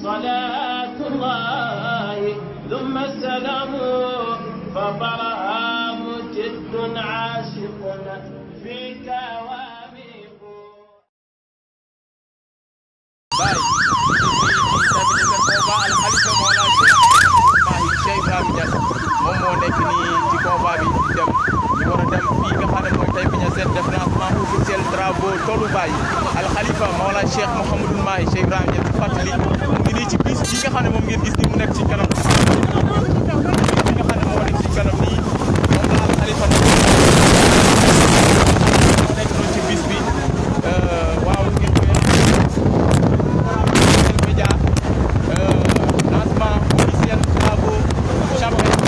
صلاة الله ثم السلام فبرهام جد عاشق فيك واميق باي الخليفة مولانا Cheikh Ibrahima Niass moom moo nekk nii ci combat bi di dem ñu war a dem fii nga xam ne mooy tey bañ a seet def lancement officiel drapeau Toolu Baye Al Khalifa Mawlana Cheikh Mouhamadul Mahi Cheikh Ibrahima Niass fàttali mu ngi nii ci bis bi nga xam ne moom ngeen gis ni mu nekk ci kanam bi nga xam ne moo nekk ci kanam nii moom la Al Khalifa moo nekk noonu ci bis bi waaw ngeen koy média lancement officiel drapeau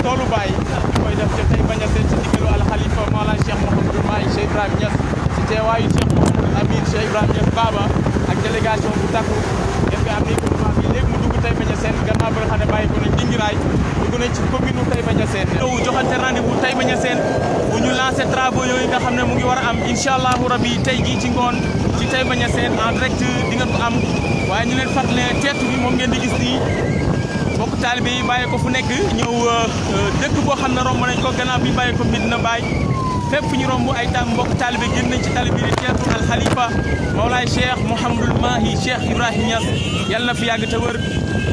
Toolu Baye ñu koy def ca tey bañ a seet ci ndigalu Al Khalifa Mawlana Cheikh Mouhamadul Mahi Cheikh Ibrahima Niass ci teewaayu Cheikh Mouhamadul Amine Cheikh Ibrahima Niass Baba ak délégation bu takku ngeen koy am ni gouvernement bi léegi mu dugg tey bañ a seet gannaaw ba nga xam ne bàyyi ko nañ Dingiraay dugg nañ ci commune tey bañ a seet ñëw joxante rendez-vous tey bañ a seet bu ñu lancé travaux yooyu nga xam ne mu ngi war a am incha allahu rabi tey jii ci ngoon ci tey bañ a seet en direct di ngeen ko am waaye ñu leen fàttali ne teetu bi moom ngeen di gis nii mbokk taalibe yi bàyyi ko fu nekk ñëw dëkk boo xam ne romb nañ ko gannaaw bi bàyyi ko Medina Baye fépp fu ñu romb ay mbokk taalibe génn nañ ci tali bi di teeru Al Khalifa Mawlaay Cheikh Mouhamadul Mahi Cheikh Ibrahima Niass yàlla na fi yàgg te wër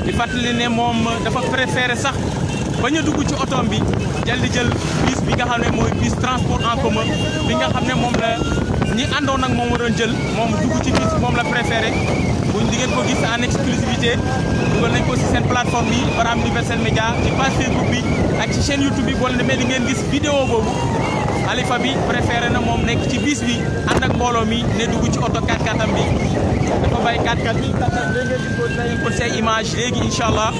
di fàttali ne moom dafa préféré sax bañ a dugg ci otoom bi jël di jël bus bi nga xam ne mooy bus transport en commun bi nga xam ne moom la ñi àndoon ak moom waroon jël moom dugg ci bus moom la préféré buñ di ngeen ko gis en exclusivité dugal nañ ko ci seen plateforme bi Barham Universel Média ci page Facebook bi ak ci chaîne YouTube bi boo leen demee di ngeen gis vidéo boobu Khalifa bi préféré na moom nekk ci bis bi ànd ak mbooloo mi ne dugg ci oto 4x4 am bi dafa bàyyi 4x4 bi 4x4 léegi ngeen gis ko dinañ ko say image léegi incha allah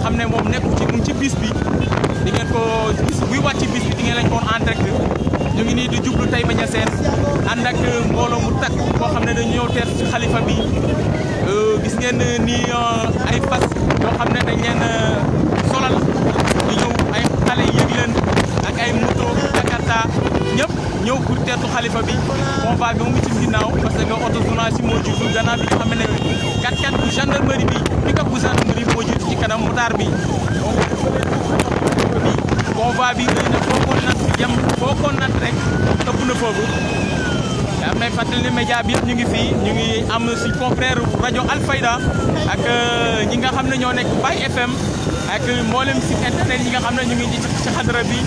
xam ne moom nekku ci mu ngi ci bis bi di ngeen ko gis buy wàcc bis bi di ngeen lañ ko en direct ñu ngi nii di jublu tey bañ a seen ànd ak mbooloo mu takk boo xam ne dañu ñëw teer ci Khalifa bi gis ngeen ni ay fas yoo xam ne dañ leen solal ñu ñëw ay xale yëg leen ak ay moto Jakarta ñëpp ñëw pour teertu Khalifa bi convoi bi mu ngi ci ginnaaw parce que auto journaliste moo jiitu gannaaw bi nga xam ne 4x4 bu gendarmerie bi pick-up bu gendarmerie moo jiitu ci kanam motaar bi convoi bi xëy na foo ko nat yem foo ko nat rek ëpp na foofu yaa may fàttali ne média bi yëpp ñu ngi fii ñu ngi am si confrère rajo Alfayda ak ñi nga xam ne ñoo nekk Baye FM ak mboolem site internet yi nga xam ne ñu ngi ci xadara bi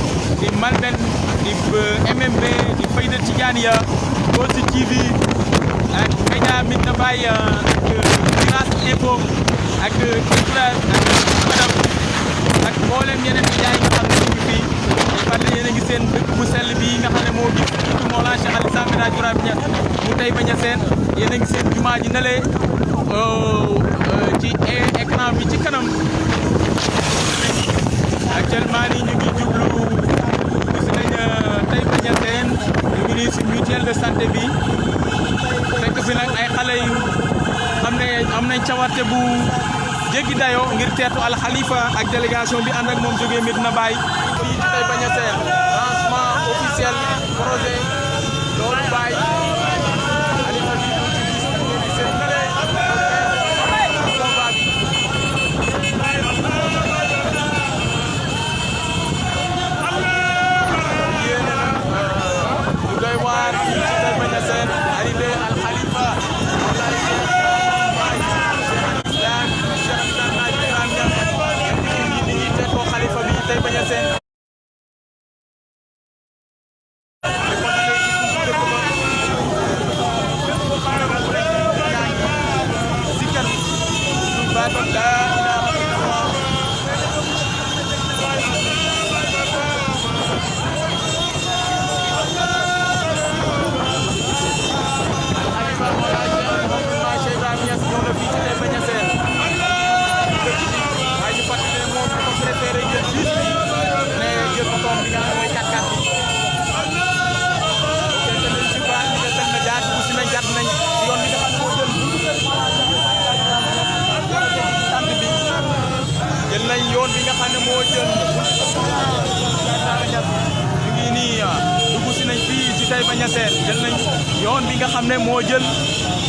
di Malben di MMB di Fayda Tidiania Kossy TV ak média Medina Baye ak Uras Info ak Éclair ak Madame ak mboolem yeneen média yi nga xam ne ñu ngi fii fàttali yéen a ngi seen dëkk bu sell bi nga xam ne moo gis surtout Mawlana Cheikh Al Islam El Hadj Ibrahima Niass mu tey bañ a seen yéen a ngi seen jumaa ji nale ci écran bi ci kanam actuellement nii ñu ngi jublu gis nañ tey bañ a seen ñu ngi nii si mutuelle de santé bi fekk fi nag ay xale yu xam ne am nañ cawarte bu jéggi dayoo ngir teertu Al Khalifa ak délégation bi ànd ak moom jógee Medina Baye fii ci tey bañ a seen lancement officiel projet Toolu Baye Khalifa bi ñu ci gis ngeen di seen combat bi yéene na lu doy waar fii ci tey bañ a seen arrivé Al Khalifa Khalifa bi tey bañ a seen yoon bi nga xam ne moo jël ñu ngi nii dugg si nañ fii ci Taïba Niassène jël nañ yoon bi nga xam ne moo jël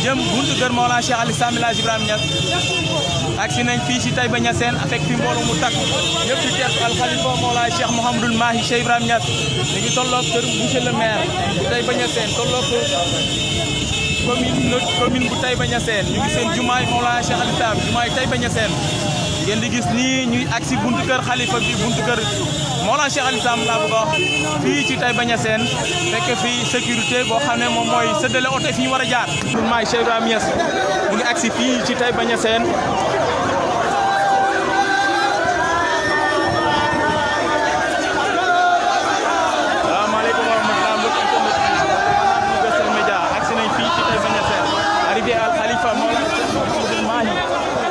jëm buntu kër Mawlana Cheikh Al Islam El Hadj Ibrahima Niass agsi nañ fii ci Taïba Niassène fekk fi mbooloo mu takk ñëpp di teertu Al Khalifa Mawlana Cheikh Mouhamadoul Mahi Cheikh Ibrahima Niass ñu ngi tolloog kër monsieur le maire bu Taïba Niassène tolloog commune bu Taïba Niassène ñu ngi seen jumaay Mawlana Cheikh Al Islam jumaay Taïba Niassène ngeen di gis nii ñuy agsi buntu kër xalifa bi buntu kër Mawlana Cheikh Al Islam laa bëgg a wax fii ci Taïba Niassène fekk fii sécurité boo xam ne moom mooy séddale oto fi ñu war a jaar. maay Cheikh Ibrahima Niass mu ngi agsi fii ci Taïba Niassène salaamaaleykum wa rahmatulah mbokk internet Universel Média agsi nañ fii ci Taïba Niassène arrivé Al Khalifa Mawlana Cheikh Mouhamadoul Mahi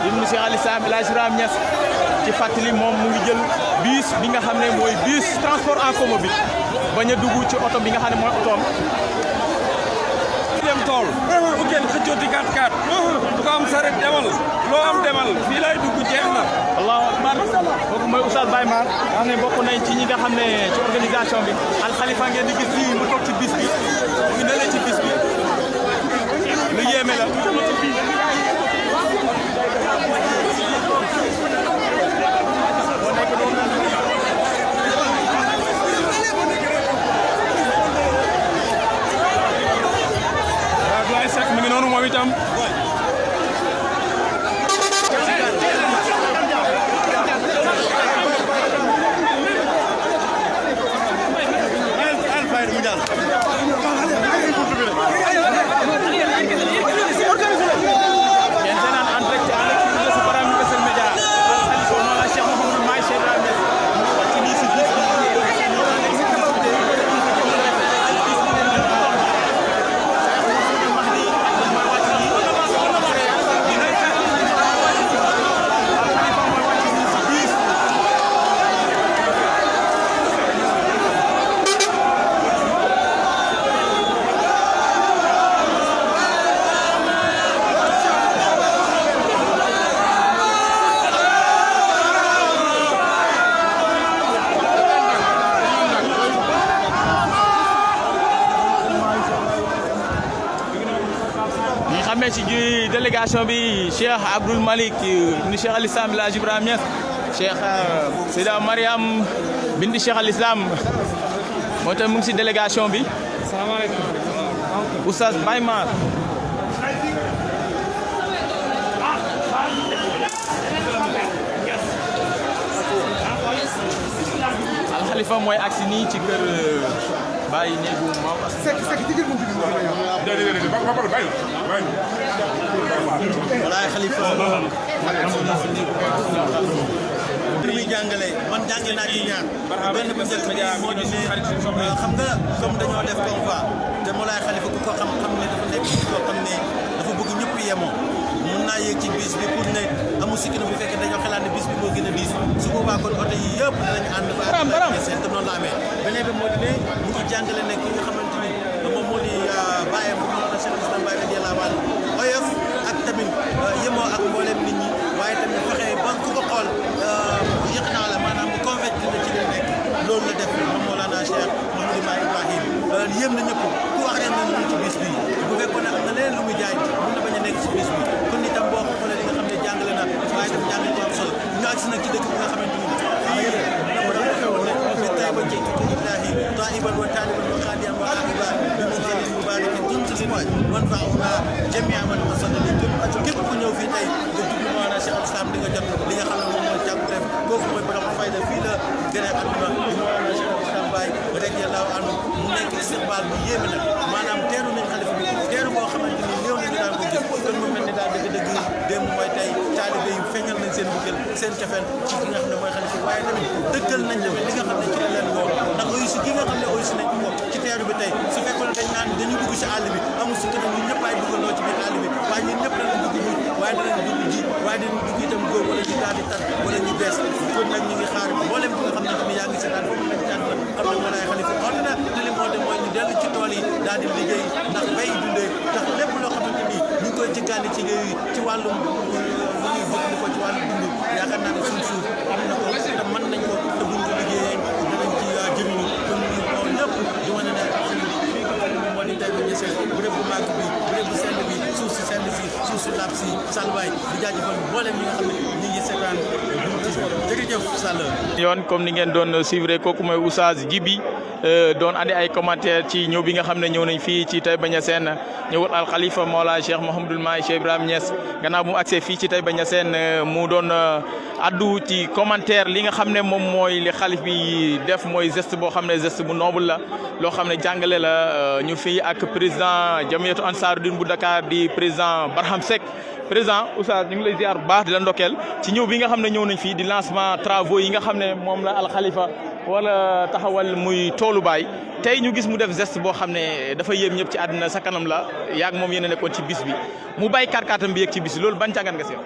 ibn Cheikh Al Islam El Hadj Ibrahima Niass ci fàttali moom mu ngi jël bus bi nga xam ne mooy bus transport en commun bi bañ a dugg ci oto bi nga xam ne mooy otoom. dem tool bu kenn xëccooti 4x4 bu ko am saret demal loo am demal fii lay dugg jeex na. allahu akbar kooku mooy Oustaz Baye Mar nga xam ne bokk nañ ci ñi nga xam ne ci organisation bi Al Khalifa ngeen di gis fii mu toog ci bis bi mu ngi nelee ci bis bi lu yéeme la. mi ngi noonu moom itam ci délégation bi Cheikh Abdoul Malik ibn Cheikh Al Islam El Hadj Ibrahima Niass Cheikh Seyda Mariam bindi Cheikh Al Islam moo tax mu ngi si délégation bi. salaamaaleykum. Oustaz Baye Mar. Al Khalifa mooy agsi nii ci kër Baye néegu Maodo. walaay Khalifa li muy jàngale man jànge naa ci ñaar benn bu njëkk bi moo di ne xam nga comme dañoo def convoi te Mawlaay Khalifa ku ko xam ne dafa nekk koo xam ne dafa bëgg ñëpp yemoo mun naa yéeg ci bis bi pour ne amu sikki na bu fekkee dañoo xalaat ne bis bi moo gën a diis su boobaa kon oto yi yëpp dinañu ànd ba seen te noonu la amee beneen bi moo di ne mu ngi jàngale ne ki nga xamante ni moom moo di bàyyam bu ñu Cheikh Islam Baye radiyallahu anhu oyof ak tamit yemoo ak mboolem nit ñi waaye tamit fexe ba ku ko xool yëq naa la maanaam mu convaincre la ci li nekk loolu la def moom Mawlana Cheikh Mouhamadoul Mahi Ibrahim yéem na ñëpp ku wax ren na ñu ci bis bi bu fekkoon ne am na leneen lu muy jaay mun na bañ a nekk ci bis bi kon itam boo ko xoolee li nga xam ne jàngale na waaye tam jàngale ko am solo ñu agsi nag ci dëkk bi nga xamante ni fi Taïba ci Illahi taiban wa taliban wa khadiyan wa aqiban bi munzilin mubarakin tunzil wan fa'una jami'a man masadali képp ku ñëw fii tey nga jublu Mawlana Cheikh Al Islam di nga jot li nga xam ne moom mooy jàpp rek kooku mooy borom fayda fii la gën a àdduna di Mawlana Cheikh Al Islam Baye radiyallahu anhu mu nekk istiqbal bu yéeme nag maanaam teeru nañ xalifa bi teeru boo xamante ni néew nañu daan ko gis kon mu mel ni daal dëgg-dëgg démb mooy tey taalibe yi feeñal nañ seen bëggeel seen cofeel ci ki nga xam ne mooy xalifa bi waaye tamit dëggal nañ tamit li nga xam ne ci la leen woo ndax oyusi gi nga xam ne oyusi nañ ko ci teeru bi tey su fekkoon ne dañ naan dañu dugg si àll bi amul si kanam ñun ñëpp ay duggandoo ci biir àll bi waaye ñun ñëpp danañ dugg ji waaye danañ dugg ji waaye danañ dugg itam góor wala ñu daal di tat wala ñu bees kon nag ñu ngi xaar mboolem bi nga xam ne tamit yaa ngi seetaan foofu lañ tànn la xam ne Mawlaay Khalifa oote na te li mu oote mooy ñu dellu ci tool yi daal di liggéey ndax bay dundee ndax lépp loo xamante ni ñu ngi koy jëggaani ci ci wàllum lu ñuy jëfandikoo ci wàllum dund yaakaar naa ne suñ suuf am na ko te mën nañ ko te buñ ko liggéeyee danañ ci jëriñu kon ñu xool lépp di wane ne fii moo di Taïba Niassène bu dee bu màgg bi bu dee bu sell bi suuf si Sall waay di jaajëfal mboolem ñi nga xam ne ñu ngi seetaan jërëjëf Sall. yoon comme ni ngeen doon suivre kooku mooy Oustaz Djiby doon andi ay commentaire ci ñëw bi nga xam ne ñëw nañ fii ci Taïba Niassène ñëwul al Khalifa Mawla Cheikh Mouhamadoul Mahi Cheikh Ibrahima Niass gannaaw bu mu accès fii ci Taïba Niassène mu doon addu ci commentaire li nga xam ne moom mooy li xalif bi def mooy geste boo xam ne geste bu noble la loo xam ne jàngale la ñu fii ak président Jamiyatu Ansaruddin bu Dakar di président Barham Seck. président Oustaz ñu ngi lay ziar bu baax di la ndokkeel ci ñëw bi nga xam ne ñëw nañ fii di lancement travaux yi nga xam ne moom la al Khalifa wala taxawal muy toolu baay tey ñu gis mu def geste boo xam ne dafa yéem ñëpp ci àddina sa kanam la yaag moom yéen a nekkoon ci bis bi mu bàyyi karkaatam bi yëg ci bis bi loolu ban jàngat nga si yow.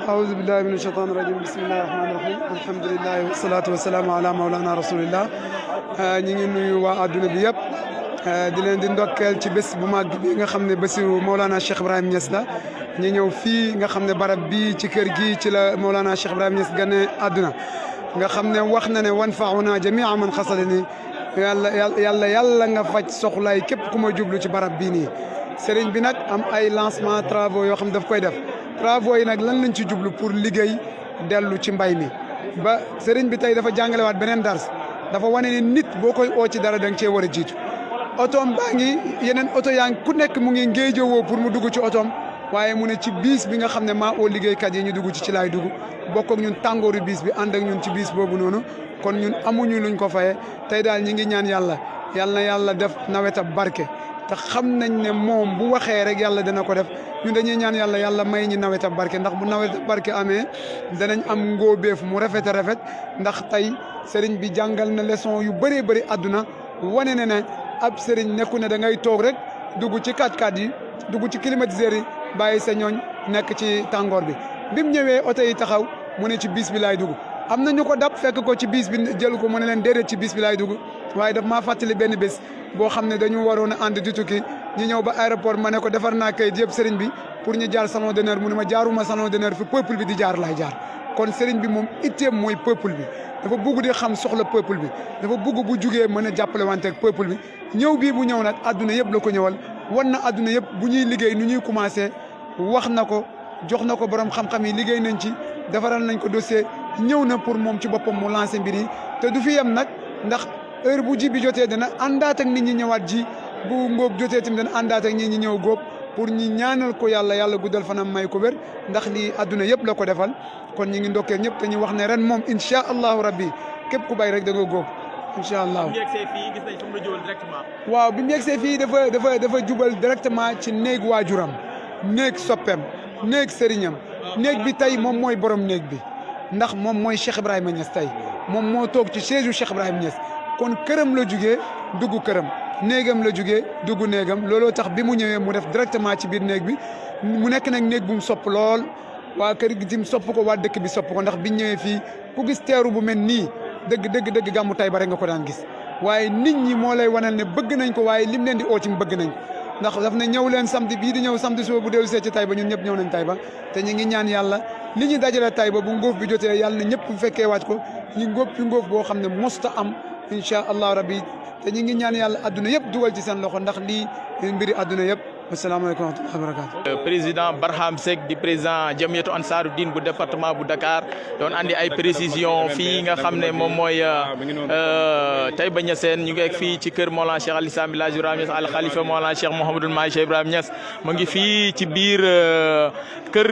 aouzu billahi mina shaytaani rajim bismillahi rahmaani rahim alhamdulillahi wasalaatu wasalaamu ala mawlana rasulillah ñi ngi nuyu waa adduna bi yëpp di leen di ndokkeel ci bés bu mag bi nga xam ne bésu Mawlana Cheikh Ibrahima Niass la ñu ñëw fii nga xam ne barab bii ci kër gi ci la Mawlana Cheikh Ibrahima Niass gane àdduna nga xam ne wax na ne wanfauna jamia man xasadani yàlla nga faj soxlaay képp ku ma jublu ci barab bii nii sëriñ bi nag am ay lancement travaux yoo xam ne daf koy def travaux yi nag lan lañ ci jublu pour liggéey dellu ci mbay mi ba sëriñ bi tey dafa jàngalewaat beneen dars dafa wane ne nit boo koy oo ci dara da nga cee war a jiitu otoom baa ngi yeneen oto yaa ngi ku nekk mu ngi ngéejowoo pour mu dugg ci otoom waaye mu ne ci biis bi nga xam ne maa oo liggéeykat yi ñu dugg ci laay dugg bokk ak ñun tàngooru biis bi ànd ak ñun ci biis boobu noonu kon ñun amuñu luñ ko faye tey daal ñi ngi ñaan yàlla na yàlla def nawetab barke te xam nañ ne moom bu waxee rek yàlla dana ko def ñun dañuy ñaan yàlla may ñi nawetab barke ndax bu nawetab barke amee danañ am ngóobeef mu rafet a rafet ndax tey sëriñ bi jàngal na leçon yu bëree bëri àdduna wane ne ne ab sëriñ nekku ne da ngay toog rek dugg ci 4x4 yi dugg ci climatiseur yi bàyyi sa ñooñ nekk ci tàngoor bi bi mu ñëwee oto yi taxaw mu ne ci bis bi laay dugg am na ñu ko dab fekk ko ci bis bi jël ko mu ne leen déedéet ci bis bi laay dugg waaye daf maa fàttali benn bés boo xam ne dañu waroon a ànd di tukki ñu ñëw ba aéroport ma ne ko defar naa kayit yëpp sëriñ bi pour ñu jaar salon d'honneur mu ne ma jaaruma salon d'honneur fi peuple bi di jaar laay jaar kon sëriñ bi moom itteem mooy peuple bi dafa bugg di xam soxla peuple bi dafa bugg bu jugee mën a jàppale wante ak peuple bi ñëw bii bu ñëw nag adduna yëpp la ko ñëwal wan na adduna yëpp bu ñuy liggéey nu ñuy commencé wax na ko jox na ko borom xam-xam yi liggéey nañ ci defaral nañ ko dossier ñëw na pour moom ci boppam mu lancé mbir yi te du fi yem nag ndax heure bu ji bi jotee dana àndaat ak nit ñi ñëwaat ji bu ngóob jotee tamit dana àndaat ak nit ñi ñëw góob pour ñi ñaanal ko yàlla guddal fanam may ko wér ndax lii adduna yëpp la ko defal kon ñi ngi ndokkee ñëpp te ñu wax ne ren moom incha allahu rabbi képp ku bay rek da nga góob incha allah. bi mu yegsee fii gis nañ fa mu la jubal directement. waaw bi mu yegsee fii dafa jubal directement ci néeg waajuram néeg soppeem néeg sëriñam néeg bi tey moom mooy borom néeg bi ndax moom mooy Cheikh Ibrahima Niass tey moom moo toog ci siège u Cheikh Ibrahima Niass kon këram la jugee dugg këram néegam la jugee dugg néegam looloo tax bi mu ñëwee mu def directement ci biir néeg bi mu nekk nag néeg bu mu sopp lool waa kër gi tim sopp ko waa dëkk bi sopp ko ndax biñ ñëwee fii ku gis teeru bu mel nii dëgg gàmmu Taïba rek nga ko daan gis waaye nit ñi moo lay wanal ne bëgg nañ ko waaye lim leen di oo ci bëgg nañ ko ndax daf ne ñëw leen samedi bii di ñëw samedi suba bu dellu see ci Taïba ñun ñëpp ñëw nañ Taïba te ñu ngi ñaan yàlla li ñu dajale Taïba bu ngóof bi jotee yàlla na ñëpp bu fekkee waaj ko ñu ngóob fi ngóof boo xam ne mosta am incha allah rabbi te ñu ngi ñaan yàlla adduna yëpp dugal ci seen loxo ndax lii mbiri adduna yëpp asalaamaaleykum wa rahmatulah wa barakatu. président Barham Seck di président Jamiyatu Ansaruddin bu département bu Dakar doon andi ay précision fii nga xam ne moom mooy Taïba Niassène ñu ngi ak fii ci kër Mawlana Cheikh al Islam El Hadj Ibrahima Niass al Khalifa Mawlana Cheikh Mouhamadoul Mahi Cheikh Ibrahima Niass mu ngi fii ci biir kër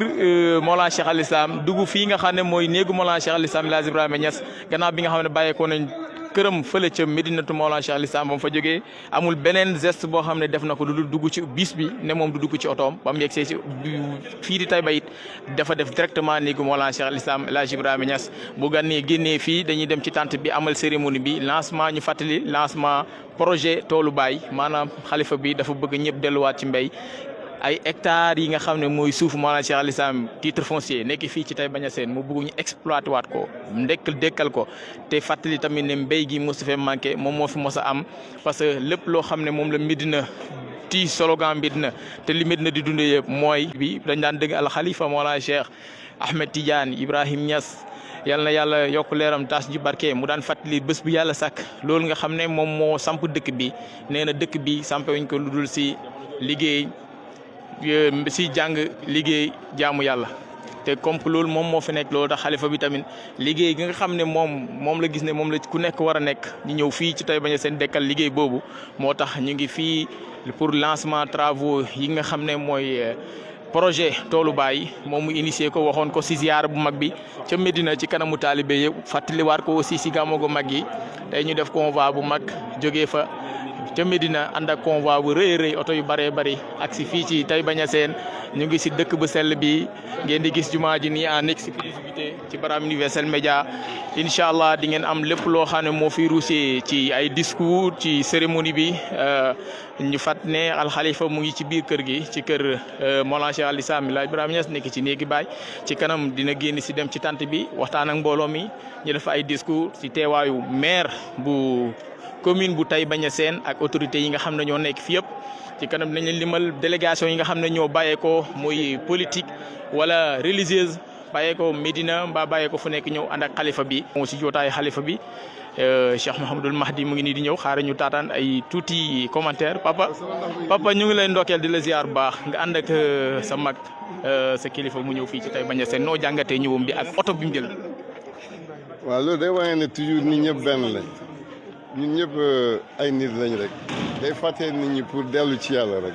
Mawlana Cheikh al Islam dugg fii nga xam ne mooy néegu Mawlana Cheikh al Islam El Hadj Ibrahima Niass gannaaw bi nga xam ne bàyyeekoo nañ këram fële ca Medinatu Mawlana Cheikh al Islam ba mu fa jógee amul beneen geste boo xam ne def na ko du dugg ci bis bi ne moom du dugg ci otoom ba mu yegsee ci fii di Taïba it dafa def directement néegu Mawlana Cheikh al Islam El Hadj Ibrahima Niass bu gànnee génnee fii dañuy dem ci tente bi amal cérémonie bi lancement ñu fàttali lancement projet toolu baay maanaam xalifa bi dafa bëgg ñëpp delluwaat ci mbéy ay hectares yi nga xam ne mooy suuf Mawlana Cheikh al Islam titre foncier nekk fii ci Taïba Niassène mu bëgg ñu exploité waat ko dekkal ko te fàttali tamit ne mbéy gi mos fee manqué moom moo fi mos a am parce que lépp loo xam ne moom la Médina ti slogan Médina te li Médina di dundee yëpp mooy bi dañ daan dëgg al Khalifa Mawlana Cheikh Ahmed Tidiane Ibrahim Niass yal na yàlla yokk leeram taas ji barke mu daan fàttali bés bu yàlla sàkk loolu nga xam ne moom moo samp dëkk bi nee na dëkk bi sampewuñ ko lu dul si liggéey si jàng liggéey jaamu yàlla te comme que loolu moom moo fi nekk loolu tax xalifa bi tamit liggéey gi nga xam ne moom la gis ne moom la ku nekk war a nekk ñu ñëw fii ci Taïba Niassène dekkal liggéey boobu moo tax ñu ngi fii pour lancement travaux yi nga xam ne mooy projet toolu baay moom mu initié ko waxoon ko si ziar bu mag bi ca Medina ci kanamu taalibe yëpp fàttaliwaat ko aussi si gàmmu gu mag yi tey ñu def convoi bu mag jógee fa ca Medina ànd ak convoi bu rëy oto yu bëree bëri ak si fii ci Taïba Niassène ñu ngi si dëkk bu sell bi ngeen di gis jumaa ji nii en exclusivité ci Barham Universel Média incha allah di ngeen am lépp loo xam ne moo fi ruusee ci ay discours ci cérémonie bi ñu fat ne alxalifa mu ngi ci biir kër gi ci kër Mawlana Cheikh Al Islam Ibrahima Niass nekk ci néegi baay ci kanam dina génn si dem ci tant bi waxtaan ak mbooloo mi ñu def ay discours ci teewaayu maire bu commune bu Taïba Niassène ak autorités yi nga xam ne ñoo nekk fi yëpp ci kanam dinañ leen limal délégation yi nga xam ne ñoo bàyyeekoo muy politique wala religieuse bàyyeekoo Médina mbaa bàyyeekoo fu nekk ñëw ànd ak xalifa bi. moo si jotaayu xalifa bi Cheikh Mouhamadul Mahdi mu ngi nii di ñëw xaaral ñu taataan ay tuuti commentaire papa ñu ngi lay ndokkeel di la ziar bu baax nga ànd ak sa mag sa kilifa mu ñëw fii ci Taïba Niassène noo jàngatee ñëwam bi ak oto bi mu jël. waaw loolu day wane ne toujours nit ñëpp benn lañ ñun ñëpp ay nit lañ rek day fàttee nit ñi pour dellu ci yàlla rek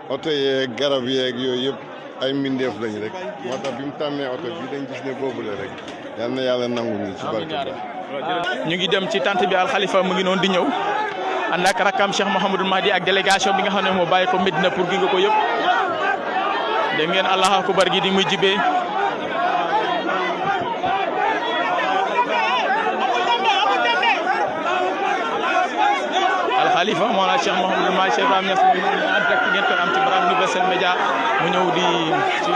oto yeeg garab yeeg yooyu yëpp ay mbindeef lañ rek moo tax bi mu tàmmee oto bi dañ gis ne boobu la rek yal na yàlla nangu ñu ci barke ñu ngi dem ci tant bi alxalifa mu ngi noonu di ñëw ànd ak rakam Cheikh Mouhamadul Mahdi ak délégation bi nga xam ne moo bàyyi ko Medina pour gi nga ko yëpp dégg ngeen allahu akbar gi di muy jibee alxalifa Mawlana Cheikh Mouhamadul Mahdi Cheikh Ibrahima Niass mu ngi en direct ngeen koy am ci Barham Universel Média mu ñëw di ci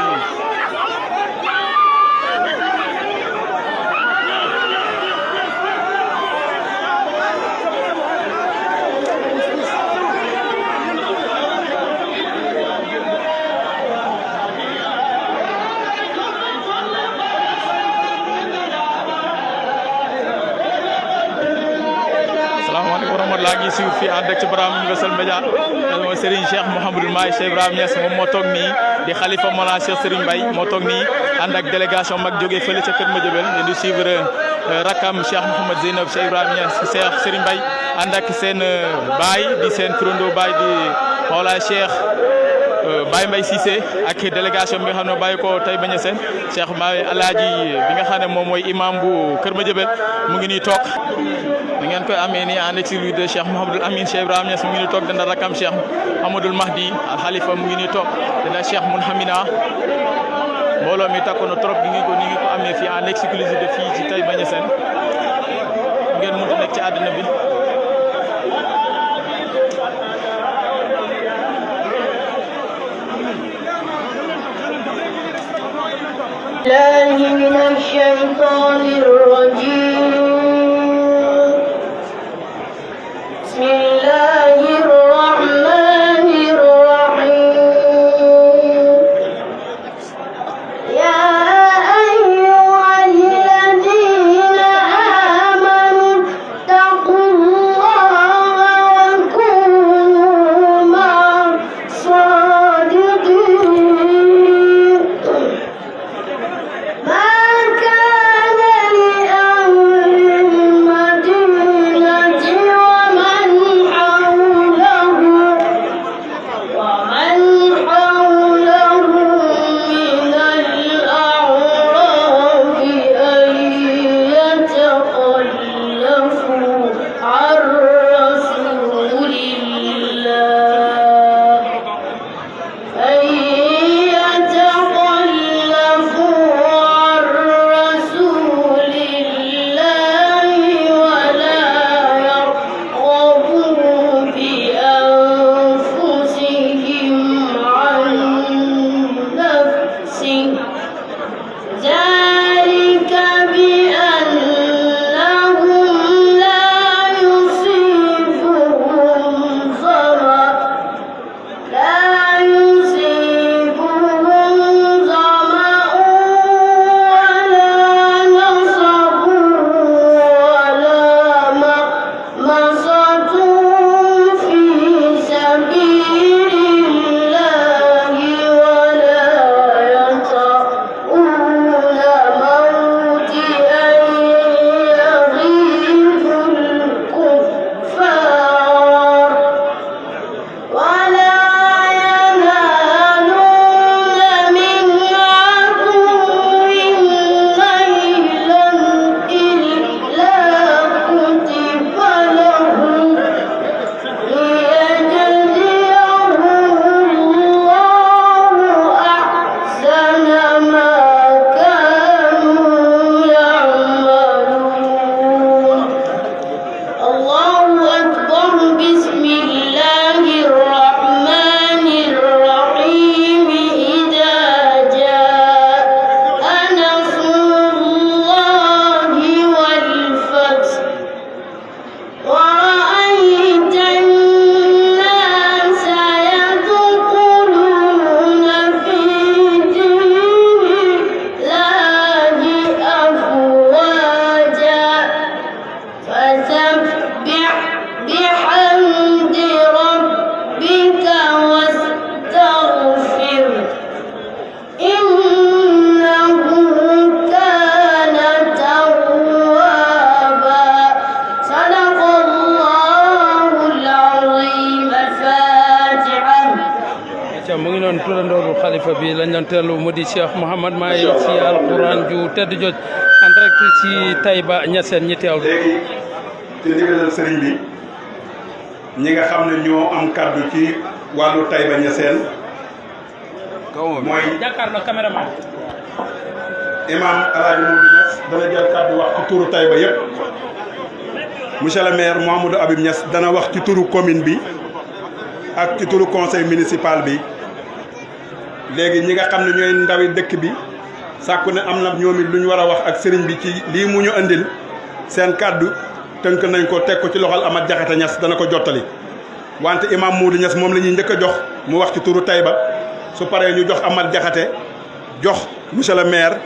laa ngi suivre fii en direct ci Barham Universel Média mooy Serigne Cheikh Mouhamadul Mahi Cheikh Ibrahima Niass moom moo toog nii di xalifa Mawlana Cheikh Serigne Mbaye moo toog nii ànd ak délégation mag jógee fële ca Kër Madiabel di suivre rakam Cheikh Mouhamad Zeynab Cheikh Ibrahima Niass Cheikh Serigne Mbaye ànd ak seen baay di seen turando baay di Mawlana Cheikh Baye Mbaye Cissé ak délégation bi nga xam ne bàyyi ko Taïba Niassène Cheikh Mbaye Alaaji bi nga xam ne moom mooy imam bu Kër Madiabel mu ngi nii toog ni ngeen koy amee nii en exclusivité Cheikh Mouhamadul Amin Cheikh Ibrahima Niass mu ngi nii toog dana rakam Cheikh Amadul Mahdi al Khalifa mu ngi nii toog dana Cheikh Mounhamina mbooloo mi takku na trop ni ngeen ko amee fii en exclusivité fii ci Taïba Niassène ngeen mënut a nekk ci àddina bi. الله من الشيطان الرجيم بسم الله الرحمن الرحيم يا أيها الذين آمنوا اتقوا الله وكونوا مع الصادقين ما كان لأنفسهم ñanteelu mu di Cheikh Mouhamad Mahi ci alquran ju tedd joj en direct ci Taïba Niassène ñi teewlu. léegi ci ndigalal sëriñ bi ñi nga xam ne ñoo am kaddu ci wàllu Taïba Niassène mooy jàkkaarloo caméraman imam Alaaji Modou Niass dana jël kaddu wax ci turu Taïba yëpp monsieur le maire Mouhamadou Habib Niass dana wax ci turu commune bi ak ci turu conseil municipal bi léegi ñi nga xam ne ñooy ndawi dëkk bi sàkku ne am na ñoom it lu ñu war a wax ak sëriñ bi ci lii mu ñu andil seen kaddu tënk nañ ko teg ko ci loxol Amath Diakhaté Niass dana ko jottali wante imam Modou Niass moom la ñuy njëkk a jox mu wax ci turu Taïba su paree ñu jox Amath Diakhaté jox monsieur le maire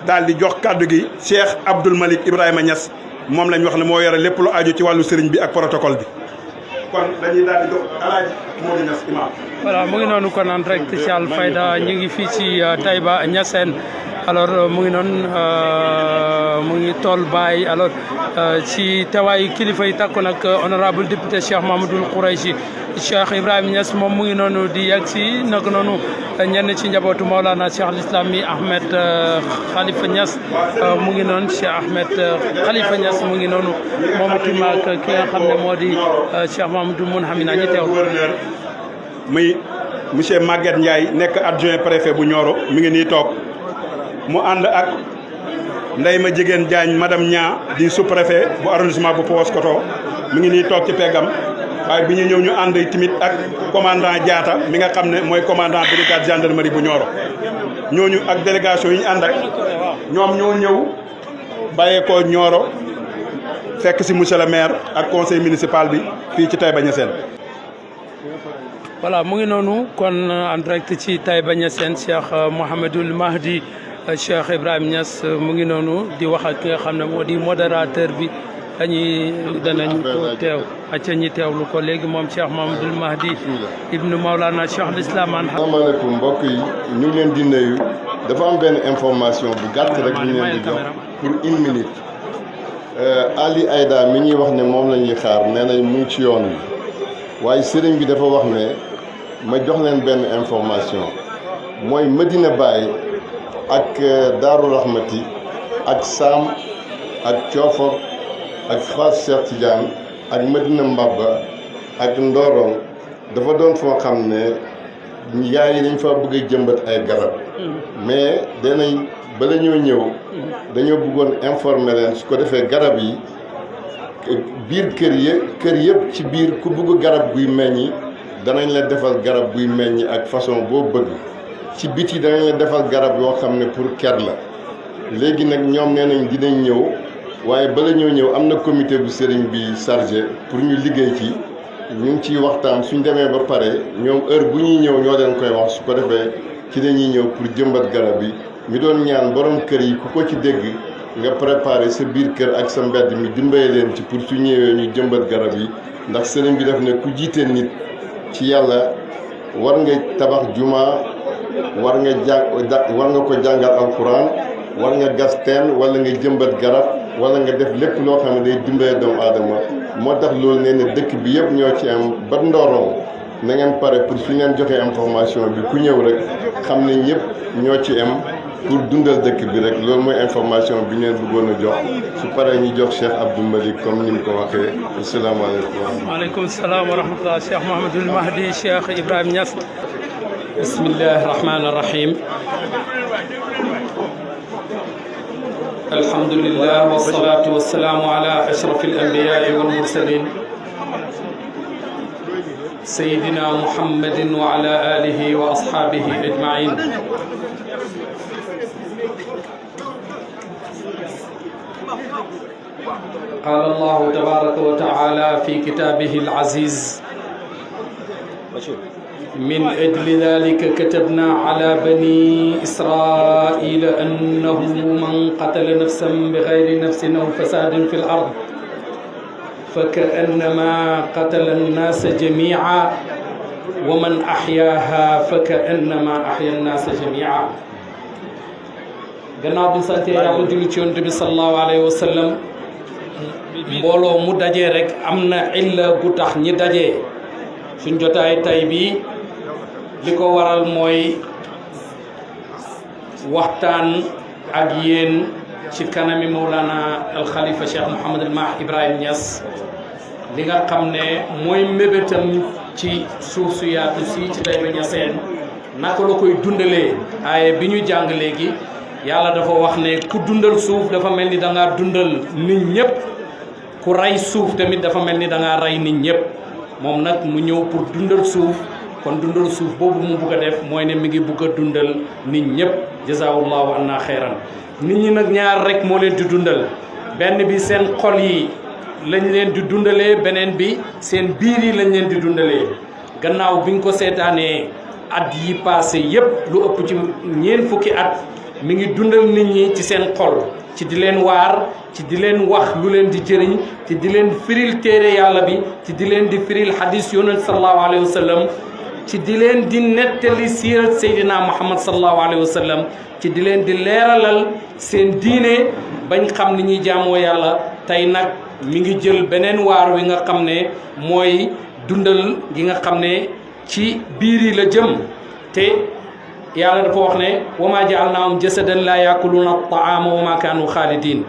daal di jox kaddu gi Cheikh Abdoul Malik Ibrahima Niass moom lañ wax ne moo yore lépp lu aju ci wàllu sëriñ bi ak protocole bi kon dañuy daal di jox Alaaji Modou Niass imam. voilà mu ngi noonu kon en direct ci Alfayda ñu ngi fii ci Taïba Niassène alors mu ngi noonu mu ngi tool baay alors ci teewaayu kilifa yi takku nag honorable député Cheikh Mahamadoul Khouraychi Cheikh Ibrahima Niass moom mu ngi noonu di yegg si nag noonu ñenn ci njabootu Maolana Cheikh al-Islam mi Ahmed Khalifa Niass mu ngi noonu Cheikh Ahmed Khalifa Niass mu ngi noonu moom itam ak ki nga xam ne moo di Cheikh Mahamadou Mounhamina ñi teew. gouverneur muy monsieur Maguette Ndiaye nekk adjoint préfet bu Nioro mi ngi nii toog mu ànd ak Ndeye ma jigéen Diagne madame Nia di sous préfet bu arrondissement bu Paoskoto mi ngi nii toog ci peggam waaye bi ñu ñëw ñu ànd tamit ak commandant Diatta mi nga xam ne mooy commandant brigade gendarmerie bu Nioro ñooñu ak délégation yi ñu ànd ak ñoom ñoo ñëw bàyyeekoo Nioro fekk si monsieur le maire ak conseil municipal bi fii ci Taïba Niassène. voilà mu ngi noonu kon en direct ci Taïba Niassène Cheikh Mouhamadoul Mahdi Cheikh Ibrahima Niass mu ngi noonu di wax ak ki nga xam ne moo di modérateur bi danañ ko teew acca ñi teewlu ko léegi moom Cheikh Mouhamadoul Mahdi ibnu Maulana Cheikh al-Islam. asalaamaaleykum mbokk yi ñu ngi leen di nuyu dafa am benn information bu gàtt rek bu ñu leen di jox pour une minute Ali Aïda mi ñuy wax ne moom la ñuy xaar nee nañ mu ngi ci yoon wi waaye sëriñ bi dafa wax ne ma jox leen benn information mooy Medina Baye ak Daaru Rahmati ak Saam ak Coofor ak Fass Cheikh Tidiane ak Medina Mbaba ak Ndorong dafa doon foo xam ne yaay yi dañ fa bëgg a jëmbat ay garab mais danañ bala ñoo ñëw dañoo bëggoon informer leen su ko defee garab yi biir kër yëpp ci biir ku bëgg garab guy meññi danañ la defal garab guy meññi ak façon boo bëgg ci biti danañ la defal garab yoo xam ne pour ker la léegi nag ñoom nee nañ dinañ ñëw waaye bala ñoo ñëw am na comité bu sëriñ bi chargé pour ñu liggéey ci ñu ngi ciy waxtaan suñ demee ba pare ñoom heure bu ñuy ñëw ñoo leen koy wax su ko defee ci dañuy ñëw pour jëmbat garab yi ñu doon ñaan borom kër yi ku ko ci dégg nga préparé sa biir kër ak sa mbedd mi dimbale leen ci pour su ñëwee ñu jëmbat garab yi ndax sëriñ bi def ne ku jiite nit ci yàlla war nga tabax juma war nga ko jàngal alquran war nga gas teen wala nga jëmbat garab wala nga def lépp loo xam ne day dimbale doomu aadama moo tax loolu nee na dëkk bi yëpp ñoo ci am ba Ndorong na ngeen pare pour su ngeen joxee information bi ku ñëw rek xam ne ñëpp ñoo ci am pour dundal dëkk bi rek loolu mooy information bi ngeen bëggoon a jox su paree ñu jox Cheikh Abdoul Malik comme ni mu ko waxee asalaamaaleykum. waaleykum salaam wa rahmatulah Cheikh Mouhamadoul Mahdi Cheikh Ibrahima Niass. bismillahi rahmaani rahim. alhamdulillah wasalaatu wasalaamu ala ashrafil anbiyaai wal mursalin sayyidina muhammadin wa ala alihi wa ashaabihi ajmain. قال الله تبارك وتعالى في كتابه العزيز من أجل ذلك كتبنا على بني إسرائيل أنه من قتل نفسا بغير نفس أو فساد في الأرض فكأنما قتل الناس جميعا ومن أحياها فكأنما أحيا الناس جميعا. gannaaw bi sante Yàlla julli ci Yonent bi sallallahu alayhi wa sallam mbooloo mu dajee rek am na illa gu tax ñi dajee suñ jotaay tay bi li ko waral mooy waxtaan ak yéen ci kanami Mawlana al Khalifa Cheikh Mouhamadul Mahi Ibrahim Niass li nga xam ne mooy mébétam ci suuf su yaatu si ci Taïba Niassène naka la koy dundalee aaye bi ñu jàng léegi yàlla dafa wax ne ku dundal suuf dafa mel ni da ngaa dundal nit ñëpp ku rey suuf tamit dafa mel ni da ngaa rey nit ñëpp moom nag mu ñëw pour dundal suuf kon dundal suuf boobu mu bugg a def mooy ne mi ngi bugg a dundal nit ñëpp jazaahullahu anna xeyran nit ñi nag ñaar rek moo leen di dundal benn bi seen xol yi lañ leen di dundalee beneen bi seen biir yi lañ leen di dundalee gannaaw biñ ko seetaanee at yi passé yépp lu ëpp ci ñeent fukki at mi ngi dundal nit ñi ci seen xol ci di leen waar ci di leen wax lu leen di jëriñ ci di leen firil téere yàlla bi ci di leen di firil hadis yonent sallallahu alayhi wa sallam ci di leen di nettali siirat Seydina Muhammad sallallahu alayhi wa sallam ci di leen di leeralal seen diine bañ xam ni ñuy jaamoo yàlla tey nag mi ngi jël beneen waar wi nga xam ne mooy dundal gi nga xam ne ci biir yi la jëm te yàlla dafa wax ne wa maa ja'alnaahum jasadan laa yaakuluuna at-ta'aama wa maa kaanu xaalidin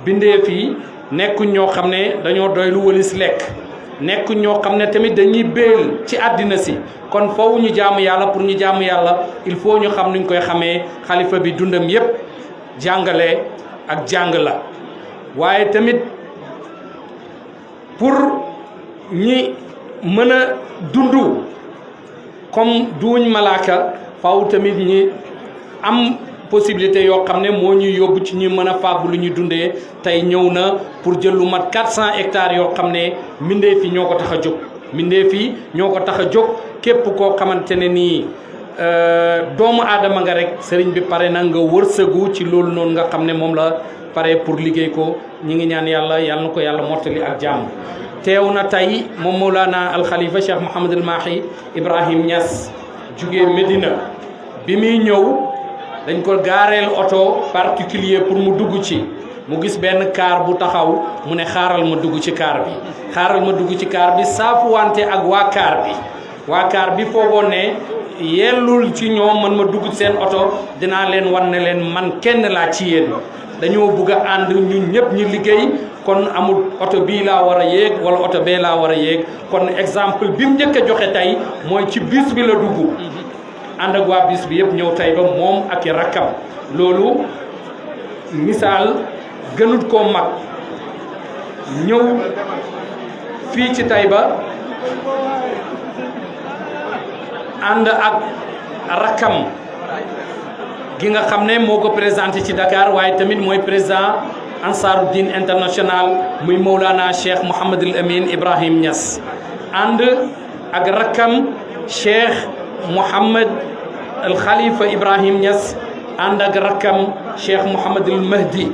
bindee fii nekkuñ ñoo xam ne dañoo doylu walis lekk nekkuñ ñoo xam ne tamit dañuy béel ci àddina si kon foofu ñu jaamu yàlla pour ñu jaamu yàlla il faut ñu xam nuñ koy xamee xalifa bi dundam yépp jàngale ak jàng la waaye tamit pour ñi mën a dund comme duuñ malaaka faw tamit ñi am possibilité yoo xam ne moo ñuy yóbbu ci ñu mën a fàggu lu ñu dundee tey ñëw na pour jël lu mat 400 hectares yoo xam ne mbindeef yi ñoo ko tax a jóg mbindeef yi ñoo ko tax a jóg képp koo xamante ne nii doomu aadama nga rek sëriñ bi pare na nga wërsëgu ci loolu noonu nga xam ne moom la pare pour liggéey ko ñi ngi ñaan yàlla yàlla na ko yàlla mottali ak jàmm teew na tey moom Mawlana al Khalifa Cheikh Mouhamadul Mahi Ibrahim Niass jugee Medina bi muy ñëw dañ ko gaareel oto particulier pour mu dugg ci mu gis benn car bu taxaw mu ne xaaral ma dugg ci car bi saafu wante ak waa car bi foogoon ne yellul ci ñoom man ma dugg seen oto dinaa leen wan ne leen man kenn laa ci yéen dañoo bugg a ànd ñun ñëpp ñu liggéey kon amul oto bii laa war a yéeg wala oto bee laa war a yéeg kon exemple bi mu njëkk a joxe tey mooy ci bus bi la dugg ànd ak waa bus bi yëpp ñëw Taïba moom ak i rakkam loolu misaal gënut koo mag ñëw fii ci Taïba ànd ak rakkam gi nga xam ne moo ko présenté ci Dakar waaye tamit mooy président Ansaruddin international muy Mawlana Cheikh Mouhamadul Amin Ibrahim Niass ànd ak rakkam Cheikh Mouhamad al Khalifa Ibrahim Niass ànd ak rakkam Cheikh Mouhamadul Mahdi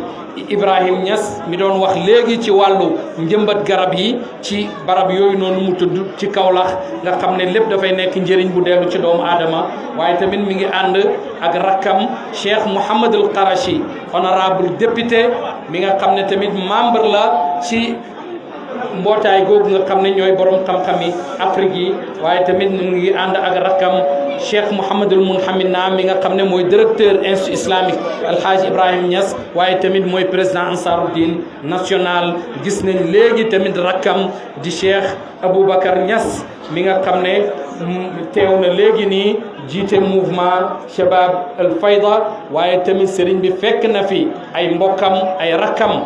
Ibrahim Niass mi doon wax léegi ci wàllu njëmbat garab yi ci barab yooyu noonu mu tudd ci Kaolack nga xam ne lépp dafay nekk njëriñ bu dellu ci doomu aadama waaye tamit mi ngi ànd ak rakkam Cheikh Mouhamadul Qarachi honorable député mi nga xam ne tamit membre la ci mbootaay googu nga xam ne ñooy borom xam-xami Afrique yi waaye tamit mu ngi ànd ak rakkam Cheikh Mouhamadul Munhamina mi nga xam ne mooy directeur institut islamique Alhaji Ibrahim Niass waaye tamit mooy président Ansaruddin national gis nañ léegi tamit rakkam di Cheikh Aboubacar Niass mi nga xam ne teew na léegi nii jiite mouvement Shabab al Fayda waaye tamit sëriñ bi fekk na fi ay mbokkam ay rakkam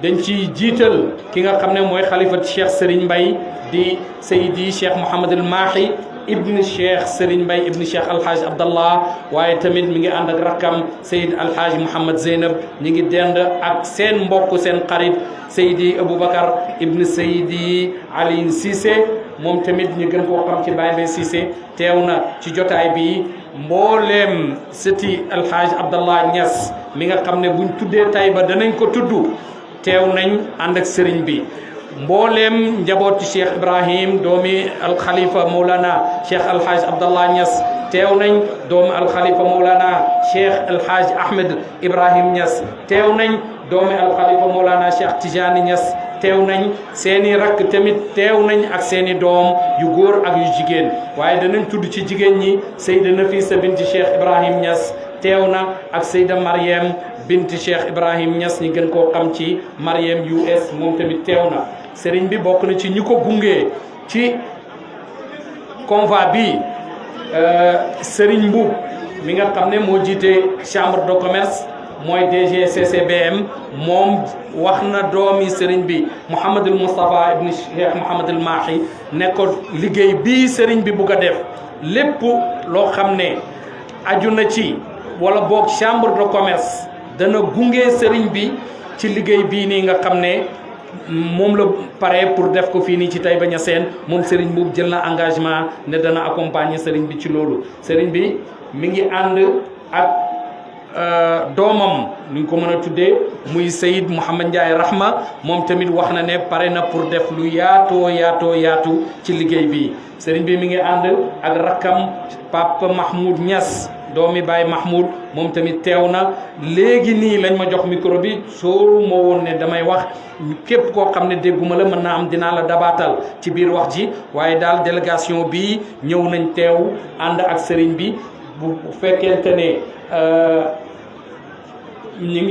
dañ ci jiital ki nga xam ne mooy xalifat Cheikh Serigne Mbaye di Seydi Cheikh Mouhamadul Mahi ibn Cheikh Serigne Mbaye ibn Cheikh Alhaji Abdallah waaye tamit mi ngi ànd ak rakkam Seydi Alhaji Mouhamad Zeynab ñi ngi dend ak seen mbokk seen xarit Seydi Aboubacar ibn Seydi Ali Cissé moom tamit ñu gën koo xam ci Baye Mbaye Cissé teew na ci jotaay bi mbooleem sëti Alhaji Abdallah Niass mi nga xam ne buñ tuddee Taïba danañ ko tudd teew nañ ànd ak sëriñ bi mbooleem njabooti Cheikh Ibrahim doomi alxalifa Mawlana Cheikh Alhaji Abdallah Niass teew nañ doomi alxalifa Mawlana Cheikh Alhaji Ahmed Ibrahim Niass teew nañ doomi alxalifa Mawlana Cheikh Tijani Niass teew nañ seeni rakk tamit teew nañ ak seeni doom yu góor ak yu jigéen waaye danañ tudd ci jigéen ñi Seyda Nafisa binti Cheikh Ibrahim Niass teew na ak Seyda Mariam bint Cheikh Ibrahim Niass ñi gën koo xam ci Mariam US moom tamit teew na sëriñ bi bokk na ci ñi ko gungee ci convoi bi sëriñ Mbuub mi nga xam ne moo jiite chambre de commerce mooy DG CCBM moom wax na doomi sëriñ bi Mouhamadul Moustapha ibn Cheikh Mouhamadul Mahi ne ko liggéey bii sëriñ bi bugg a def lépp loo xam ne aju na ci wala boog chambre de commerce dana gunge sëriñ bi ci liggéey bii nii nga xam ne moom la pare pour def ko fii nii ci Taïba Niassène moom sëriñ boobu jël na engagement ne dana accompagner sëriñ bi ci loolu sëriñ bi mi ngi ànd ak doomam ni ñu ko mën a tuddee muy Seyid Mouhamad Ndiaye Rahma moom tamit wax na ne pare na pour def lu yaatu ci liggéey bi sëriñ bi mi ngi ànd ak rakkam Papa Mahmoud Niass doomi Baye Mahmoud moom tamit teew na léegi nii lañ ma jox micro bi soo ma woon ne damay wax képp koo xam ne dégguma la mën naa am dinaa la dabaatal ci biir wax ji waaye daal délégation bi ñëw nañ teew ànd ak sëriñ bi bu fekkente ne ñi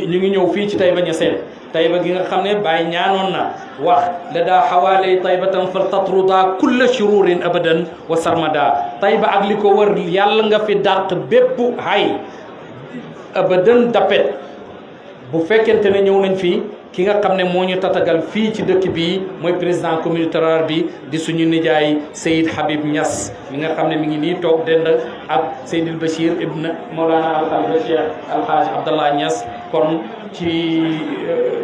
ngi ñëw fii ci Taïba Niassène Taïba gi nga xam ne Baye ñaanoon na wax la daa xawaaley taybatan fal tatruda kulla shururin abadan wa sarmada Taïba ak li ko wër yàlla nga fi dàq bépp hay abadan dapet bu fekkente ne ñëw nañ fii ki nga xam ne moo ñu tatagal fii ci dëkk bi mooy président communauté rurale bi di suñu nijaay Seyid Habib Niass mi nga xam ne mi ngi nii toog dend ak Seydil Bachir ibn Mawlana al Cheikh Alhaaj Abdallah Niass kon ci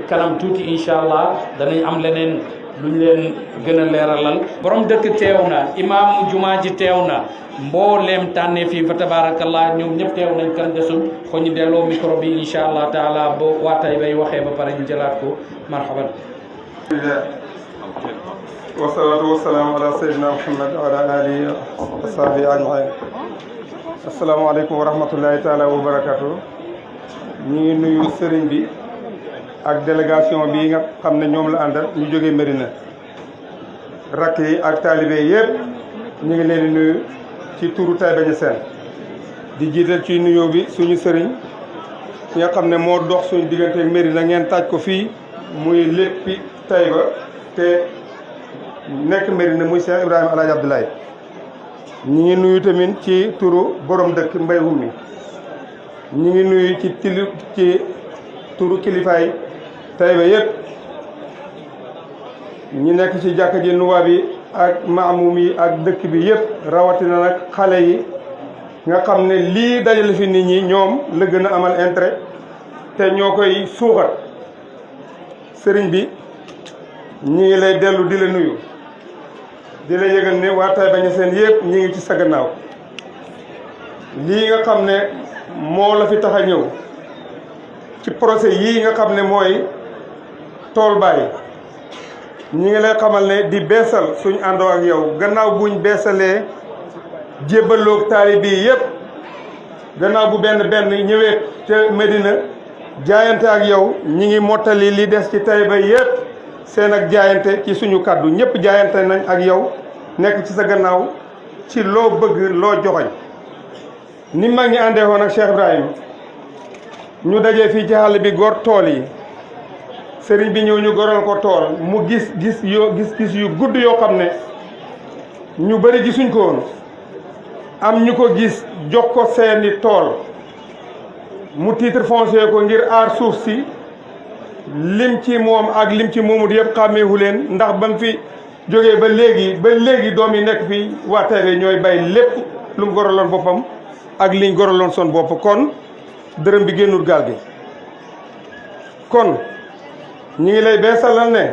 kanam tuuti incha allah danañ am leneen luñ leen gën a leeralal borom dëkk teew na imaamu jumaa ji teew na mbooleem tànnee fii fa tabarakallah ñoom ñëpp teew nañ kan desul ko ñu delloo micro bi incha allah taala ba waa Taïba waxee ba pare ñu jëlaat ko marhaban wasalaatu wasalaamu ala sayyidina muhammad wa ala alihi wa sahbihi ajmain asalaamaaleykum wa rahmatullahi taala wa barakatuh ñu ngi nuyu sëriñ bi ak délégation bi nga xam ne ñoom la àndal ñu jógee Médina rakk yi ak taalibe yëpp ñu ngi leen di nuyu ci turu Taïba Niassène di jiital ci nuyoo bi suñu sëriñ ki nga xam ne moo dox suñu diggante ak Médina ngeen taaj ko fii muy léppi Taïba te nekk Médina muy Cheikh Ibrahima Alhaji Abdoulaye ñi ngi nuyu tamit ci turu borom dëkk Mbay Ummi ñi ngi nuyu ci turu kilifaay Taïba yëpp ñi nekk ci jàkka ji nuwaa bi ak maamum yi ak dëkk bi yëpp rawatina nag xale yi nga xam ne lii dajale fi nit ñi ñoom la gën a amal intérêt te ñoo koy suuxat sëriñ bi ñi ngi lay dellu di la nuyu di la yëgal ne waa Taïba Niassène yëpp ñi ngi ci sa gannaaw lii nga xam ne moo la fi tax a ñëw ci procès yii nga xam ne mooy tool baay ñi ngi lay xamal ne di beesal suñ àndoo ak yow gannaaw buñ beesalee jébbaloog taalibe yi yëpp gannaaw bu benn ñëwee ca Médina jaayante ak yow ñi ngi mottali li des ci Taïba yëpp seen ak jaayante ci suñu kàddu ñëpp jaayante nañ ak yow nekk ci sa gannaaw ci loo bëgg loo joxoñ ni mag ñi àndee woon ak Cheikh Ibrahima ñu dajee fii ci xàll bi gor tool yi sëriñ bi ñëw ñu goral ko tool mu gis yu gudd yoo xam ne ñu bëri gisuñ ko woon am ñu ko gis jox ko seeni tool mu titre foncier ko ngir aar suuf si lim ci moom ak lim ci moomut yëpp xàmmeewu leen ndax ba mu fi jógee ba léegi doom yi nekk fi waa Taïba ñooy bay lépp lu mu goraloon boppam ak liñ goraloon son bopp kon dërëm bi génnul gaal gi kon ñi ngi lay beesalal ne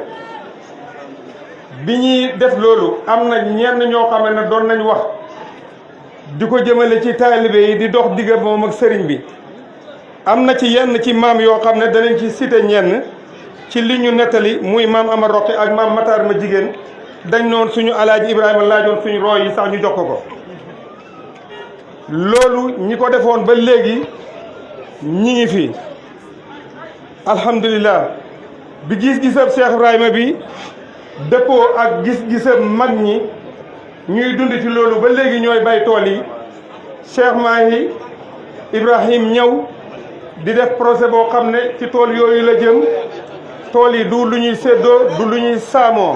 bi ñuy def loolu am na ñenn ñoo xam ne doon nañ wax di ko jëmale ci taalibe yi di dox digga moom ak sëriñ bi am na ci yenn ci maam yoo xam ne danañ ci cité ñenn ci li ñu nettali muy maam Amar Roqe ak maam Matar ma jigéen dañ noon suñu alaaji Ibrahima laajoon suñu rooy yi sax ñu jox ko loolu ñi ko defoon ba léegi ñi ngi fi alhamdulilah bi gis-gisab Cheikh Ibrahima bi dëppoo ak gis-gisab mag ñi ñuy dund ci loolu ba léegi ñooy bay tool yi Cheikh Mahi Ibrahim ñëw di def projet boo xam ne ci tool yooyu la jëm tool yi du lu ñuy séddoo du lu ñuy saamoo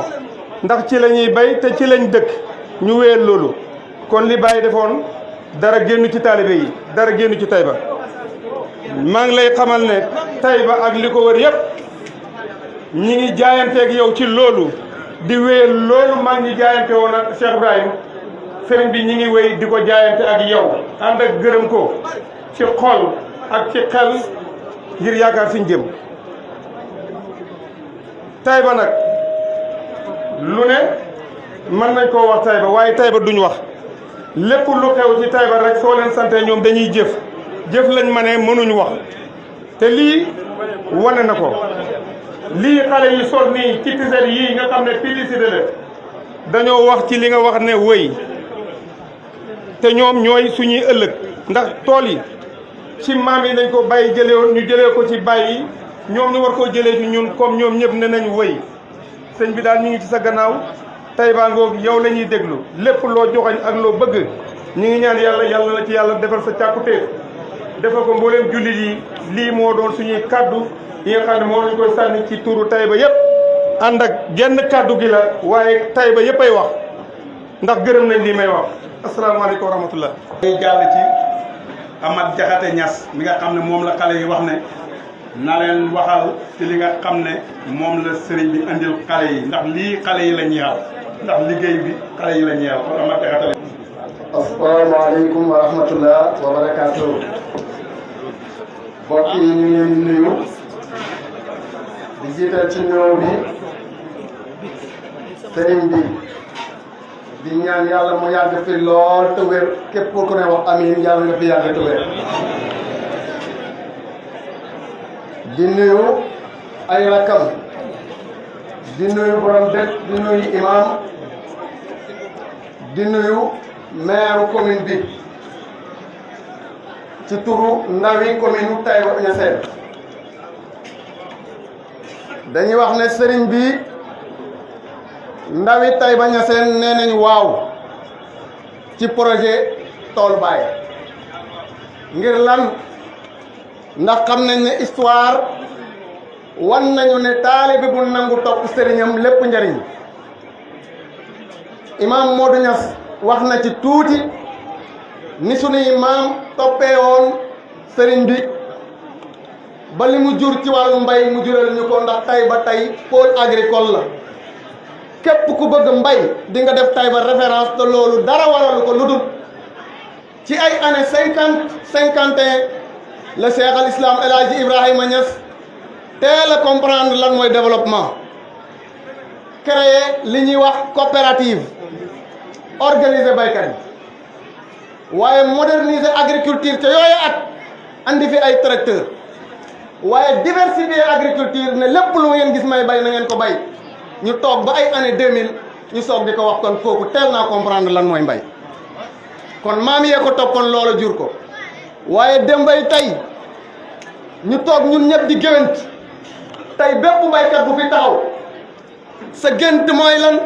ndax ci la ñuy bay te ci lañ dëkk ñu wéyal loolu kon li Baye defoon dara génn ci taalibe yi dara génn ci Taïba maa ngi lay xamal ne Taïba ak li ko wër yëpp ñi ngi jaayanteeg yow ci loolu di wéyal loolu maa ngi jaayante woon ak Cheikh Ibrahim sëriñ bi ñi ngi wéy di ko jaayante ak yow ànd ak gërëm ko ci xol ak ci xel ngir yaakaar fiñ jëm Taïba nag lu ne mën nañ koo wax Taïba waaye Taïba duñ wax lépp lu xew ci Taïba rek soo leen sante ñoom dañuy jëf lañ ma ne mënuñ wax te lii wane na ko lii xale yi sol nii ci tiset yii nga xam ne publicité la dañoo wax ci li nga wax ne wëy te ñoom ñooy suñuy ëllëg ndax tool yi ci maam yi nañ ko bàyyi jëlee ñu jëlee ko ci bàyyi ñoom ñu war koo jëlee ci ñun comme ñoom ñëpp ne nañ wëy sëñ bi daal ñu ngi ci sa gannaaw Taïba ngoog yow la ñuy déglu lépp loo joxoñ ak loo bëgg ñu ngi ñaan yàlla na ci yàlla defal sa càkkutéef defal ko mbooleem jullit yi lii moo doon suñuy kaddu yi nga xam ne moo lañ koy sànni ci turu Taïba yëpp ànd ak genn kaddu gi la waaye Taïba yëpp ay wax ndax gërëm nañ lii may wax asalaamaaleykum wa rahmatullah ñuy jàll ci Amath Diakhaté Niass mi nga xam ne moom la xale yi wax ne na leen waxal ci li nga xam ne moom la sëriñ bi andil xale yi ndax lii xale yi la ñeexal ndax liggéey bi xale yi la ñeexal kon Amath Diakhaté. asalaamaaleykum wa rahmatullah wa barakaatu. mbokk yi ñu ngi leen di nuyu di jiital ci ñëw bi sëriñ bi di ñaan yàlla mu yàgg fi lool te wér képp ku ne wax amiin yàlla nga fi yàgg te wér. di nuyu ay rakkam di nuyu borom dëkk di nuyu imam di nuyu maire commune bi ci turu ndawi commune Taïba Niassène dañuy wax ne sëriñ bi ndawi Taïba Niassène nee nañ waaw ci projet Tool Baay ngir lan ndax xam nañ ne histoire wan nañu ne taalibe bu nangu topp sëriñam lépp njariñ imam Modou Niass wax na ci tuuti ni sunuy maam toppee woon sëriñ bi ba li mu jur ci wàllu mbay mu jural ñu ko ndax Taïba tey pôle agricole la képp ku bëgg mbay di nga def Taïba référence te loolu dara waralu ko lu dul ci ay années 51 le Cheikh al Islam El Hadji Ibrahima Niass teel a comprendre lan mooy développement créer li ñuy wax coopérative organiser baykat yi waaye moderniser agriculture ca yooyu at andi fi ay tracteur waaye diversifier agriculture ne lépp lu ngeen gis may bay na ngeen ko bay ñu toog ba ay année 2000 ñu soog di ko wax kon kooku teel naa comprendre lan mooy mbay kon maam yee ko toppoon loola jur ko waaye dembay tey ñu toog ñun ñëpp di géwént tey bépp baykat bu fi taxaw sa gént mooy lan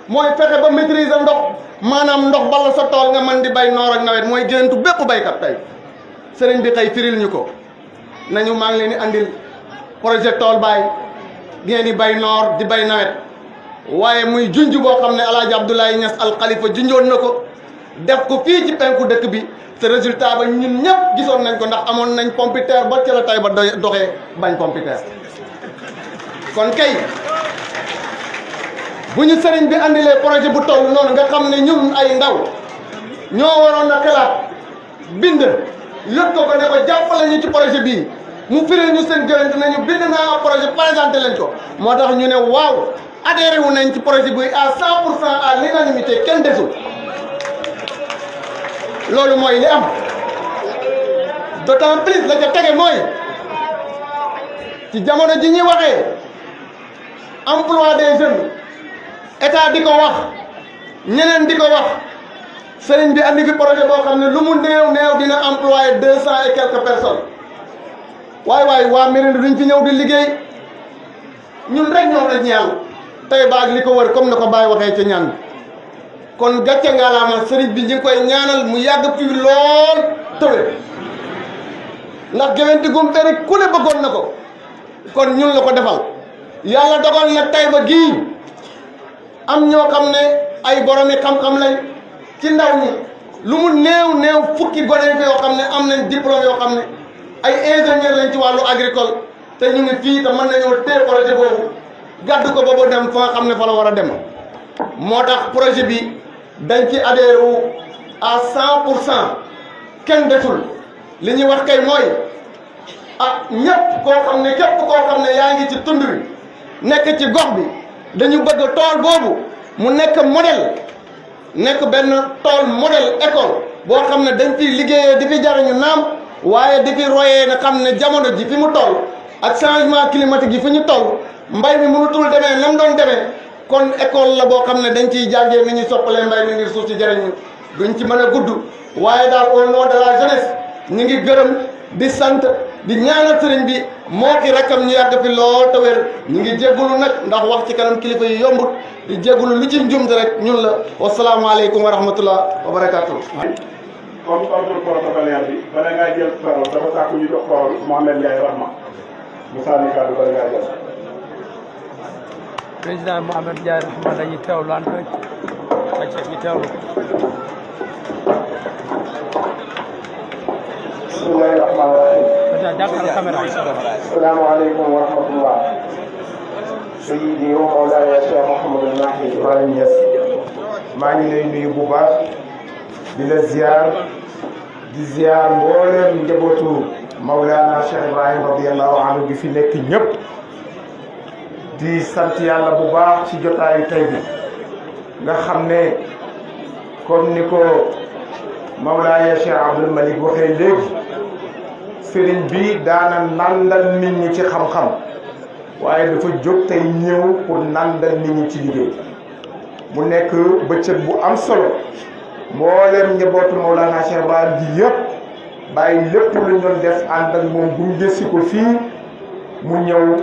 mooy fexe ba maîtriser ndox maanaam ndox bala sa tool nga mën di bay noor ak nawet mooy géntu bépp baykat tey sëriñ bi tey firil ñu ko nañu maa ngi leen di andil projet Tool Baay ngeen di bay noor di bay nawet waaye muy junj boo xam ne El Hadj Abdoulaye Niass Al Khalifa junjoon na ko def ko fii ci penku dëkk bi te résultat ba ñun ñëpp gisoon nañ ko ndax amoon nañ pompiteer ba ca la Taïba doxee bañ pompiteer kon kay bu ñu sëriñ bi andilee projet bu toll noonu nga xam ne ñun ay ndaw ñoo waroon a xalaat bind yot ko ne ko jàppale ñu ci projet bii mu firil ñu seen gërënt nañu bind naa projet présenté leen ko moo tax ñu ne waaw adhéré wu nañ ci projet bi à 100% à l'unanimité kenn desul loolu mooy li am d'autant plus la ca tege mooy ci jamono ji ñuy waxee emploi des jeunes état di ko wax ñeneen di ko wax sëriñ bi andi fi projet boo xam ne lu mu néew néew dina employé 200 et quelques personnes waaye waa Mérina duñ fi ñëw di liggéey ñun rek ñoom la ñeel Taïba ak li ko wër comme na ko Baye waxee ci ñaan kon gàcce ngalaama sëriñ bi ñu ngi koy ñaanal mu yàgg fi lool tëwe ndax Géwénti Gumpeeri ku ne bëggoon na ko kon ñun la ko defal yàlla dogal na Taïba gii am ñoo xam ne ay boromi xam-xam lañ ci ndaw ñi lu mu néew fukki gone fi yoo xam ne am nañ diplôme yoo xam ne ay ingénieur lañ ci wàllu agricole te ñu ngi fii te mën nañoo téye projet boobu gàddu ko boobu dem fa nga xam ne fa la war a dem moo tax projet bi dañ ci adhéré wu à 100% kenn desul li ñuy wax kay mooy ñëpp koo xam ne képp koo xam ne yaa ngi ci tund wi nekk ci gox bi dañu bëgg tool boobu mu nekk modèle nekk benn tool modèle école boo xam ne dañ fiy liggéeyee di fi jariñu naam waaye di fi royee na xam ne jamono ji fi mu toll ak changement climatique yi fi ñu toll mbay mi mënutul demee nam doon demee kon école la boo xam ne dañ ciy jàngee ni ñuy soppalee mbay mi ngir suuf si jariñu duñ ci mën a gudd waaye daal au nom de la jeunesse ñu ngi gërëm di sant di ñaanal sëriñ bi moo ki rakkam ñu yàgg fi lool te wér ñu ngi jéggulu nag ndax wax ci kanam kilifa yi yombut di jéggulu lu ci njumte rek ñun la wasalaamaaleykum wa rahmatullah wa barakatuh comme ordre protocolaire bi bala ngaa jël parole dafa sàkku ñu jox parole Mohamed Ndiaye Rahma mu sànni kàddu bala ngaa jël président Mohamed Ndiaye Rahma dañuy teewlu ànd rek wàcce ñu teewlu bismillahi rahmani rahim jàkkal caméra assalaamu aleykum wa rahmatullah sayyidi wa mawlaaya Cheikh Mouhamadou Mahi Ibrahima Niass maa ngi lay nuyu bu baax di la ziar di ziar mbooleem njabootu Mawlana Cheikh Ibrahima radiyallahu anhu gi fi nekk ñëpp di sant yàlla bu baax ci jotaayu tey bi nga xam ne comme ni ko Mawlaaya Cheikh Abdoul Malik waxee léegi sëriñ bi daana nandal nit ñi ci xam-xam waaye dafa jóg tey ñëw pour nandal nit ñi ci liggéey mu nekk bëccëg bu am solo mboolem njabootu Mawlana Cheikh Ibrahima gi yëpp bàyyi lépp lu ñu doon def ànd ak moom gunge si ko fii mu ñëw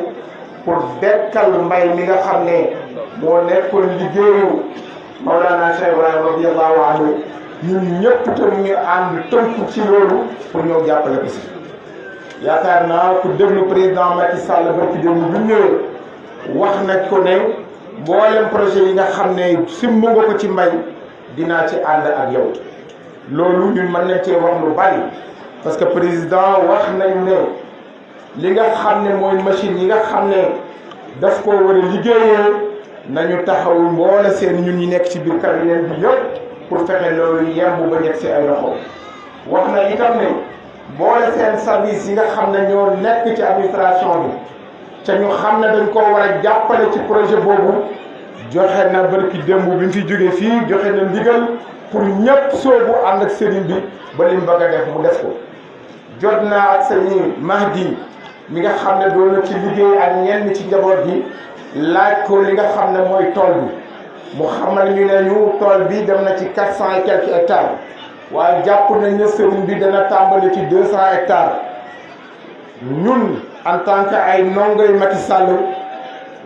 pour dekkal mbay mi nga xam ne moo nekkoon liggéeyu Mawlana Cheikh Ibrahima radiyallahu anhu ñun ñëpp te ñu ànd tënku ci loolu pour ñëw jàppale ko si yaakaar naa ku déglu président Macky Sall barki démb bu ñëwee wax nañ ko ne mboolem projet yi nga xam ne simb nga ko ci mbay dinaa ci ànd ak yow loolu ñun mën nañ cee wax lu bari parce que président wax nañ ne li nga xam ne mooy machine yi nga xam ne daf ko war a liggéeyee nañu taxaw mboole seen ñun ñi nekk ci biir cabinet bi yëpp pour fexe loolu yemb ba nekk si ay loxo wax na itam ne mboole seen service yi nga xam ne ñoo nekk ci administration bi ca ñu xam ne dañ koo war a jàppale ci projet boobu joxe na barki démb bi mu fi jógee fii joxe na ndigal pour ñëpp soobu ànd ak sëriñ bi ba li mu bëgg a def mu def ko jot naa ak sëriñ Mahdi mi nga xam ne doon na ci liggéey ak ñenn ci njaboot gi laaj ko li nga xam ne mooy tool bi mu xamal ñu ne ñu tool bi dem na ci 400 et quelques hectares waaye jàpp nañ ne sëriñ bi dana tàmbali ci 200 hectares ñun en tant que ay ndongoy Macky Sall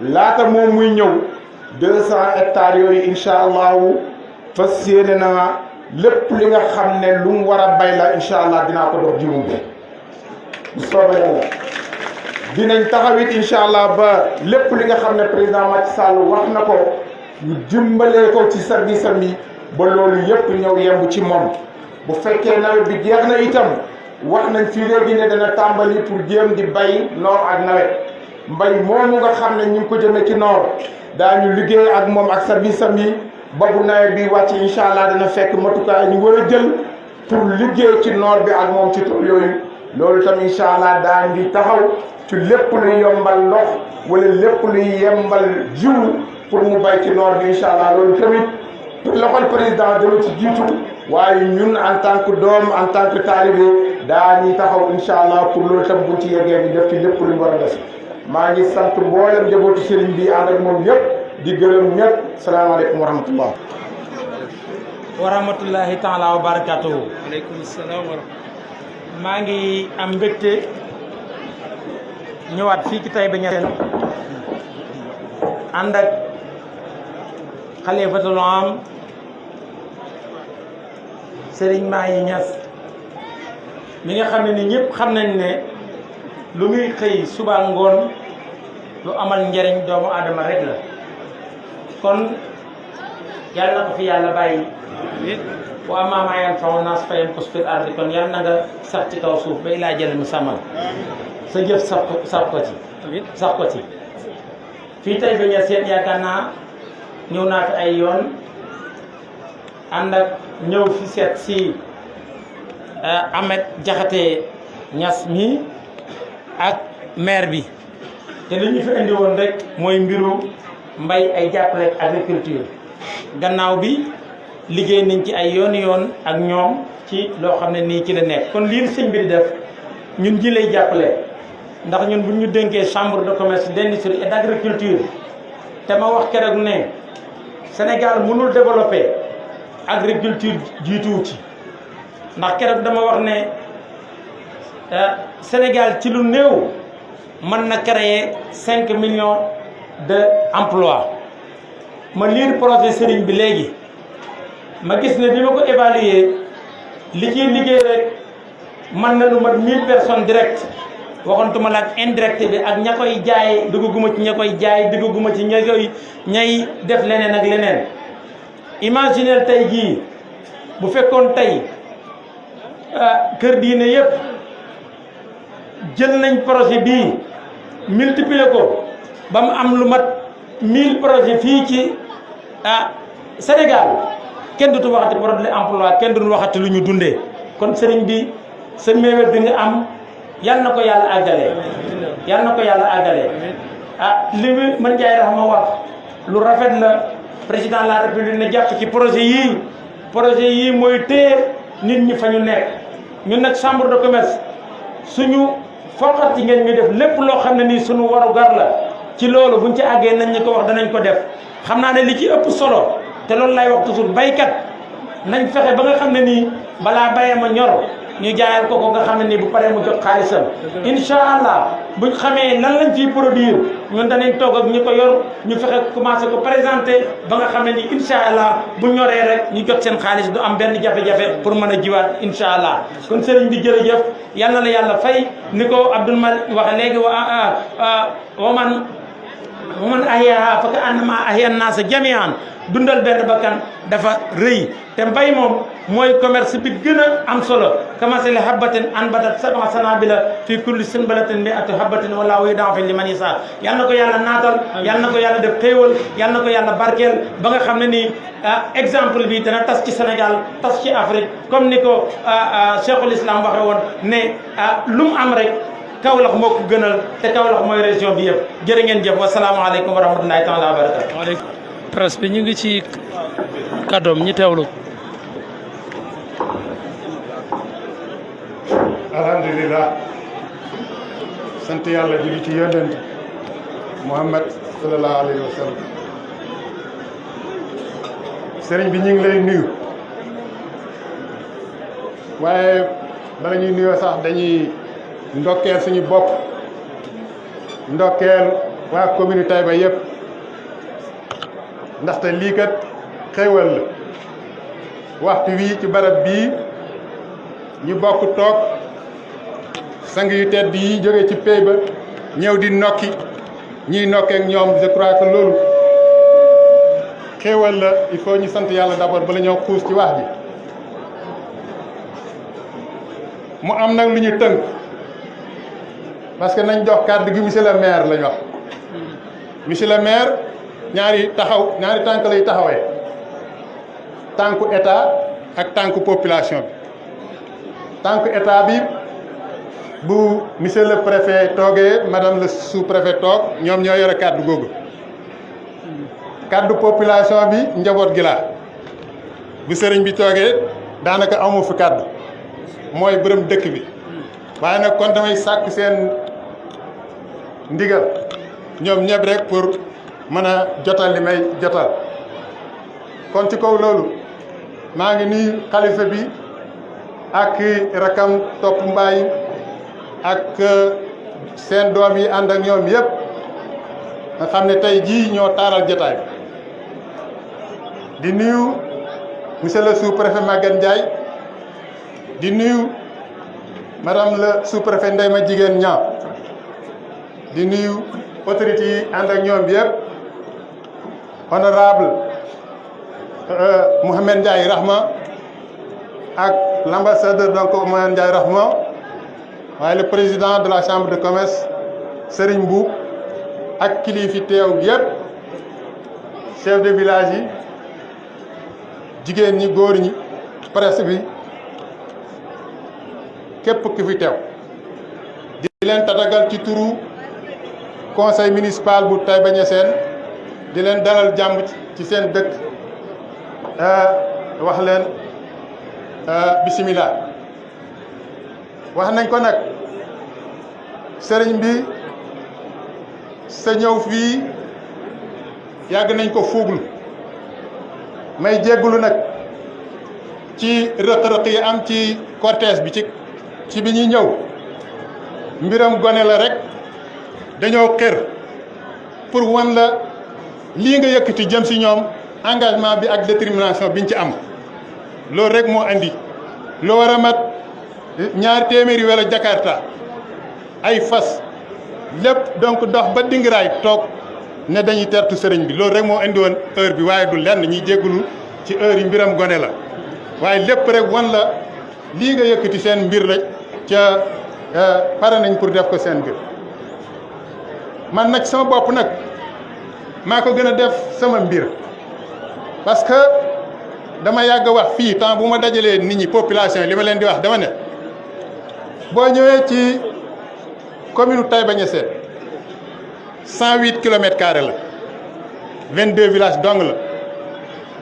laata moom muy ñëw 200 hectares yooyu incha allahu fas yéene naa lépp li nga xam ne lu mu war a bay la incha allah dinaa ko dox jiwu bi bu soobee yàlla dinañ taxawit incha allah ba lépp li nga xam ne président Macky Sall wax na ko ñu dimbalee ko ci service am yi ba loolu yëpp ñëw yemb ci moom bu fekkee nawet bi jeex na itam wax nañ fii léegi ne dana tàmbali pour jéem di bay noor ak nawet mbay moomu nga xam ne ñu ngi ko jëmee ci noor daañu liggéey ak moom ak service am yi ba bu nawet bi wàcc incha allah dana fekk matukaay ñu war a jël pour liggéey ci noor bi ak moom ci tool yooyu loolu tam incha allah daañ di taxaw ci lépp luy yombal ndox wala lépp luy yembal jiw pour mu bay ci noor bi incha allah loolu tamit loxol président dama ci jiitu waaye ñun en tant que doom en tant que talibé daañuy taxaw incha allah pour loolu tam buñ ci yeggee di def ci lépp luñ war a def maa ngi sant mboolem njabootu sëriñ bi ànd ak moom ñëpp di gërëm ñëpp salaamaaleykum wa rahmatullah wa rahmatullahi taala wa barakatuhu. aleykum salaam wa rahmatullah. maa ngi am mbégte ñëwaat fii ci Taïba Niassène ànd ak xalifatul am Serigne Mahi Niass mi nga xam ne ni ñëpp xam nañ ne lu muy xëy suba ngoon lu amal njariñ doomu aadama rek la kon yàlla na ko fi yàlla bàyyi wa ammaa maa yanfa'u naas fa yamkus fil ardi kon yàlla na nga sax ci kaw suuf ba ilaa jël mu sàmmal sa jëf sax ko ci fii tey ba Niassène yaakaar naa ñëw naa fi ay yoon ànd ak ñëw fi seet si Ahmed Diakhaté Niass mi ak maire bi te li ñu fi indi woon rek mooy mbiru mbay ay jàppale agriculture gannaaw bi liggéey nañ ci ay yoon ak ñoom ci loo xam ne nii ci la nekk kon lii sëñ bi di def ñun ji lay jàppale ndax ñun bu ñu dénkee chambre de commerce d'industrie et d'agriculture te ma wax keroog ne Sénégal mënul développer agriculture jiituwu ci ndax keroog dama wax ne Sénégal ci lu néew mën na créer 5 millions de emplois ma lire projet Serigne bi léegi ma gis ne bi ma ko évaluer li ciy liggéey rek mën na lu mat 1000 personnes direct waxantuma la ak indirect bi ak ña koy jaay dugguma ci ña koy jaay dugguma ci ñay def leneen ak leneen imaginez tey jii bu fekkoon tey kër diine yëpp jël nañ projet bii multiplier ko ba mu am lu mat 1000 projets fii ci Sénégal kenn dutu waxati problème emploi kenn dutu waxati lu ñu dundee kon sëriñ bi sa méwét bi nga am yal na ko yàlla àggale yal na ko yàlla àggale li mu mën jaay rax ma wax lu rafet la président de la république ne jàpp ci projet yii mooy téye nit ñi fa ñu nekk ñun nag chambre de commerce suñu foqat ci ngeen ñu def lépp loo xam ne nii suñu waru gar la ci loolu buñ ci àggee nañ ñu ko wax danañ ko def xam naa ne li ci ëpp solo te loolu lay wax toujours baykat nañ fexe ba nga xam ne nii balaa bayee ma ñor ñu jaayal ko nga xam ne nii bu paree mu jot xaalisam incha allah buñ xamee lan lañ ciy produire ñun danañ toog ak ñi ko yor ñu fexe commencé ko présenter ba nga xam ne nii incha allah bu ñoree rek ñu jot seen xaalis du am benn jafe-jafe pour mën a jiwaat incha allah kon sëriñ bi jërëjëf yal na la yàlla fay ni ko Abdoul Malik waxe léegi wa man ahyaha fa ka annama ahya an-naasa jami'an dundal benn bakkan dafa rëy te mbay moom mooy commerce bi gën a am solo kamasali habbatin anbatat sab'a sanabila fi kulli sunbulatin mi'atu habbatin wallahu yudaa'ifu liman yashaa yal na ko yàlla naatal yal na ko yàlla def xéewal yal na ko yàlla barkeel ba nga xam ne nii exemple bi dana tas ci Sénégal tas ci Afrique comme ni ko Cheikhul Islam waxe woon ne lu mu am rek Kaolack moo ko gënal te Kaolack mooy région bi yëpp jërë ngeen jëf wasalaamaaleykum wa rahmatullahi taala wa barakatu. presse bi ñu ngi ci kàddoom ñi teewlu. alhamdulilah sant yàlla julli ci yonent Muhammad sallallahu alayhi wa sallam sëriñ bi ñu ngi lay nuyu waaye bala ñuy nuyoo sax dañuy ndokkeel suñu bopp ndokkeel waa commune Taïba yëpp ndaxte lii kat xéewal la waxtu wii ci barab bii ñu bokk toog sang yu tedd yi jóge ci pey ba ñëw di nokki ñiy nokkee ak ñoom je crois que loolu xéewal la il faut ñu sant yàlla d'abord bala ñoo xuus ci wax bi mu am nag lu ñu tënk parce que nañ jox kàddu gi monsieur le maire lañ wax monsieur le maire ñaari tànk lay taxawee tànku état ak tànku population bi tànku état bi bu monsieur le préfet toogee madame le sous-préfet toog ñoom ñoo yore kàddu googu kàddu population bi njaboot gi la bu sëriñ bi toogee daanaka amu fi kàddu mooy bërëm dëkk bi waaye nag kon damay sàkk seen ndigal ñoom ñëpp rek pour mën a jotal li may jotal kon ci kaw loolu maa ngi nuyu xalifa bi ak rakam topp mbaay ak seen doom yi ànd ak ñoom yëpp nga xam ne tey jii ñoo taaral jotaay di nuyu monsieur le sous-préfet Maguette Ndiaye di nuyu madame le sous-préfet Ndeye Ma Jigéen Niang di nuyu autorités yi ànd ak ñoom bi yëpp honorable Mouhamed Ndiaye Rahma ak l'ambassadeur donc Mouhamed Ndiaye Rahma waaye le président de la chambre de commerce Serigne Mboup ak kilifi teew yëpp chef de village yi jigéen ñi góor ñi presse bi képp ki fi teew di leen tatagal ci turu conseil municipal bu Taïba Niassène di leen dalal jàmm ci seen dëkk wax leen bisimilah wax nañ ko nag sëriñ bi sa ñëw fii yàgg nañ ko fuuglu may jéggulu nag ci rëq-rëq yi am ci cortège bi ci bi ñuy ñëw mbiram gone la rek dañoo xër pour wan la lii nga yëkkati jëm si ñoom engagement bi ak détermination biñ ci am loolu rek moo andi loo war a mat 200 wala Jakarta ay fas lépp donc dox ba dingiraay toog ne dañuy tertu sëriñ bi loolu rek moo andi woon heure bi waaye du lenn ñuy jéggulu ci heure yi mbiram gone la waaye lépp rek wan la lii nga yëkkati seen mbir rek ca pare nañ pour def ko seen mbir man nag sama bopp nag maa ko gën a def sama mbir parce que dama yàgg wax fii temps bu ma dajalee nit ñi population li ma leen di wax dama ne boo ñëwee ci commune Taïba Niassène 108 kilomètres carrés la 22 villages dong la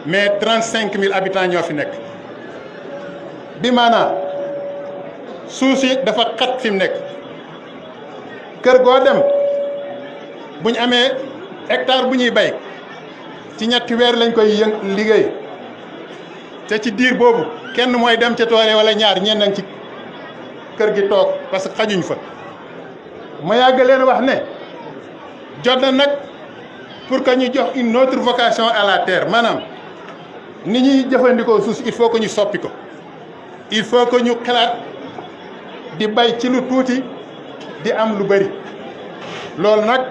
mais 35 000 habitants ñoo fi nekk bi maanaam suuf si dafa xat fi mu nekk kër goo dem bu ñu amee hectare bu ñuy bay ci ñetti weer lañ koy liggéey te ci diir boobu kenn mooy dem ca tool wala ñaar ñenn ci kër gi toog parce que xajuñ fa ma yàgg leen wax ne jot na nag pour que ñu jox une autre vocation à la terre maanaam ni ñuy jëfandikoo suuf il faut que ñu soppi ko il faut que ñu xalaat di bay ci lu tuuti di am lu bëri loolu nag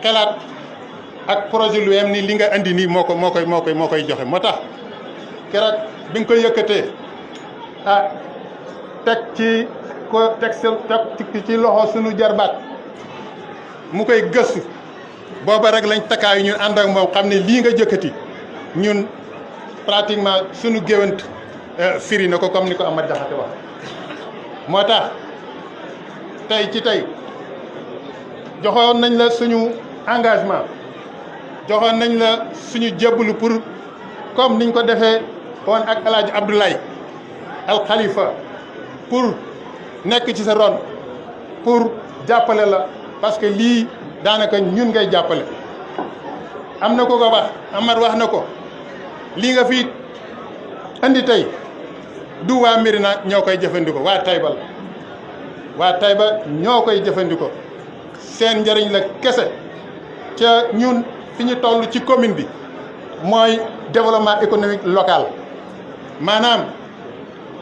xalaat ak projet lu yem ni li nga andi nii moo koy joxe moo tax keroog bi nga koy yëkkatee teg ci loxo suñu jarbaat mu koy gëstu booba rek lañ takkaayu ñun ànd ak moom xam ne lii nga jëkkati ñun pratiquement suñu géwant firi na ko comme ni ko Amath Diakhaté wax moo tax tey ci tey joxoon nañ la suñu engagement joxoon nañ la suñu jébbalu pour comme niñ ko defee woon ak El Hadj Abdoulaye Al Khalifa pour nekk ci sa ron pour jàppale la parce que lii daanaka ñun ngay jàppale am na ko wax Amar wax na ko lii nga fi andi tey du waa Médina ñoo koy jëfandikoo waa Taïba la waa Taïba ñoo koy jëfandikoo seen njëriñ la kese ca ñun fi ñu toll ci commune bi mooy développement économique local maanaam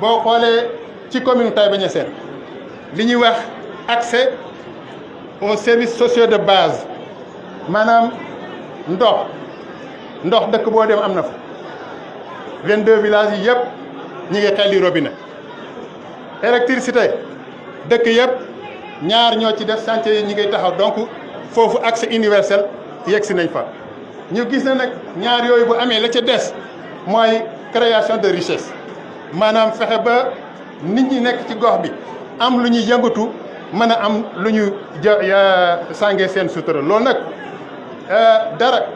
boo xoolee ci commune Taïba Niassène li ñuy wax accès aux services sociaux de base maanaam ndox dëkk boo dem am na fa 22 villages yi yëpp ñi ngi xelli robinet électricité dëkk yëpp ñaar ñoo ci def chantier yi ñi ngay taxaw donc foofu accès universel yegg si nañ fa ñu gis na nag ñaar yooyu bu amee la ca des mooy création de richesse maanaam fexe ba nit ñi nekk ci gox bi am lu ñuy yëngatu mën a am lu ñu sàngee seen sutura loolu nag dara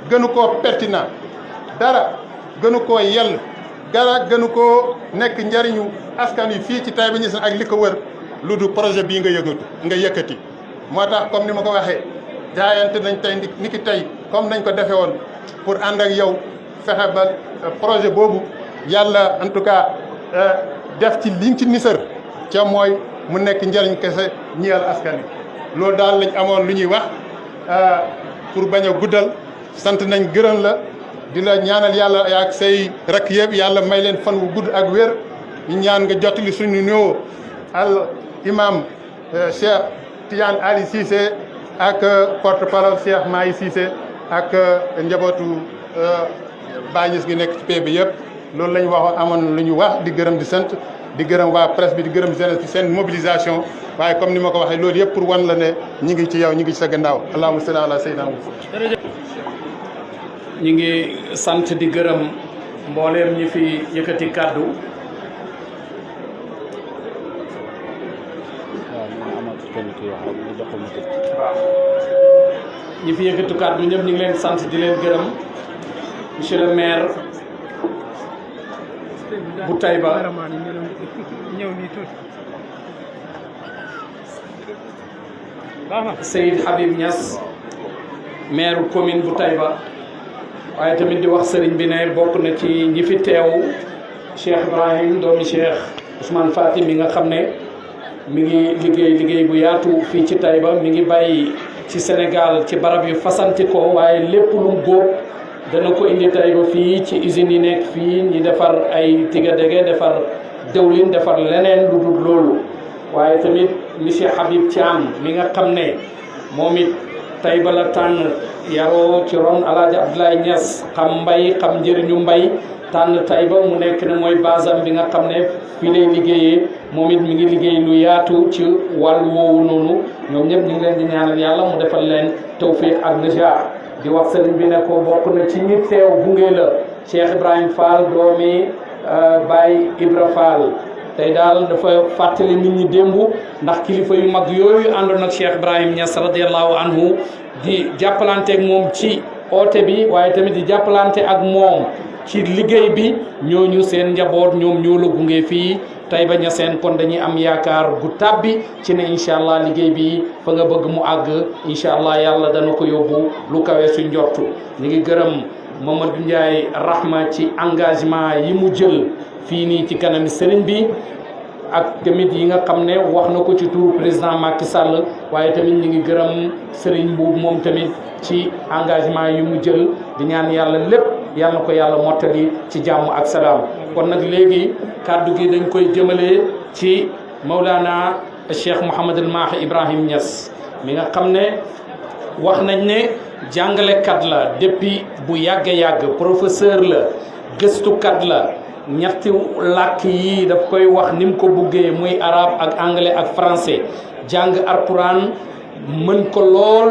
gënu koo pertinent dara gënu koo yell dara gënu koo nekk njariñu askan wi fii ci Taïba Niassène ak li ko wër lu du projet bii nga yëkkati moo tax comme ni ma ko waxee jaayante nañ tey ni ki tey comme nañ ko defee woon pour ànd ak yow fexe ba projet boobu yàlla en tout cas def ci liñ ci nisër ca mooy mu nekk njëriñ kese ñeel askan wi loolu daal lañ amoon lu ñuy wax pour bañ a guddal sant nañ gërëm la di la ñaanal yàlla ak say rakk yëpp yàlla may leen fan wu gudd ak wér ñu ñaan nga jottali suñu nuyoo al imam Cheikh Tidiane Ali Cissé ak porte-parole Cheikh Mahi Cissé ak njabootu Baye Niass gi nekk ci pays bi yëpp loolu la ñu waxoon amoon lu ñu wax di gërëm di sant di gërëm waa presse bi di gërëm jeunesse ci seen mobilisation waaye comme ni ma ko waxee loolu yëpp pour wan la ne ñi ngi ci yow ñi ngi ci sa gannaaw allahumma salli ala sayyidina Muhammad. ñi ngi sant di gërëm mbooleem ñi fi yëkkati kàddu ñi fi yëkkati kàddu ñëpp ñu ngi leen sant di leen gërëm monsieur le maire bu Taïba Seyd Habib Niass maire commune bu Taïba waaye tamit di wax sëriñ bi ne bokk na ci ñi fi teew Cheikh Ibrahim doomi Cheikh Ousmane Fatim mi nga xam ne mi ngi liggéey bu yaatu fii ci Taïba mi ngi bàyyi ci Sénégal ci barab yu fasanti ko waaye lépp lu mu góob dana ko indi Taïba fii ci usines yi nekk fii ñi defar ay tigadege defar dëwlin defar leneen lu dul loolu waaye tamit monsieur Habib Thiam mi nga xam ne moom it Taïba la tànn yaroo ci ron Alaaji Abdoulaye Niass xam mbay xam njëriñu mbay tànn Taïba mu nekk ne mooy basam bi nga xam ne fii lay liggéeyee moom it mi ngi liggéey lu yaatu ci wàllu woowu noonu ñoom ñëpp ñu ngi leen di ñaanal yàlla mu defal leen tawfiq ak najaat di wax sëriñ bi ne ko bokk na ci ñi teew gunge la Cheikh Ibrahim Fall doomi Baye Ibra Fall tey daal dafa fàttali nit ñi démb ndax kilifa yu mag yooyu àndoon ak Cheikh Ibrahim Niass radiallahu anhu di jàppalante ak moom ci oote bi waaye tamit di jàppalante ak moom ci liggéey bi ñooñu seen njaboot ñoom ñoo la gunge fii Taïba Niassène kon dañuy am yaakaar gu tàbbi ci ne incha allah liggéey bi fa nga bëgg mu àgg incha allah yàlla dana ko yóbbu lu kawe su njortu ñu ngi gërëm Mamadou Ndiaye Rahma ci engagement yi mu jël fii nii ci kanami sëriñ bi ak tamit yi nga xam ne wax na ko ci turu président Macky Sall waaye tamit ñu ngi gërëm sëriñ Mbuub moom tamit ci engagement yi mu jël di ñaan yàlla lépp yàlla na ko yàlla mottali ci jàmm ak salaam kon nag léegi kàddu gi dañ koy jëmale ci Maulana Cheikh Mouhamadul Mahi Ibrahim Niass mi nga xam ne wax nañ ne jàngalekat la depuis bu yàgg professeur la gëstukat la ñetti làkk yi daf koy wax ni mu ko buggee muy arabe ak anglais ak français jàng alquran mën ko lool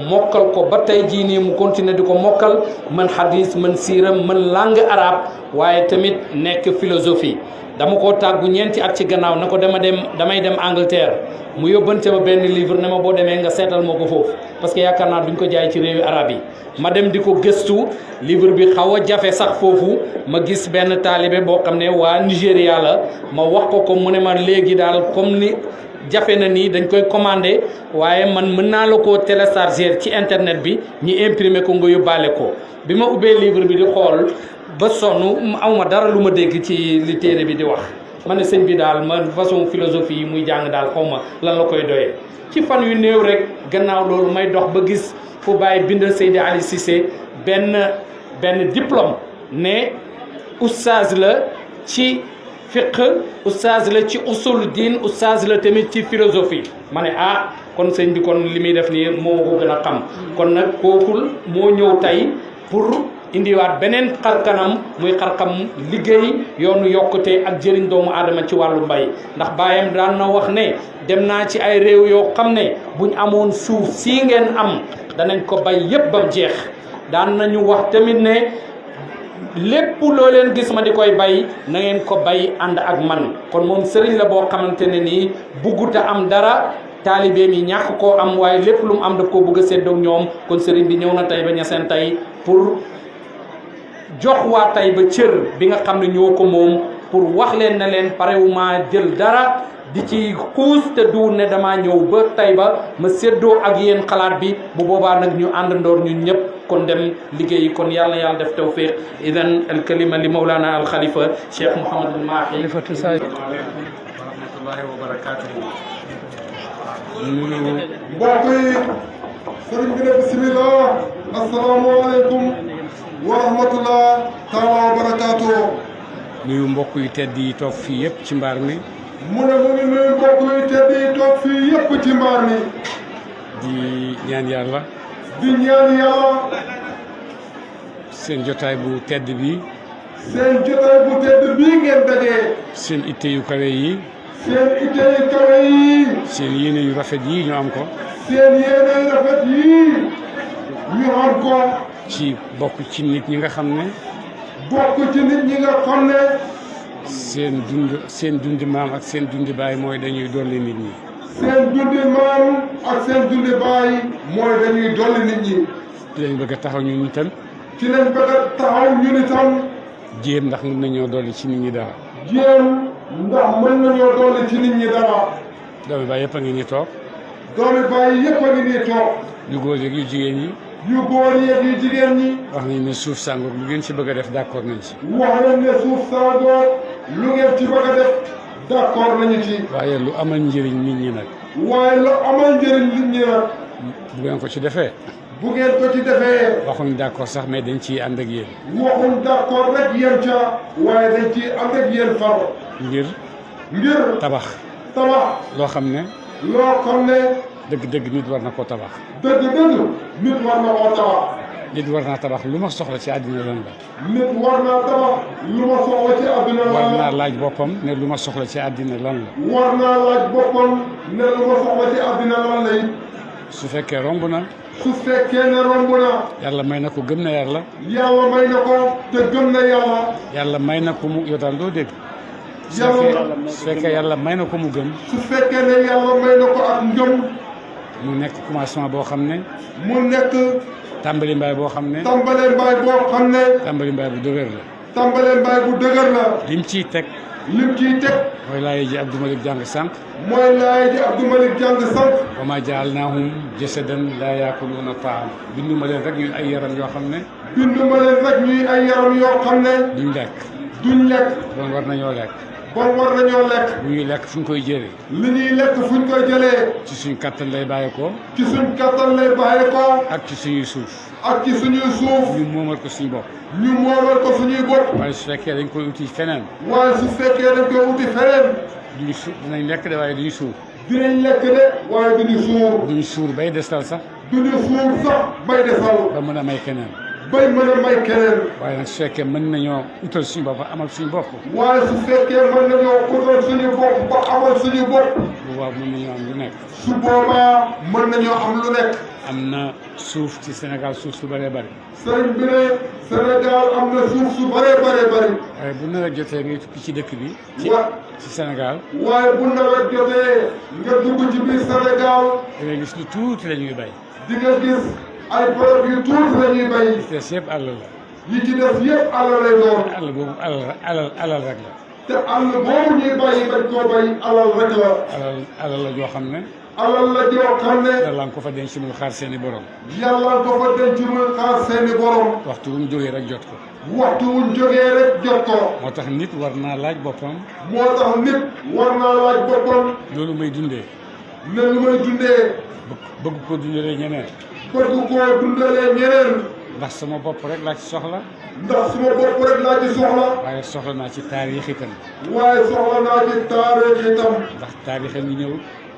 mokkal ko ba tey jii nii mu continuer di ko mokkal mën hadis mën siiram mën langue arabe waaye tamit nekk philosophie dama koo tàggu ñeenti at ci gannaaw na ko damay dem Angleterre mu yóbbante ma benn livre ne ma boo demee nga seetal ma ko foofu parce que yaakaar naa duñ ko jaay ci réewi arab yi ma dem di ko gëstu livre bi xaw a jafe sax foofu ma gis benn taalibe boo xam ne waa Nigéria la ma wax ko mu ne ma léegi daal comme ni jafe na nii dañ koy commandé waaye man mën naa la koo télécharger ci internet bi ñi imprimer ko nga yóbbaale ko bi ma ubbee livre bi di xool ba sonn awma dara lu ma dégg ci li téere bi di wax ma ne sëñ bi daal ma façon philosophie yi muy jàng daal xaw ma lan la koy doyee ci fan yu néew rek gannaaw loolu may dox ba gis fu bàyyi bind Seydi Ali Cissé benn diplôme ne oustaz la ci fiqh oustaz la ci usul diin oustaz la tamit ci philosophie ma ne kon sëñ bi kon li muy def nii moo ko gën a xam kon nag kookul moo ñëw tey pour indiwaat beneen xarkanam muy xarkam liggéey yoonu yokkute ak jëriñ doomu aadama ci wàllu mbay ndax baayam daan na wax ne dem naa ci ay réew yoo xam ne buñ amoon suuf sii ngeen am danañ ko bay yépp bam jeex daan nañu wax tamit ne lépp loo leen gis ma di koy bay na ngeen ko bay ànd ak man kon moom sëriñ la boo xamante ne nii bugguta am dara taalibeem yi ñàkk koo am waaye lépp lu mu am daf koo bëgg a séddoog ñoom kon sëriñ bi ñëw na Taïba Niassène tey pour jox waa Taïba cër bi nga xam ne ñoo ko moom pour wax leen ne leen parewuma jël dara di ci xuus te du ne damaa ñëw ba Taïba ma séddoo ak yéen xalaat bi bu boobaa nag ñu àndandoor ñun ñëpp kon dem liggéeyi kon yàlla na yàlla def tawfiq idan al kalima li mawlana al xalifa Cheikh Mouhamadul Mahi rahmatullahi wa barakatuhu mbokk yi sëriñ bi ne bismillah asalaamaaleykum wa rahmatullah taala wa barakaatu nuyu mbokk yu tedd yi toog fii yëpp ci mbaar mi. mu ne mu ngi nuyu mbokk yu tedd yi toog fii yëpp ci mbaar mi. di ñaan yàlla. di ñaan yàlla. seen jotaay bu tedd bi. seen jotaay bu tedd bii ngeen dajee. seen itte yu kawe yi. seen itte yu kawe yi. seen yéene yu rafet yi ñu am ko. seen yéene yu rafet yi ñu am ko. ci bokk ci nit ñi nga xam ne. bokk ci nit ñi nga xam ne. seen dundi maam ak seen dundi baay mooy dañuy dolli nit ñi. seen dundi maam ak seen dundi baay mooy dañuy dolli nit ñi. ci lañ bëgg a taxaw ñun itam. ci lañ bëgg a taxaw ñun itam. jéem ndax mën nañoo dolli ci nit ñi dara. jéem ndax mën nañoo dolli ci nit ñi dara. doomi baay yëpp a ngi nii toog. doomi baay yëpp a ngi nii toog. yu góor yeeg yu jigéen ñi. yu góor yeeg yu jigéen ñi. wax nañ ne suuf sàngoor lu ngeen ci bëgg a def d'accord nañ ci. wax nañ ne suuf sàngoor lu ngeen ci bëgg a def d'accord nañu ci. waaye lu amal njëriñ nit ñi nag. waaye lu amal njëriñ nit ñi nag. bu ngeen ko ci defee. bu ngeen ko ci defee. waxuñ d'accord sax mais dañ ciy ànd ak yéen. waxuñ d'accord rek yéen ca. waaye dañ ciy ànd ak yéen far. ngir. tabax. loo xam ne. loo xam ne. dëgg-dëgg nit war na koo tabax. dëgg-dëgg nit war na koo tabax. nit war naa tabax lu ma soxla ci àddina lan la. nit war naa tabax lu ma soxla ci àddina lan la. war naa laaj boppam ne lu ma soxla ci àddina lan la. war naa laaj boppam ne lu ma soxla ci àddina lan la it. su fekkee romb na. su fekkee ne romb na. yàlla may na ko gëm na yàlla. yàlla may na ko te gëm na yàlla. yàlla may na ko mu yow daal doo dégg. su fekkee yàlla may na ko mu gëm. su fekkee ne yàlla may na ko ak ngëm. mu nekk commencement boo xam ne. mu nekk. tàmbali mbaay boo xam ne. tàmbali mbaay boo xam ne. tàmbali mbaay bu dëgër la. tàmbali mbaay bu dëgër la. lim ciy teg. lim ciy teg. mooy laaye ji Abdou Malick jàng sànq. mooy laaye ji Abdou Malick jàng sànq. wa maa jaalnaahum jasadan laa yaakuluuna taam. bindu ma leen rek ñuy ay yaram yoo xam ne. bindu ma leen rek ñuy ay yaram yoo xam ne. duñ lekk. duñ lekk. bon war nañoo lekk. bon war nañoo lekk. bu ñuy lekk fu ñu koy jëlee. li ñuy lekk fu ñu koy jëlee. ci suñ kattan lay bàyyeekoo. ci suñ kattan lay bàyyeekoo. ak ci suñuy suuf. ak ci suñuy suuf. ñu moomal ko suñu bopp. ñu moomal ko suñuy bopp. waaye su fekkee dañ koy uti feneen. waaye su fekkee dañ koy uti feneen. duñu suur dinañ lekk de waaye duñu suur. dinañ lekk de waaye duñu suur. duñu suur bay desal sax. duñu suur sax bay desal. ba mën a may keneen. bay mën a may keneen. waaye nag su fekkee mën nañoo utal suñu bopp amal suñu bopp. waaye su fekkee mën nañoo utal suñu bopp ba amal suñu bopp. bu boobaa mën nañoo am lu nekk. su boobaa mën nañoo am lu nekk. am na suuf ci Sénégal suuf su bëree bëri. sëriñ bi ne Sénégal am na suuf su bëree bëri. waaye bu nawet jotee ngay tukki ci dëkk bi. ci Sénégal. waaye bu nawet jotee nga dugg ci biir Sénégal. da ngay gis lu tuuti la ñuy bay. di nga gis ay bërëb yu tuuti la ñuy bay. li ci des yëpp àll la. yi ci des yëpp àll lay doon. àll boobu alal rek la. te àll boobu ñuy bàyyi bañ koo bay alal rek la. alal la joo xam ne. alal la joo xam ne. yàlla nga ko fa denc muy xaar seeni borom. yàlla nga ko fa denc muy xaar seeni borom. waxtu wu ñu jógee rek jot ko. waxtu wu ñu jógee rek jot ko. moo tax nit war naa laaj boppam. moo tax nit war naa laaj boppam. loolu may dundee. ne lu may dundee. bëgg ko dundalee ñeneen. bëgg koo dundalee ñeneen. ndax sama bopp rek laa ci soxla. ndax sama bopp rek laa ci soxla. waaye soxla naa ci taarix itam. waaye soxla naa ci taarix itam. ndax taarix a ngi ñëw.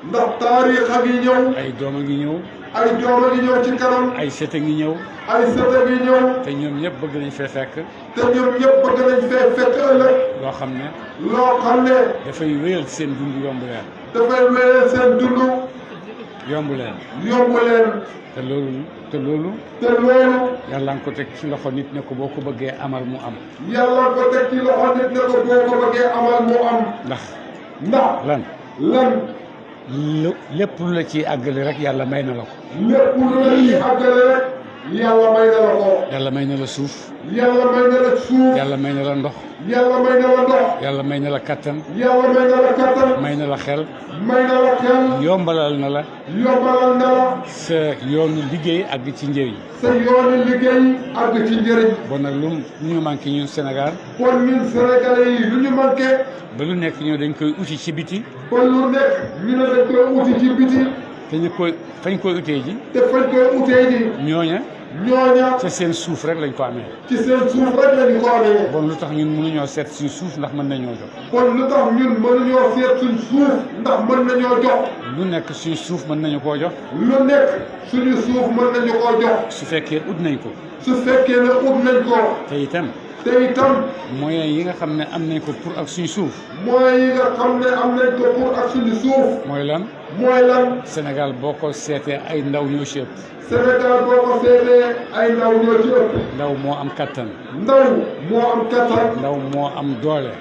ndax taarix a ngi ñëw. ay doom a ngi ñëw. ay doom a ngi ñëw ci kanam. ay sët a ngi ñëw. ay sët a ngi ñëw. te ñoom ñëpp bëgg nañ fee fekk. te ñoom ñëpp bëgg nañ fee fekk ëllëg. loo xam ne. loo xam ne. dafay wéyal seen dund yomb leen. dafay wéyal seen dund. yomb leen. yomb leen. te loolu. yàlla nga ko teg ci loxo nit ne ko boo ko bëggee amal mu am. yàlla nga ko teg ci loxo nit ne ko boo ko bëggee amal mu am. ndax. lan. lépp lu la ciy àggale rek yàlla may na la ko. lépp lu la ciy àggale rek. yàlla may na la ko. yàlla may na la suuf. yàlla may na la suuf. yàlla may na la ndox. yàlla may na la ndox. yàlla may na la kattan. yàlla may na la kattan. may na la xel. may na la xel. yombalal na la. yombalal na la. sa yoonu liggéey àgg ci njëriñ. sa yoonu liggéey àgg ci njëriñ. bon nag lu ñu manqué ñun Sénégal. bon ñun Sénégalais yi lu ñu manqué. ba lu nekk ñoo dañ koy uti ci biti. ba lu nekk ñu ne dañ koy uti ci biti. fañ koy utee ji. te fañ koy utee ji. ñooña. ñooña ci seen suuf rek lañ ko amee. ci seen suuf rek lañu ko amee. bon lu tax ñun mënuñoo seet suñ suuf ndax mën nañoo jox. kon lu tax ñun mënuñoo seet suñ suuf ndax mën nañoo jox. lu nekk suñ suuf mën nañu koo jox. lu nekk suñu suuf mën nañu koo jox. su fekkee ut nañ ko. su fekkee ne ut nañ ko. te itam. te itam. moyens yi nga xam ne am nañ ko pour ak suñ suuf. moyens yi nga xam ne am nañ ko pour ak suñu suuf. mooy lan. mooy lan. Sénégal boo ko seetee ay ndaw ñoo ci ëpp. Sénégal boo ko seetee ay ndaw ñoo ci ëpp. ndaw moo am kattan. ndaw moo am kattan. ndaw moo am doole.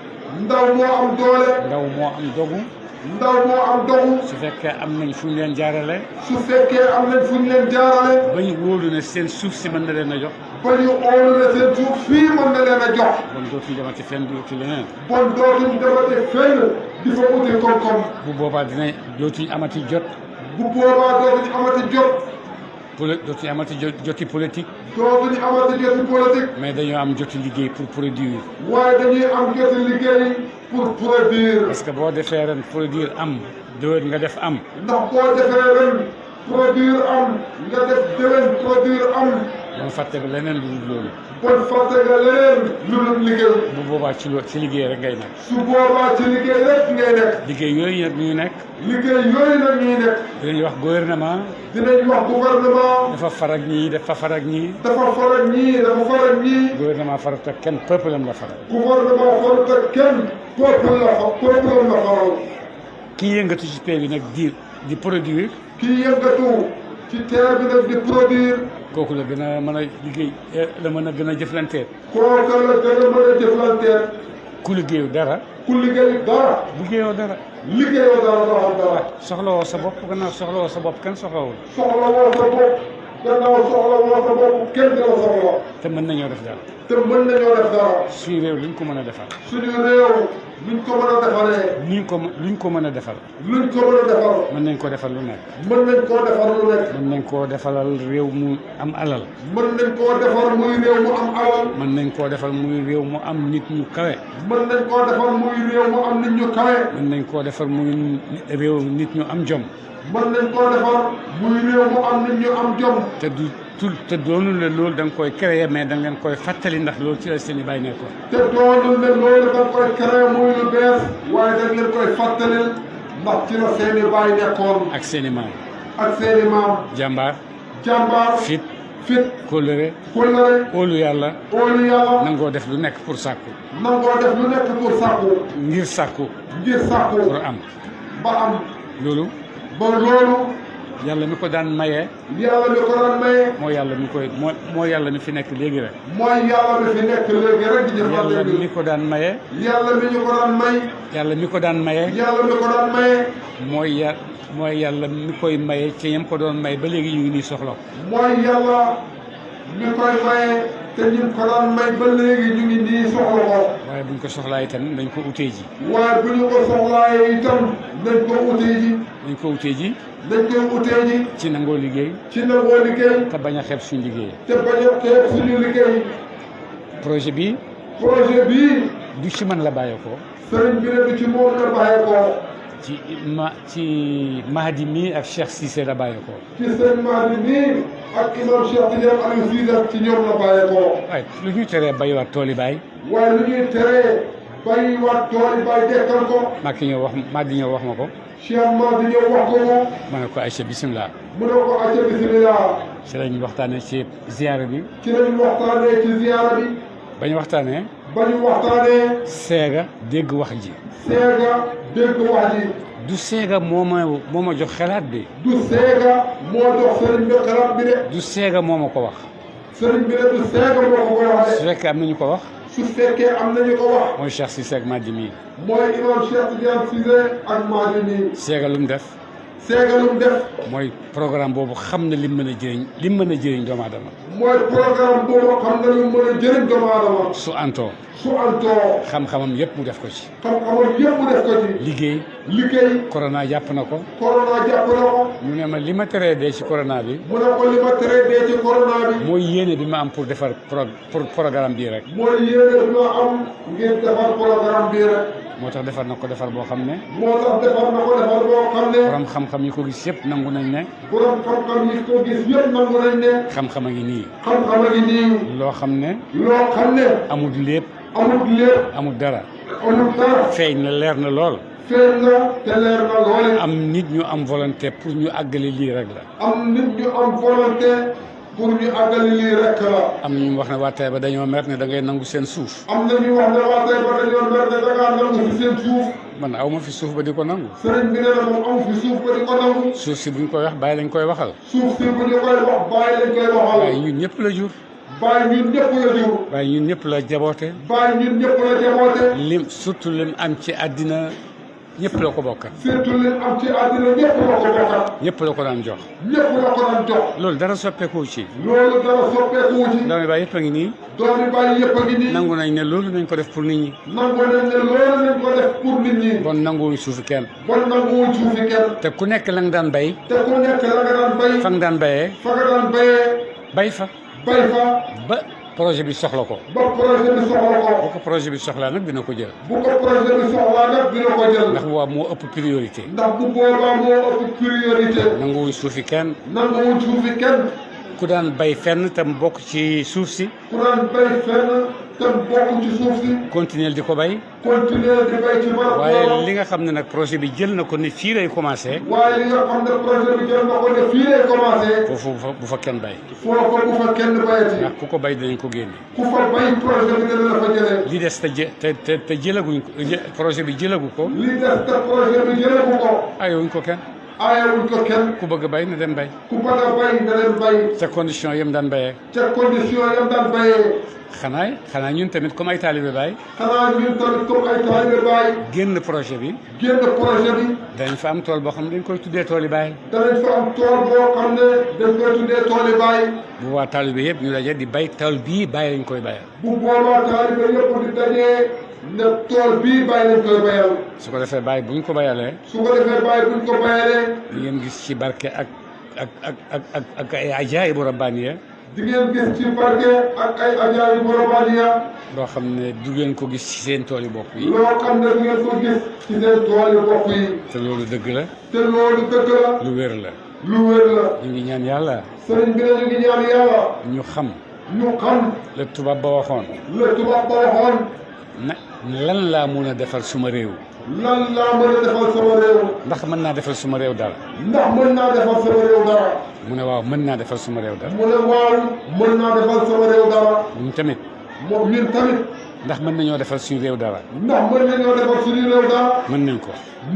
ndaw moo am doole. ndaw moo am dogu. ndaw moo am dogu. su fekkee am nañ fu ñu leen jaarale. su fekkee am nañ fu ñu leen jaarale. ba ñu wóolu ne seen suuf si mën na leen a jox. ba ñu wóolu ne seen suuf fii mën na leen a jox. bon dootuñu demati fenn di uti leneen. bon dootuñu demati fenn di fa uti koom-koom. bu boobaa dinañ dootuñu amati jot. bu boobaa dootuñu amati jot. dootuñu amati joti politique. dootuñu amati joti politique. mais dañoo am joti liggéey pour produire. waaye dañuy am joti liggéey pour produire. parce que boo defee ren produire am déwén nga def am. ndax boo defee ren produire am nga def déwén produire am. bon fàtte nga leneen lu dul loolu. bon fàtte nga leneen lu dul liggéey. bu boobaa ci liggéey rek ngay nekk. su boobaa ci liggéey rek ngay nekk. liggéey yooyu nag ñuy nekk. liggéey yooyu nag ñuy nekk. dinañ wax gouvernement. dinañ wax gouvernement. dafa farag ñii dafa farag ñii. dafa farag ñii dafa farag ñii. gouvernement farut ak kenn peuple am la faral. gouvernement farut ak kenn peuple am la faral. kii yëngatu ci pays bi nag di produire. kii yëngatu ci terre bi nag di produire. kooku la gën a mën a liggéey la mën a gën a jëflanteel. kooku la gën a mën a jëflanteel. ku liggéeyu dara. ku liggéeyu dara. liggéeyoo dara. liggéeyoo dara doo xam dara. soxlawoo sa bopp gannaaw soxlawoo sa bopp kenn soxlawul. soxlawoo sa bopp gannaaw soxlawoo sa bopp kenn dina soxla. te mën nañoo def dara. te mën nañoo def dara. suñu réew luñ ko mën a defar. suñu réew luñ ko mën a defaree. luñ ko mën a defar. luñ ko mën a defar. mën nañ koo defar lu nekk. mën nañ koo defar lu nekk. mën nañ koo defaral réew mu am alal. mën nañ koo defar muy réew mu am alal. mën nañ koo defar muy réew mu am nit ñu kawe. mën nañ koo defar muy réew mu am nit ñu kawe. mën nañ koo defar muy réew nit ñu am jom. mën nañ koo defar muy réew mu am nit ñu am jom. te doonul ne loolu da nga koy créer mais da nga leen koy fàttali ndax loolu ci la seen i bàyyi nekkoon. te doonul ne loolu da nga koy créer muy lu bees waaye da nga leen koy fàttali ndax ci la seen i bàyyi nekkoon. ak seen i maam. ak seen i maam. jàmbaar. fit. kóllëre. óolu yàlla. nangoo def lu nekk pour sàkku. nangoo def lu nekk pour sàkku. ngir sàkku. pour am. ba am. loolu. ba loolu. yàlla mi ko daan maye. yàlla mi ko daan maye. mooy yàlla mi koy mooy yàlla mi fi nekk léegi rek. mooy yàlla mi fi nekk léegi rek di jëfandikoo. yàlla mi ko daan maye. yàlla mi ñu ko daan may. yàlla mi ko daan maye. yàlla mi ko daan maye. mooy yàlla mi koy maye ci ñam ko doon may ba léegi ñu ngi nii soxla. mooy yàlla mi koy maye te ñu ko daan may ba léegi ñu ngi nii soxla ko. waaye buñ ko soxlaa itam dañ ko utee ji. waaye bu ñu ko soxlaa itam dañ ko utee ji. dañ ko utee ji. dañ koy utee ji. ci nangoo liggéey. ci nangoo liggéey. te bañ a xeeb suñu liggéey. te bañ a xeeb suñu liggéey. projet bi. du ci man la bàyyeekoo. sëriñ bi ne du ci moom la bàyyeekoo. ci Mahdi mii ak Cheikh Cissé la bàyyeekoo. ci sëriñ Mahdi mii ak imam Cheikh Tidiane Aliou Cissé ci ñoom la bàyyeekoo. waaye lu ñuy teree bayiwaat tool yi baay. waaye lu ñuy teree bayiwaat tool yi baay dekkal ko. Mahdi ñëw wax ma ko. Cheikh Mahdi ñëw wax ko ko. ma ne ko Aïcha bisimilah. mu ne ko Aïcha bisimilah. ci lañ waxtaanee ci ziyaara bi. ci lañ waxtaanee ci ziyaara bi. bañ waxtaanee. seega dégg wax ji. du seega moo ma jox xalaat bi. du seega moo jox sëriñ bi xalaat bi de. du seega moo ma ko wax. sëriñ bi de du seega moo ko wax de. su fekkee am nañu ko wax. mooy Cheikh Cissé ak Mahdi mii. mooy imam Cheikh Tidiane Cissé ak Mahdi mii. seega lu mu def. mooy programme boobu xam na lim mën a jëriñ doomu aadama. mooy programme boobu xam na lim mën a jëriñ doomu aadama. su antoo. xam-xamam yëpp mu def ko ci. liggéey. corona jàpp na ko. mu ne ma li ma teree dee ci corona bi. mooy yéene bi ma am pour defar programme bii rek. moo tax defar na ko defar boo xam ne. moo tax defar na ko defar boo xam ne. borom xam-xam yi ko gis yëpp nangu nañ ne. borom xam-xam yi ko gis yëpp nangu nañ ne. xam-xam a ngi nii. xam-xam a ngi nii. loo xam ne. loo xam ne. amul lépp. amul lépp. amul dara. amul dara. feeñ na leer na lool. feeñ na te leer na lool. am nit ñu am volonté pour ñu àggale lii rek la. am nit ñu am volonté pour ñu àggale lii rek la. am na ñu wax ne waa Taïba dañoo mer ne da ngay nangu seen suuf. am na ñu wax ne waa Taïba dañoo mer ne da ngaa nangu si seen suuf. man aw ma fi suuf ba di ko nangu. sëriñ bi nee na moom amu fi suuf ba di ko nangu. suuf si buñ koy wax bàyyi lañ koy waxal. suuf si bu ñu koy wax bàyyi lañ koy waxal. waaye ñun ñëpp la jur. bàyyi ñun ñëpp la jur. waaye ñun ñëpp la jaboote. bàyyi ñun ñëpp la jaboote. lim surtout lim am ci àddina ñëpp la ko bokkal. surtout lim am ci àddina ñëpp la ko bokkal. ñëpp la ko daan jox. ñëpp la ko daan jox. loolu dara soppeeku ci. loolu dara soppeeku ci. doomi baay yëpp a ngi nii. doomi baay yëpp a ngi nii. nangu nañ ne loolu nañ ko def pour nit ñi. nangu nañ ne loolu nañ ko def pour nit ñi. bon nanguwuñ suufi kenn. bon nanguwuñ suufi kenn. te ku nekk la nga daan bay. te ku nekk la nga daan bay. fa nga daan bayee. fa nga daan bayee. bay fa. bay fa. ba projet bi soxla ko. ba projet bi soxla ko. bu ko projet bi soxlaa nag dina ko jël. bu ko projet bi soxlaa nag dina ko jël. ndax bu boobaa moo ëpp priorité. ndax bu boobaa moo ëpp priorité. nanguwuñ suufi kenn. nanguwuñ suufi kenn. ku daan bay fenn tam bokk ci suuf si. ku daan bay fenn tam bokk ci suuf si. continuer di ko bay. continuer di bay ci barab. waaye li nga xam ne nag projet bi jël na ko ne fii lay commencé. waaye li nga xam ne projet bi jël na ko ne fii lay commencé. foofu bu fa kenn bay. foofu bu fa kenn bayati. ndax ku ko bay dinañ ko génne. ku fa bay projet bi dina la fa jëlee. li des te jëlaguñ ko projet bi jëlagu ko. li des te projet bi jëlagu ko. ayewuñ ko kenn. aayewuñ ko kenn. ku bëgg a bay na dem bay. ku bëgg a bay na dem bay. ca condition yam daan bayee. ca condition yam daan bayee. xanaa ñun tamit comme ay taalibe baay. xanaa ñun tamit comme ay taalibe baay. génn projet bi. génn projet bi. danañ fa am tool boo xam ne dañ koy tuddee tool yi baay. danañ fa am tool boo xam ne dañ koy tuddee tool yi baay. bu boobaa taalibe yëpp ñu daje di bay tool bii bàyyi lañ koy bayal. bu boobaa taalibe yëpp di dajee ne tool bii bàyyi lañ koy bayal. su ko defee bàyyi buñ ko bayalee. su ko defee bàyyi buñ ko bayalee. di ngeen gis ci barke ak ay ajaayibu rabbaaniya. di ngeen gis ci barke ak ay ajaayibu rabbaaniya. loo xam ne du ngeen ko gis ci seen tool yi bopp yi. loo xam ne du ngeen ko gis ci seen tool yi bopp yi. te loolu dëgg la. te loolu dëgg la. lu wér la. lu wér la. ñu ngi ñaan yàlla. sëriñ bi ne ñu ngi ñaan yàlla. ñu xam. ñu xam. la tubaab ba waxoon. la tubaab ba waxoon. lan laa mun a defal suma réew. lan laa mën a defal sama réew. ndax mën naa defal suma réew dara. ndax mën naa defal sama réew dara. mu ne waaw mën naa defal suma réew dara. mu ne waaw mën naa defal sama réew dara. ñun tamit. ñun tamit. ndax mën nañoo defal suñu réew dara. ndax mën nañoo defal suñu réew dara. mën nañ ko.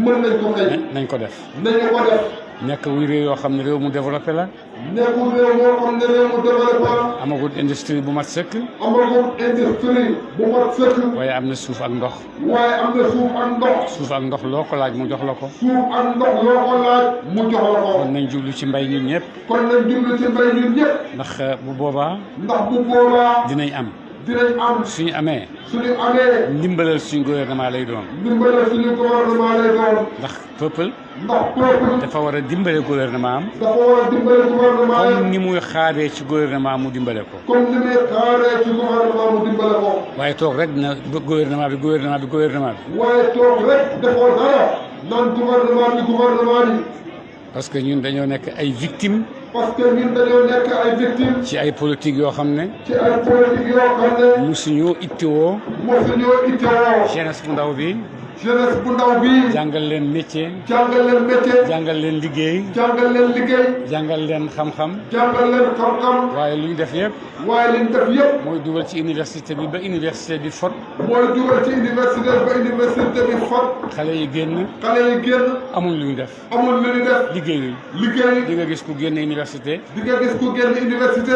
mën nañ ko kay. nañ ko def. nañu ko def. nekk wuy réew yoo xam ne réew mu développé la. nekkul réew moo xam ne réew mu développé la. amagul industrie bu mat sëkk. amagul industrie bu mat sëkk. waaye am na suuf ak ndox. waaye am na suuf ak ndox. suuf ak ndox loo ko laaj mu jox la ko. suuf ak ndox loo ko laaj mu jox la ko. kon nañ jublu ci mbay ñun ñëpp. kon nañ jublu ci mbay ñun ñëpp. ndax bu boobaa. ndax bu boobaa. dinañ am. dinañ am. suñu amee. suñu amee. ndimbalal suñu gouvernement lay doon. ndimbalal suñu gouvernement lay doon. ndax peuple. ndax peuple. dafa war a dimbale gouvernement am. dafa war a dimbale gouvernement am. comme ni muy xaaree ci gouvernement mu dimbale ko. comme ni muy xaaree ci gouvernement mu dimbale ko. waaye toog rek na gouvernement bi. waaye toog rek defoo dara. naan gouvernement bi. parce que ñun dañoo nekk ay victimes. parce que ñun dañoo nekk ay victimes. ci ay politique yoo xam ne. ci ay politique yoo xam ne. musuñoo ittewoo. jeunesse bu ndaw bi. jeunesse bu ndaw bi. jàngal leen métier. jàngal leen métier. jàngal leen liggéey. jàngal leen liggéey. jàngal leen xam-xam. jàngal leen xam-xam. waaye lu ñu def yëpp. waaye li ñu def yëpp. mooy dugal ci université bi ba université bi fot. mooy dugal ci université ba université bi fot. xale yi génn. amuñ lu ñu def. liggéey. di nga gis ku génn université.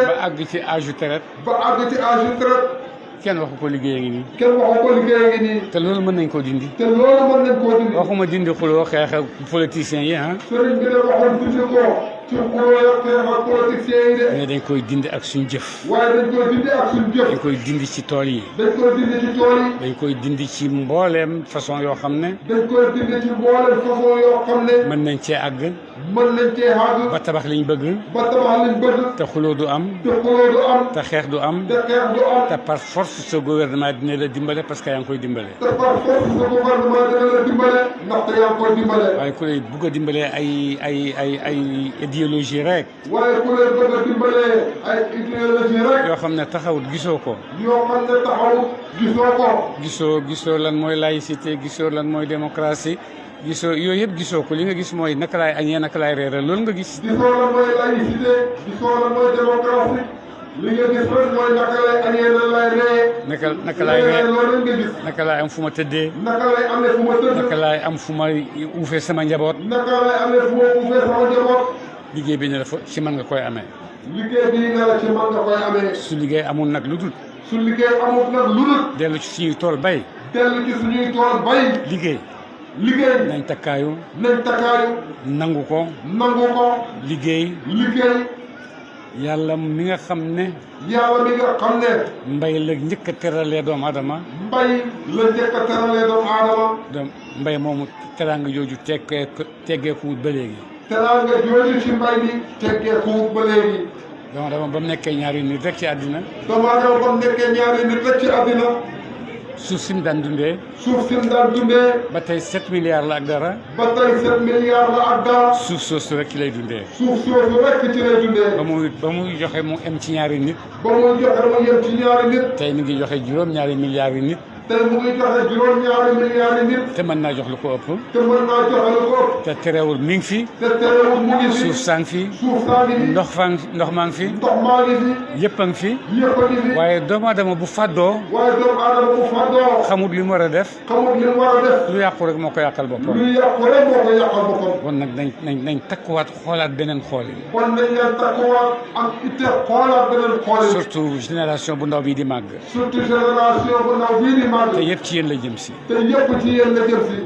ba àgg ci âge retraite. kenn waxu ko liggéey ngi nii. te loolu mën nañ koo dindi. waxuma dindi xuloo xeex ak politiciens yi ah. sëriñ bi ne waxoon dindi ko ci xuloo xeex ak politiciens yi de. mais dañ koy dindi ak suñ jëf. waaye dañ koy dindi ak suñ jëf. dañ koy dindi ci tool yi. dañ koy dindi ci tool yi. dañ koy dindi ci mbooleem façon yoo xam ne. dañ koy dindi ci mbooleem façon yoo xam ne. mën nañ cee àgg. mën nañ cee xàgg ba tabax liñ bëgg ba tabax liñ bëgg te xuloo du am te xuloo du am te xeex du am te xeex du am te par force sa gouvernement dina la dimbale parce que yaa ngi koy dimbale te par force sa gouvernement dina la dimbale ndaxte yaa ngi koy dimbale waaye ku lay bugg a dimbale ay idéologie rek waaye ku lay bëgg a dimbale ay idéologie rek yoo xam ne taxawut gisoo ko yoo xam ne taxawut gisoo ko gisoo lan mooy laïcité gisoo lan mooy démocratie gisoo yooyu yëpp gisoo ko li nga gis mooy naka laay añee naka laay reere loolu nga gis gisoo lan mooy laïcité gisoo lan mooy démocratie li nga gis rek mooy naka lay añee nan lay ree naka laay ree loolu nga gis naka laay am fu ma tëddee naka lay amee fu ma tëdd naka laay am fu ma uufee sama njaboot naka lay amee fu ma uufee sama njaboot liggéey bi ne la fa ci man nga koy amee liggéey bi ne la ci man nga koy amee su liggéey amul nag lu dul su liggéey amul nag lu dul dellu ci suñuy tool bay dellu ci suñuy tool bay liggéey nañ takkaayu nangu ko liggéey yàlla mi nga xam ne mbay la njëkk a teralee doomu aadama mbay moomu teraanga jooju teggeekuwut ba léegi teraanga jooju ci mbay mi teggeekuwut ba léegi doomu aadama ba mu nekkee ñaari nit rek ci àddina suuf si mu daan dundee. ba tey 7 milliards la ak dara. suuf soosu rek ci lay dundee. ba muy joxe mu em ci ñaari nit. tey mi ngi joxe juróom-ñaari milliards yi nit. te mën naa jox lu ko ëpp. te terewul mi ngi fi. suuf saa ngi fi. ndox maa ngi fi. yëpp a ngi fi. waaye doomu aadama bu fàddoo. xamut li mu war a def. lu yàqu rek moo ko yàqal boppam. kon nag nañ takkuwaat xoolaat beneen xool yi. surtout génération bu ndaw bii di màgg. te yëpp ci yéen la jëm si.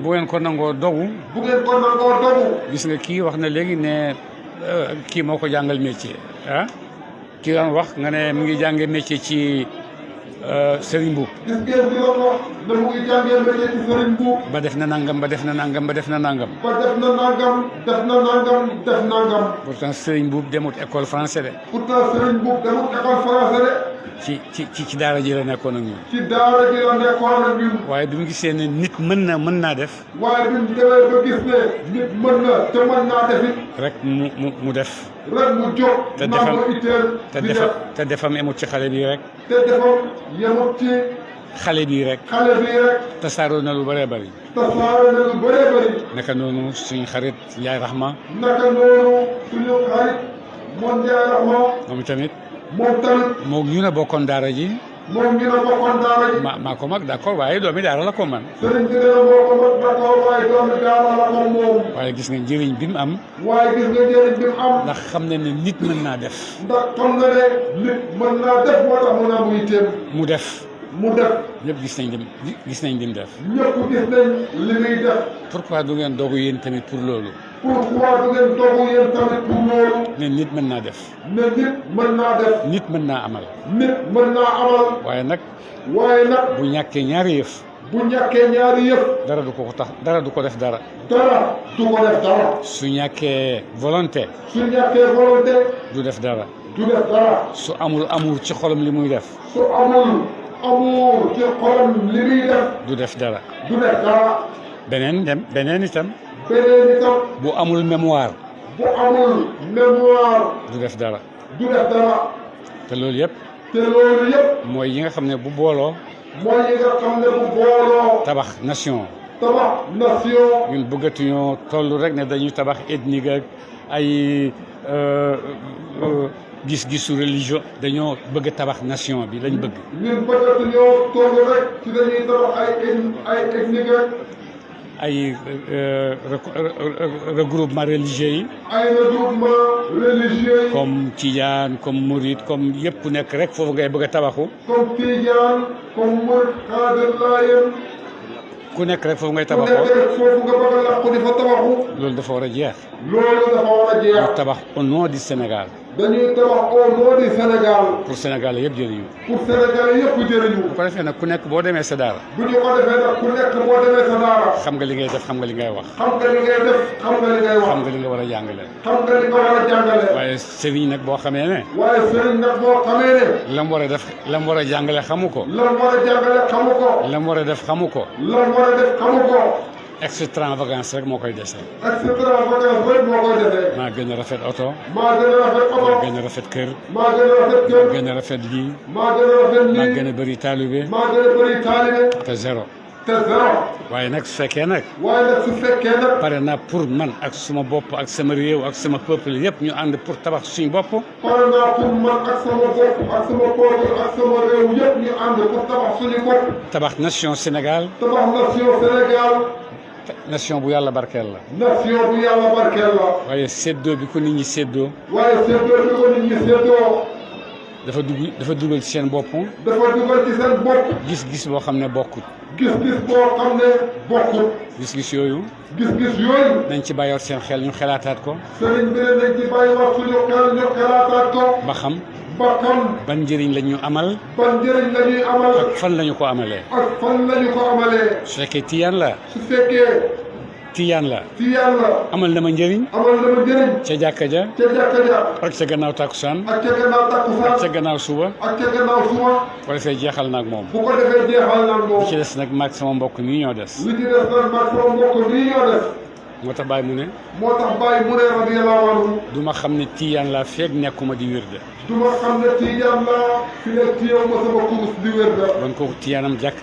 bu ngeen ko nangoo dogu. gis nga kii wax na léegi ne kii moo ko jàngal métier ah. kii doon wax nga ne mu ngi jàngee métier ci Serigne Mboup. gis ngeen bi doon wax ne mu ngi jàngee métier ci Serigne Mboup. ba def na nangam ba def na nangam ba def na nangam. pourtant Serigne Mboup demut école français de. ci daara ji la nekkoon ak ñun. waaye bi mu gisee ne nit mën naa def. waaye bi mu demee ba gis ne nit mën na te mën naa def it. rek mu def. rek mu jóg. te defam emut ci xale bi rek. te defam yemut ci. xale bii rek. tasaaroo na lu bëree bëri. naka noonu suñu xarit Ndiaye Rahma. moom tamit. moom ñu ne bokkoon daara ji. maa ko mag d'accord waaye doomi daara la ko man. sëriñ bi nee moo ko mag d'accord waaye doomi daara la ko moom. waaye gis nga njëriñ bi mu am. ndax xam na ne nit mën naa def. ndax xam na ne nit mën naa def moo tax mu naa muy téem. mu def. ñëpp gis nañ lim def. ñëpp gis nañ li muy def. pourquoi du ngeen dogu yéen tamit pour loolu. ne nit mën naa def. nit mën naa amal. waaye nag. bu ñàkkee ñaari yëf. dara du ko def dara. su ñàkkee volonté. du def dara. su amul amour ci xolam li muy def. du def dara. beneen itam. bu amul mémoire. du def dara. te loolu yëpp. mooy yi nga xam ne bu booloo. tabax nation. ñun bëggatuñoo toll rek ne dañuy tabax ethnique ak ay gis-gisu religion dañoo bëgg a tabax nation bi lañ bëgg. ñun bëggatuñoo toll rek ci dañuy tabax ay ethnique ak ay regroupement religieux yi. comme Tidiane comme Mouride comme yëpp ku nekk rek foofu ngay bëgg a tabaxu. comme Tidiane comme Mouride Xaadir Laayeen. ku nekk rek foofu ngay tabaxoo. foofu nga bëgg a làqu di fa tabaxu. loolu dafa war a jeex. ñu tabax au nom du Sénégal. dañuy tabax au nom du Sénégal. pour Sénégal yëpp jëriñu. pour Sénégal yëpp jëriñu. bu ko defee nag ku nekk boo demee sa daara. bu ñu ko defee nag ku nekk boo demee sa daara. xam nga li ngay def xam nga li ngay wax. xam nga li ngay def xam nga li ngay wax. xam nga li nga war a jàngale. xam nga li nga war a jàngale. waaye sëriñ nag boo xamee ne. waaye sëriñ nag boo xamee ne. lam war a def lam war a jàngale xamu ko. lam war a jàngale xamu ko. lam war a def xamu ko. lam war a def xamu ko. extravagance rek moo koy dese. extravagance rek moo koy dese. maa gën a rafet oto. maa gën a rafet oto. maa gën a rafet kër. maa gën a rafet kër. maa gën a rafet lii. maa gën a rafet lii. maa gën a bëri taalibe. maa gën a bëri taalibe. te zéro. te zéro. waaye nag su fekkee nag. waaye nag su fekkee nag. pare naa pour man ak suma bopp ak sama réew ak sama peuple yëpp ñu ànd pour tabax suñu bopp. pare naa pour man ak sama bopp ak sama peuple ak sama réew yëpp ñu ànd pour tabax suñu bopp. tabax nation Sénégal. tabax nation Sénégal. nation bu yàlla barkeel la. nation bu yàlla barkeel la. waaye séddoo bi ko nit ñi séddoo. waaye séddoo bi ko nit ñi séddoo. dafa dugal ci seen bopp. dafa dugal ci seen bopp. gis-gis boo xam ne bokkut. gis-gis boo xam ne bokkut. gis-gis yooyu. gis-gis yooyu. nañ ci bàyyiwaat seen xel ñu xelaataat ko. sëriñ bi ne nañ ci bàyyiwaat suñu xel ñu xelaataat ko. ba xam. ba xam. ban njëriñ la ñu amal. ban njëriñ la ñuy amal. ak fan la ñu ko amalee. ak fan la ñu ko amalee. su fekkee tiyaan la. su fekkee. tiyaan la. tiyaan la. amal na ma njëriñ. amal na ma njëriñ. ca jàkka ja. ca jàkka ja. ak ca gannaaw takkusaan. ak ca gannaaw takkusaan. ak ca gannaaw suba. ak ca gannaaw suba. bu ko defee jeexal na ak moom. bu ko defee jeexal na ak moom. li ci des nag maag sama mbokk nii ñoo des. li ci des nag maag sama mbokk nii ñoo des. moo tax Baye mu ne. moo tax Baye mu ne radiyallahu anhu. du ma xam ne tiyaan laa feeg nekkuma di wirde. du ma xam ne tiyaan laa fi ne tiyaw ma sama kurus di wirde. kon kooku tiyaanam jàkk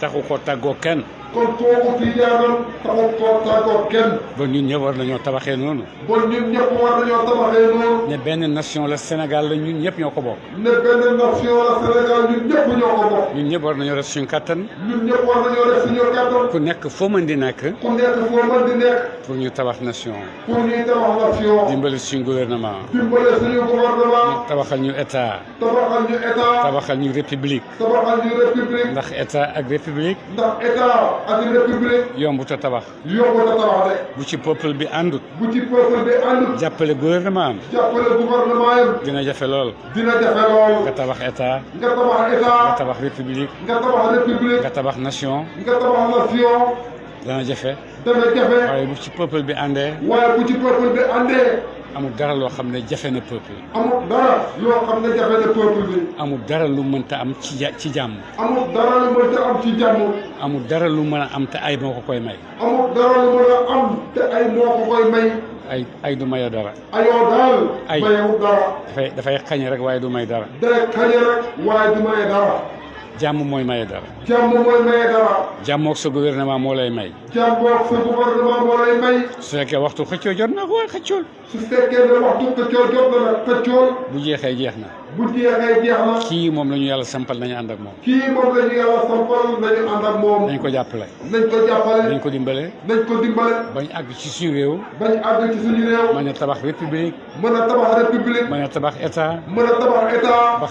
taxu ko tàggoo kenn. kon kooku tiyaanam taxu ko tàggoo kenn. bon ñun ñëpp war nañoo tabaxee noonu. bon ñun ñëpp war nañoo tabaxee noonu. ne benn nation la Sénégal la ñun ñëpp ñoo ko bokk. ne benn nation la Sénégal ñun ñëpp ñoo ko bokk. ñun ñëpp war nañoo def suñu kattan. ñun ñëpp war nañoo def suñu kattan. ku nekk foo mën di nekk. ku nekk foo mën di nekk. pour ñu tabax nation. pour ñuy tabax nation. dimbale suñu gouvernement. dimbale suñu gouvernement. tabaxal ñu état. tabaxal ñu état. tabaxal ñu république. tabaxal ñu république. ndax état ak république. ndax état ak république. yombut a tabax. yombut a tabax de. bu ci peuple bi àndut. bu ci peuple bi àndut. jàppale gouvernement am. jàppale gouvernement yam. dina jafe lool. dina jafe lool. nga tabax état. nga tabax état. nga tabax république. nga tabax république. nga tabax nation. nga tabax nation. dana jafe. dana jafe. waaye bu ci peuple bi àndee. waaye bu ci peuple bi àndee. amul dara loo xam ne jafe na peuple. amul dara loo xam ne jafe na peuple bi. amul dara lu mënta am ci jàmm. amul dara lu mënta am ci jàmm. amul dara lu mën a am te ay moo ko koy may. amul dara lu mën a am te ay moo ko koy may. ay du maye dara. ayoo daal. ay mayewul dara. dafay xañe rek waaye du may dara. day xañe rek waaye du maye dara. jàmm mooy maye dara. jàmm mooy maye dara. jàmmoog sa gouvernement moo lay may. jàmmoog sa gouvernement moo lay may. su fekkee waxtu xëccoo jot na ko waaye xëccool. su fekkee ne waxtu xëccoo jot na nag xëccool. bu jeexee jeex na. bu jeexee jeex na. kii moom la ñu yàlla sampal nañu ànd ak moom. kii moom la ñu yàlla sampal nañu ànd ak moom. nañ ko jàppale. nañ ko jàppale. nañ ko dimbale. nañ ko dimbale. bañ àgg ci suñu réew. bañ àgg ci suñu réew. mën a tabax république. mën a tabax république. mën a tabax état. mën a tabax état. ba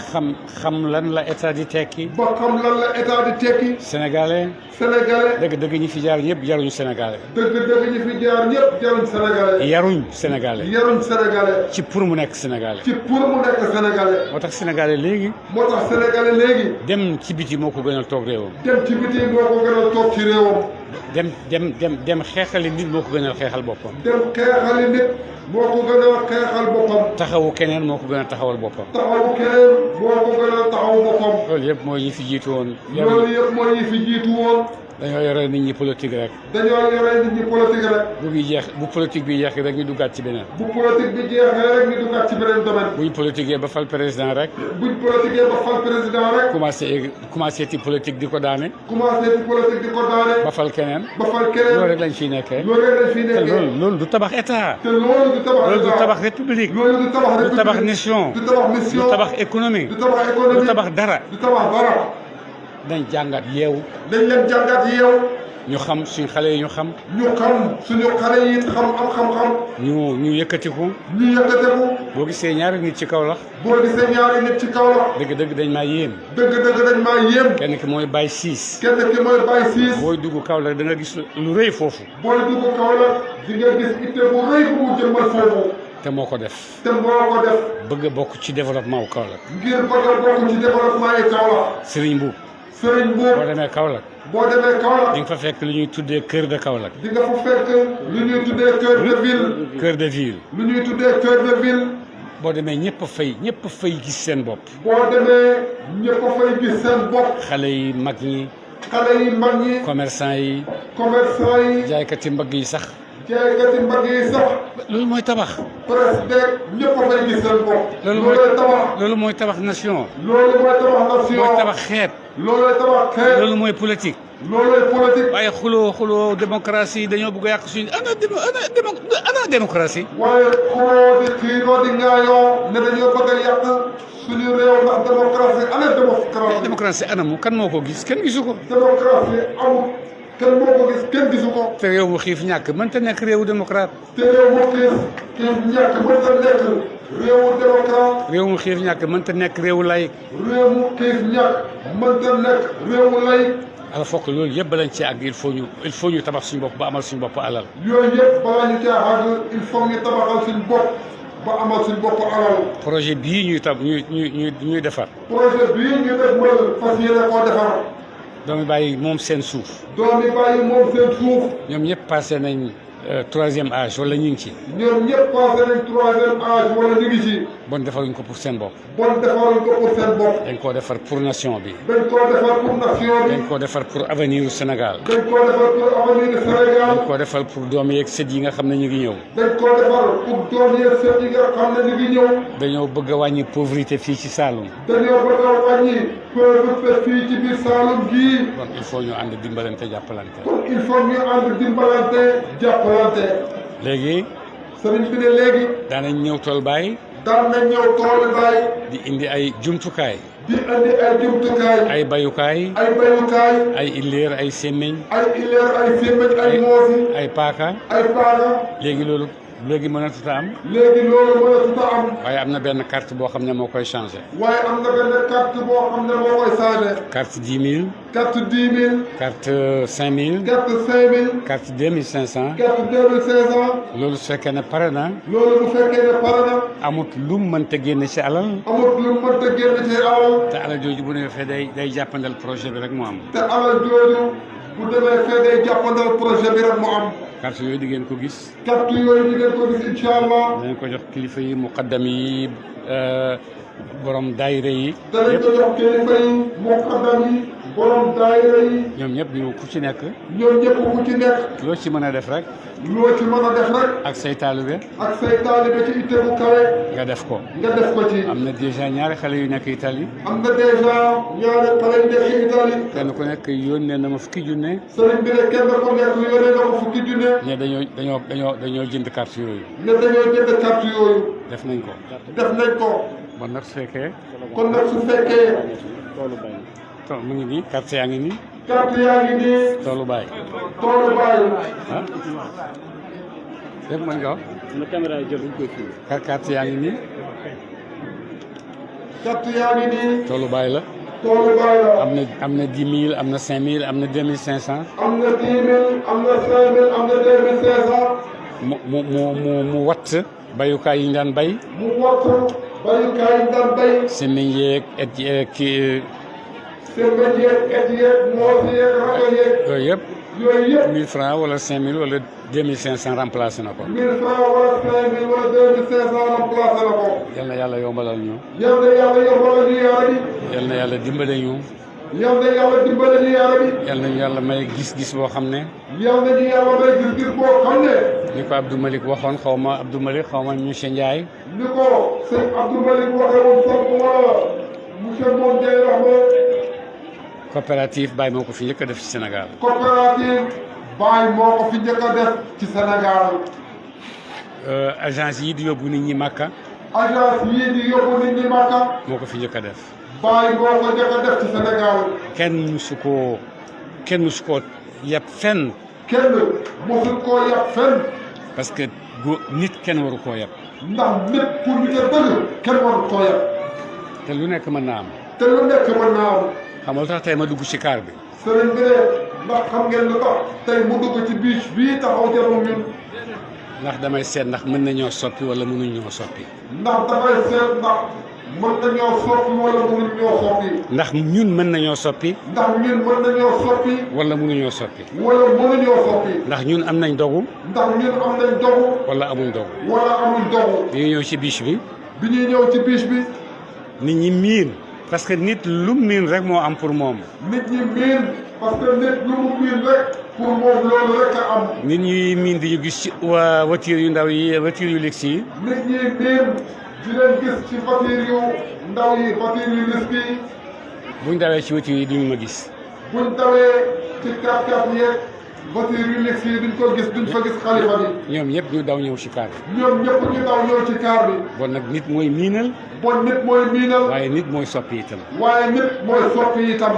xam lan la état di tekki. ba xam lan la état di tekki. sénégalais. sénégalais. dëgg ñi fi jaar ñëpp jaruñu sénégalais. dëgg ñi fi jaar ñëpp jaruñ sénégalais. yaruñ sénégalais. yaruñ sénégalais. ci pour mu nekk sénégalais. ci pour mu nekk sénégalais. moo tax sénégalais léegi. moo tax sénégalais léegi. dem ci biti moo ko gënal toog réewam. dem ci biti moo ko gënal toog ci réewam. dem xeexali nit moo ko gënal xeexal boppam. dem xeexali nit moo ko gënal xeexal boppam. taxawu keneen moo ko gënal taxawal boppam. taxawu keneen moo ko gënal taxawu boppam. loolu yëpp mooy ñi fi jiitu woon. loolu yëpp mooy ñi fi jiitu woon. dañoo yore nit ñi politique rek. dañoo yore nit ñi politique rek. bu politique bi jeex rek ñu duggaat ci beneen. bu politique bi jeexee rek ñu duggaat ci beneen domaine. buñ politiquee ba fal président rek. buñ politiquee ba fal président rek. commencé ci politique di ko daane. commencé ci politique di ko daane. ba fal keneen. loolu rek lañ fiy nekkee. loolu rek lañ fiy nekkee. te loolu du tabax état. te loolu du tabax état. loolu du tabax république. loolu du tabax république. du tabax nation. du tabax mission. du tabax économie. du tabax économie. du tabax dara. du tabax dara. dañ jàngat yeewu. dañ leen jàngat yeewu. ñu xam suñu xale yi ñu xam. ñu xam suñu xale yi xam am xam-xam. ñu yëkkatiku. ñu yëkkatiku. boo gisee ñaari nit ci kaw la. boo gisee ñaari nit ci kaw la. dëgg dañ maa yéem. dëgg dañ maa yéem. kenn ki mooy Baye Ciss. kenn ki mooy Baye Ciss. booy dugg kaw la da nga gis lu rëy foofu. booy dugg kaw la di nga gis itte bu rëy bu mu jëmmal foofu. te moo ko def. te moo ko def. bëgg a bokk ci développement wu Kaolack. ngir bëgg a bokk ci développement yi Kaolack. Serigne Mboup. Serigne Mboup. boo demee Kaolack. boo demee Kaolack. di nga fa fekk lu ñuy tuddee cœur de Kaolack. di nga fa fekk lu ñuy tuddee cœur de ville. cœur de ville. lu ñuy tuddee cœur de ville. boo demee ñëpp a fay gis seen bopp. boo demee ñëpp a fay gis seen bopp. xale yi mag ñi. xale yi mag ñi. commerçant yi. commerçant yi. jaaykati mbagg yi sax. jaaykati mbagg yi sax. loolu mooy tabax. presque ñëpp a fay gis seen bopp. loolu mooy tabax nation. loolu mooy tabax nation. mooy tabax xeet. loolu tabax xeet. loolu mooy politique. loolu politique. waaye xuloo démocratie dañoo bëgg a yàq suñu ana démocratie. waaye xuloo di xiiroo di ngaayoo ne dañoo bëgg a yàq suñu réew ndax démocratie ana démocratie. démocratie anamu kan moo ko gis kenn gisu ko. démocratie amul kenn moo ko gis kenn gisu ko. te réew mu xiif ñàkk mënta nekk réewu démocrate. te réew mu xiif ñàkk mënta nekk réewu démocrate. réew mu xiif ñàkk mënta nekk réewu laïc. réew mu xiif ñàkk mënta nekk réewu laïc. alors foog loolu yëpp balañ ci àgg il faut ñu tabax suñu bopp ba amal suñu bopp alal. yooyu yëpp balaa ñu cee àgg il faut ñu tabaxal suñu bopp ba amal suñu bopp alal. projet bii ñuy defar. projet bii ñu def mooy fas yéene koo defar. doomi bàyyi moom seen suuf. doomi bàyyi moom seen suuf. ñoom ñëpp passé nañ troisième âge wala ñu ngi ci. ñoom ñëpp passé nañ troisième âge wala ñu ngi ci. bon defaruñ ko pour seen bopp. bon defaruñ ko pour seen bopp. dañ koo defar pour nation bi. dañ koo defar pour nation bi. dañ koo defar pour avenir Sénégal. dañ koo defar pour avenir Sénégal. dañ koo defar pour doom yeeg sët yi nga xam ne ñu ngi ñëw. dañ koo defar pour doom yeeg sët yi nga xam ne ñu ngi ñëw. dañoo bëgg a wàññi pauvreté fii ci Saloum. dañoo bëgg a wàññi pauvreté fii ci biir Saloum gii. kon il faut ñu ànd dimbalante jàppalante. kon il faut ñu ànd dimbalante jàppalante. léegi. sëriñ bi ne léegi. daanañ ñëw tool baay. daan nañ ñëw tool baay. di indi ay jumtukaay. di indi ay jumtukaay. ay bayukaay. ay bayukaay. ay illeer ay sémmiñ. ay illeer ay sémmiñ ay moosi. ay paaka. ay paaka. léegi mënatut a am. léegi loolu mënatut a am. waaye am na benn carte boo xam ne moo koy changé. waaye am na benn carte boo xam ne moo koy changé. carte 10 000. carte 10 000. carte 5 000. carte 5 000. carte 2500. carte 2500. loolu su fekkee ne pare na. loolu bu fekkee ne pare na. amut lu mu mënta génne ci alal. amut lu mu mënta génne ci alal. te alal jooju bu ne fee day jàppandal projet bi rek mu am. te alal jooju bu demee fee day jàppandal projet bi rek mu am. carte yooyu di ngeen ko gis. carte yooyu di ngeen ko gis incha allah. danañ ko jox kilifa yi muqaddam yi borom daayira yi. danañ ko jox kilifa yi muqaddam yi borom daayira yi. ñoom ñëpp ñu ku ci nekk. ñoom ñëpp ku ci nekk. loo ci mën a def rek. loo ci mën a def rek. ak say taalibe. ak say taalibe ci itte bu kawe. nga def ko. nga def ko ci. am na déjà ñaari xale yu nekk Italie. am na déjà ñaari xale yu nekk Italie. kenn ku nekk yónnee na ma fukki junne. sëriñ bi ne kenn ku nekk yónnee na ma fukki junne. ne dañoo jënd carte yooyu. ne dañoo jënd carte yooyu. def nañ ko. def nañ ko. bon nag su fekkee. kon nag su fekkee. mu ngi nii carte yaa ngi nii. carte yaa ngi nii. toolu baay. toolu baay. ah. dégg nga mën nga wax. na caméra yi jël dañ koy fii. carte yaa ngi nii. carte yaa ngi nii. toolu baay la. toolu baay la. am na 10 000 am na 5 000 am na 2500. am na 10 000 am na 5 000 am na 2500. mu watt bayukaay yi ñu daan bay. mu watt bayukaay yi ñu daan bay. semmiñ yeeg et kii. semmiñ yeeg et yeeg moos yeeg rajo yeeg. yooyu yëpp. yooyu yëpp. 1000 francs wala 5000 wala 2500 remplacé na ko. 1000 francs wala 5000 wala 2500 remplacé na ko. yal na yàlla yombalal ñu. yal na yàlla yombalal ñu yaa rabbi. yal na yàlla dimbale ñu. yal na yàlla dimbale ñu yaa rabbi. yal nañu yàlla may gis-gis boo xam ne. yal nañu yàlla may gis-gis boo xam ne. ni ko Abdou Malick waxoon xaw ma Abdou Malick xaw ma monsieur Ndiaye. ni ko sëñ Abdou Malick waxee woon sant wala monsieur Moom Ndiaye wax ma. coopérative Baye moo ko fi njëkk a def ci Sénégal. coopérative Baye moo ko fi njëkk a def ci Sénégal. agence yi di yóbbu nit ñi Makka. agence yii di yóbbu nit ñi Makka. moo ko fi njëkk a def. Baye moo ko njëkk a def ci Sénégal. kenn musu koo yab fenn. kenn musul koo yab fenn. parce que nit kenn waru koo yab. ndax nit pour ñu ne dëgg kenn waru koo yab. te lu nekk mën naa am. te lu nekk mën naa am. xam nga lu tax tey ma dugg ci kaar bi. sëriñ bi ne ndax xam ngeen lu tax tey mu dugg ci biis bii taxaw jarul ñun. ndax damay seet ndax mën nañoo soppi wala mënuñ ñoo soppi. ndax dafay seet ndax mën nañoo soppi wala mënuñ ñoo soppi. ndax ñun mën nañoo soppi. ndax ñun mën nañoo soppi. wala mënuñoo soppi. wala mënuñoo soppi. ndax ñun am nañ dogu. ndax ñun am nañ dogu. wala amuñ dogu. wala amuñ dogu. bi ñuy ñëw ci biche bi. bi ñuy ñëw ci biche bi. nit ñi miin. parce que nit lu miin rek moo am pour moom. nit ñi miin parce que nit lu mu miin rek pour moom loolu rek a am. nit ñi miin di ñu gis ci voiture yu ndaw yi voiture yu luxe yi. nit ñi miin di leen gis ci voiture yu ndaw yi voiture yu luxe yi. buñ dawee ci voiture yi duñu ma gis. buñ dawee ci 4x4 yeeg voiture yu luxe yi duñ ko gis duñ fa gis xalifa bi. ñoom ñëpp ñu daw ñëw ci kaar bi. ñoom ñëpp ñu daw ñëw ci kaar bi. bon nag nit mooy miinal. bon nit mooy miinal. waaye nit mooy soppi itam. waaye nit mooy soppi itam.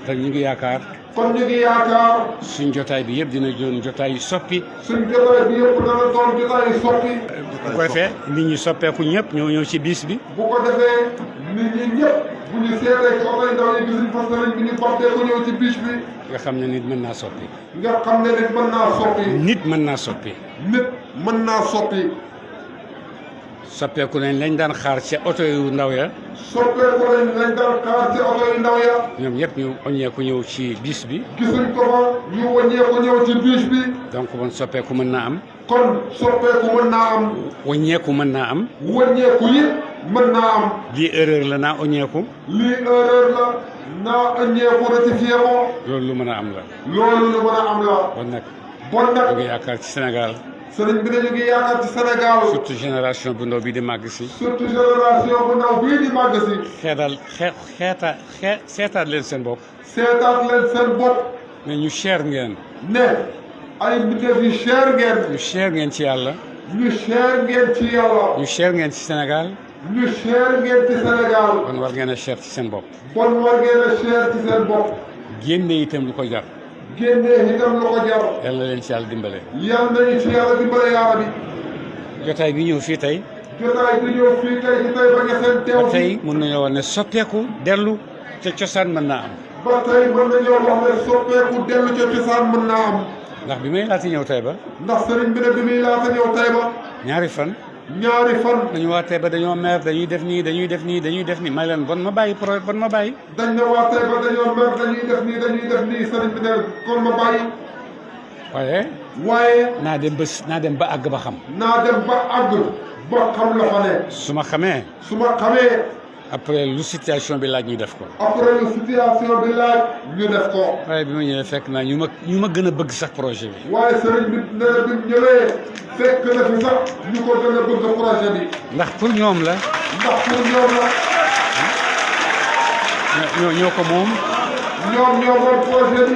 te ñu ngi yaakaar. kon ñu ngi yaakaar. suñ jotaay bi yëpp dina doon jotaay yu soppi. suñ jotaay bi yëpp dana doon jotaay yu soppi. bu ko defee nit ñi soppeeku ñëpp ñoo ñëw ci bis bi. bu ko defee nit ñi ñëpp bu ñu seetee ci oto yi ndaw yi gisuñ fa sëriñ bi ñu bamteeku ñëw ci bis bi. nga xam ne nit mën naa soppi. nga xam ne nit mën naa soppi. nit mën naa soppi. nit mën naa soppi. soppeeku nañ lañ daan xaar ci oto yu ndaw ya. soppeeku nañ lañ daan xaar ci oto yu ndaw ya. ñoom ñëpp ñu oññeeku ñëw ci bis bi. gisuñ ko fa ñu wàññeeku ñëw ci bis bi. donc bon soppeeku mën naa am. kon soppeeku mën naa am. wàññeeku mën naa am. wàññeeku yi mën naa am. lii erreur la naa oññeeku. lii erreur la naa oññeeku rectifié ko. loolu lu mën a am la. loolu lu mën a am la. bon nag ñu ngi yaakaar ci Sénégal. sëriñ bi ne ñu ngi yaakaar ci Sénégal. surtout génération bu ndaw bii di màgg si. surtout génération bu ndaw bii di màgg si. seetaat leen seen bopp. seetaat leen seen bopp. ne ñu cher ngeen. ne ay mbindeef yu cher ngeen. ñu cher ngeen ci yàlla. ñu cher ngeen ci yàlla. ñu cher ngeen ci Sénégal. ñu cher ngeen ci Sénégal. kon war ngeen a cher ci seen bopp. bon war ngeen a cher ci seen bopp. génne itam lu ko jar. génne itam lu ko jar. yàlla leen ci yàlla dimbale. yàlla nañu ci yàlla dimbale yàlla bi. jotaay bi ñëw fii tey. jotaay bi ñëw fii tey ci tey ba nga seen teew. ba tey mën nañoo wax ne soppeeku dellu ca cosaan mën naa am. ba tey mën nañoo wax ne soppeeku dellu ca cosaan mën naa am. ndax bi may laata ñëw tey ba. ndax sëriñ bi ne bi muy laata ñëw tey ba. ñaari fan. dañu waa tey ba dañoo mer dañuy def nii dañuy def nii dañuy def nii may leen bon ma bàyyi bon ma bàyyi. dañ ne waa tey ba dañoo mer dañuy def nii dañuy def nii sëriñ bi ne kon ma bàyyi. waaye. naa dem ba àgg ba xam. naa dem ba àgg ba xam la fa ne. su ma xamee. après lu situation bi laaj ñu def ko. après lu situation bi laaj ñu def ko. waaye bi ma ñëwee fekk naa ñu ma gën a bëgg sax projet bi. waaye sëriñ bi nee na bi ñëwee fekk na fi sax ñu ko gën a bëgg projet bi. ndax pour ñoom la. ñoo ko moom. ñoo moom projet bi.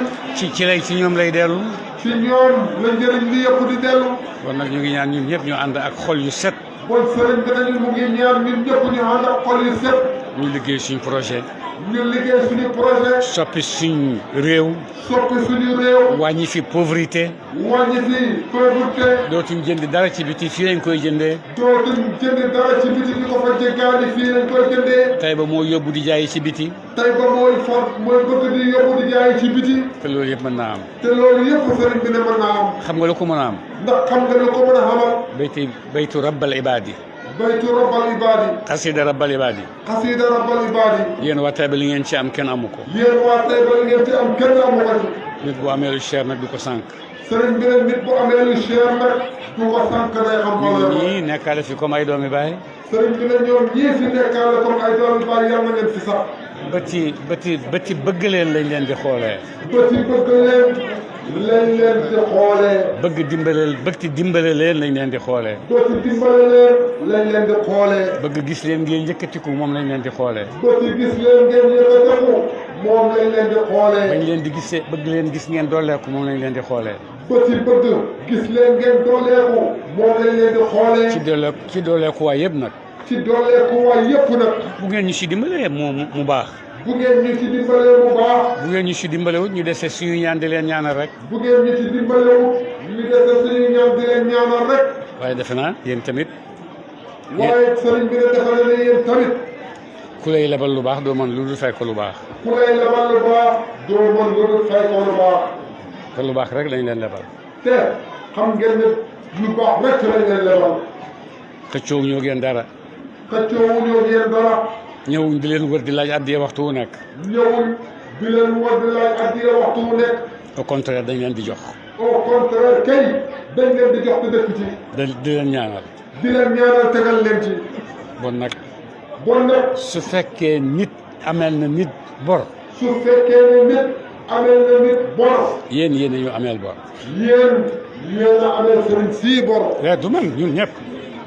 ci ñoom lay dellu. ci ñoom la njëriñ li yëpp di dellu. kon nag ñu ngi ñaan ñun ñëpp ñu ànd ak xol yu set. bon sëriñ bi nañu mu ngi ñaan ñun ñëpp ñu ànd ak xol yu set. ñu liggéey suñu projet. ñu liggéey suñu projet. soppi suñu réew. wàññi fi pauvreté. wàññi fi pauvreté. dootuñ jënd dara ci biti fii lañ koy jëndee. dootuñ jënd dara ci biti di ko fa jéggaani fii lañ koy jëndee. tey ba mooy yóbbu di jaayi ci biti. tey ba mooy bëgg di yóbbu di jaayi ci biti. te loolu yëpp mën naa am. te loolu yëpp sëriñ bi ne mën naa am. xam nga lu ko mën a am. ndax xam nga lu ko mën a xamal. baytu rabbal ibaadi. baytu rabbal ibaadi. xasida rabbal ibaadi. xasida rabbal ibaadi. yéen waa Taïba li ngeen ci am kenn amu ko. yéen waa Taïba li ngeen ci am kenn amu ko ci. nit bu amee lu cher nag du ko sànq. sëriñ bi ne nit bu amee lu cher nag du ko sànq day xam. ñun ñii nekkaale fi comme ay doomi baay. sëriñ bi ne ñoom ñii fi nekkaale comme ay doomi baay yal na ngeen fi sax. bëti bëgg leen lañ leen di xoolee. bëti bëgg leen lañ leen di xoolee. bëgg dimbale leen lañ leen di xoolee. bëti dimbale leen lañ leen di xoolee. bëgg gis leen ngeen yëkkatiku moom lañ leen di xoolee. bëti gis leen ngeen yëkkatiku moom lañ leen di xoolee. bañ leen di gisee bëgg leen gis ngeen dooleeku moom lañ leen di xoolee. bëti bëgg gis leen ngeen dooleeku moom lañ leen di xoolee. ci dooleeku waay yëpp nag. ci dooleeku waay yëpp nag. bu ngeen ñu si dimbalee mu baax. bu ngeen ñu ci dimbalee mu baax. bu ngeen ñu si dimbalewut ñu dese suñu ñaan di leen ñaanal rek. bu ngeen ñu ci dimbalewut ñu dese suñu ñaan di leen ñaanal rek. waaye defe naa yéen tamit. waaye sëriñ bi ne defe na ne yéen tamit. ku lay lebal lu baax doo mën lu dul fay ko lu baax. ku lay lebal lu baax doo mën lu dul fay ko lu baax. te lu baax rek lañ leen lebal. te xam ngeen ne lu baax rek lañ leen lebal. xëccoo ñoo ngeen dara. xëccoo ñoo ngeen dara. ñëwuñ di leen wër di laaj addiya waxtu wu nekk. ñëwuñ di leen wër di laaj addiya waxtu wu nekk. au contraire dañ leen di jox. au contraire kay dañ leen di jox te dëkk ci. di leen ñaanal. di leen ñaanal tegal leen ci. bon nag. bon nag. su fekkee nit amel na nit bor. su fekkee ne nit amel na nit bor. yéen ñu ameel bor. yéen a ameel sëriñ sii bor. du man ñun ñëpp.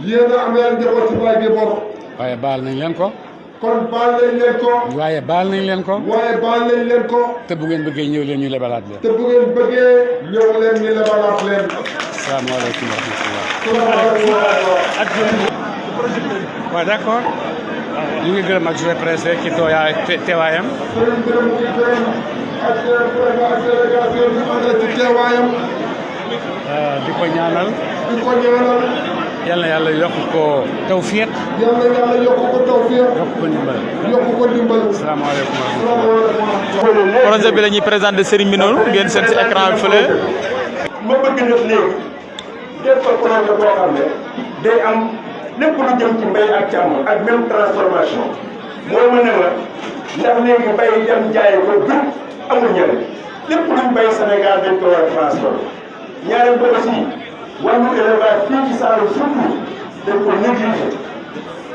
yéen a ameel njaboot ci baay gi bor. waaye baal nañ leen ko. kon baal nañ leen ko. waaye baal nañ leen ko. waaye baal nañ leen ko. te bu ngeen bëggee ñëw leen ñu lebalaat leen. te bu ngeen bëggee ñëw leen ñu lebalaat leen. salaamaaleykum wa rahmatulah. waaw d'accord. ñu ngi gërëm ak je pressé ci teewaayam. sëriñ bi mu ngi gërëm ak délégation bi àndal ci teewaayam. di ko ñaanal. di ko ñaanal. yal na yàlla yokk ko tawfiq. yal na yàlla yokk ko tawfiq. yokk ko ndimbal. yokk ko ndimbal. salaamaaleykum wa rahmatulah. projet bi la ñuy présenté sëriñ bi noonu ngeen seen si écran bi fële. ma bëgg nag léegi def ko projet boo xam ne day am lépp lu jëm ci mbay ak càmm ak même transformation mooy ma ne ma ndax léegi bay dem jaay ko gën amul njëriñ lépp luñ bay Sénégal dañ ko war a transformer ñaareel ba aussi wàllu élevage fii ci Saloum surtout dañ ko négligé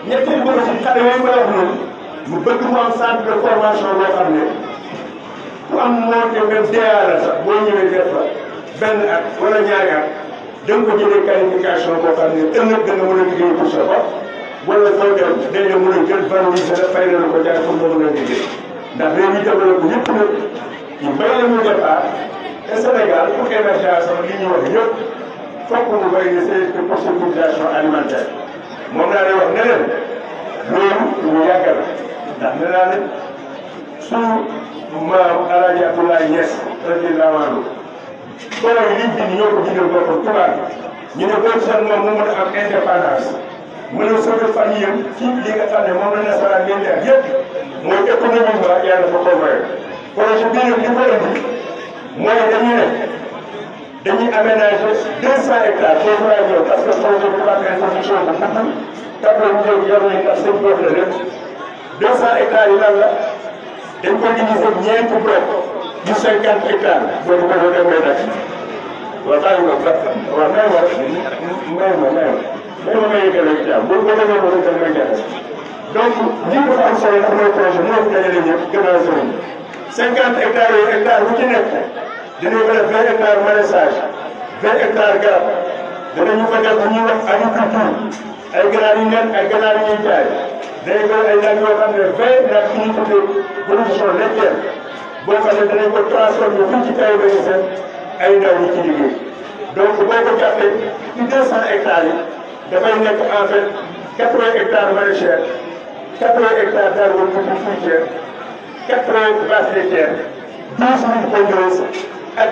ñetteel ba aussi xale yooyu ma wax noonu mu bëgg mu am centre de formation boo xam ne ku am monté même DEA sax boo ñëwee def fa benn at wala ñaari at da nga ko jëlee qualification boo xam ne ëllëg da nga mën a liggéey pour sa bopp wala soo dem dañ la mën a jël valoriser la fay la ko jaar pour nga mën a liggéey ndax réew yi développé yëpp nag ñu mbay la ñu départ te Sénégal pour émergence sama li ñuy wax yëpp fokk mu bëri ne c'est pour sécurisation alimentaire moom laa lay wax ne leen loolu lu yàgg la ndax nee naa ne suñu maam El Hadj Abdoulaye Niass radiyallahu anhu tool yi liñ bind ñoo ko bindal boppam tubaab ñu ne boobu sax moom mu mën a am indépendance mën a sauver famille am ci li nga xam ne moom la nasaraan leen def yëpp mooy économiquement yàlla fa ko maye. projet bii nag li ko indi mooy dañuy aménager 200 hectares foofu laay ñëw parce que projet bi dafa am information bu gudd tableau bi ñëw yor nañu ndax seen bopp la lépp 200 hectares yi lan la dañ ko diviser ñeenti bloc yu 50 hectares boobu ko dem may def waaw bàyyi ma waaw may yëgale ak jàmm boobu ko demee ba dem may def donc lii dafa am solo ndax mooy projet moo fi dajale ñëpp gannaaw sëriñ 50 hectares yooyu hectare bu ci nekk dinañ ko def 20 hectares maraîchage 20 hectares garab danañu ko def ñuy wax agriculture ay ganaar yu nen ay ganaar yu ñuy jaay dañu ko ay nag yoo xam ne 20 nag yu ñuy tuddee production laitière boo xam ne danañ ko transformé fii ci Taïba Niassène ay ndaw ñi ci liggéey donc boo ko jàppee ci 200 hectares yi dafay nekk en fait 80 hectares maraîchers 80 hectares d'arboriculture fruitière 80 vaches laitières 12 000 pondeuses ak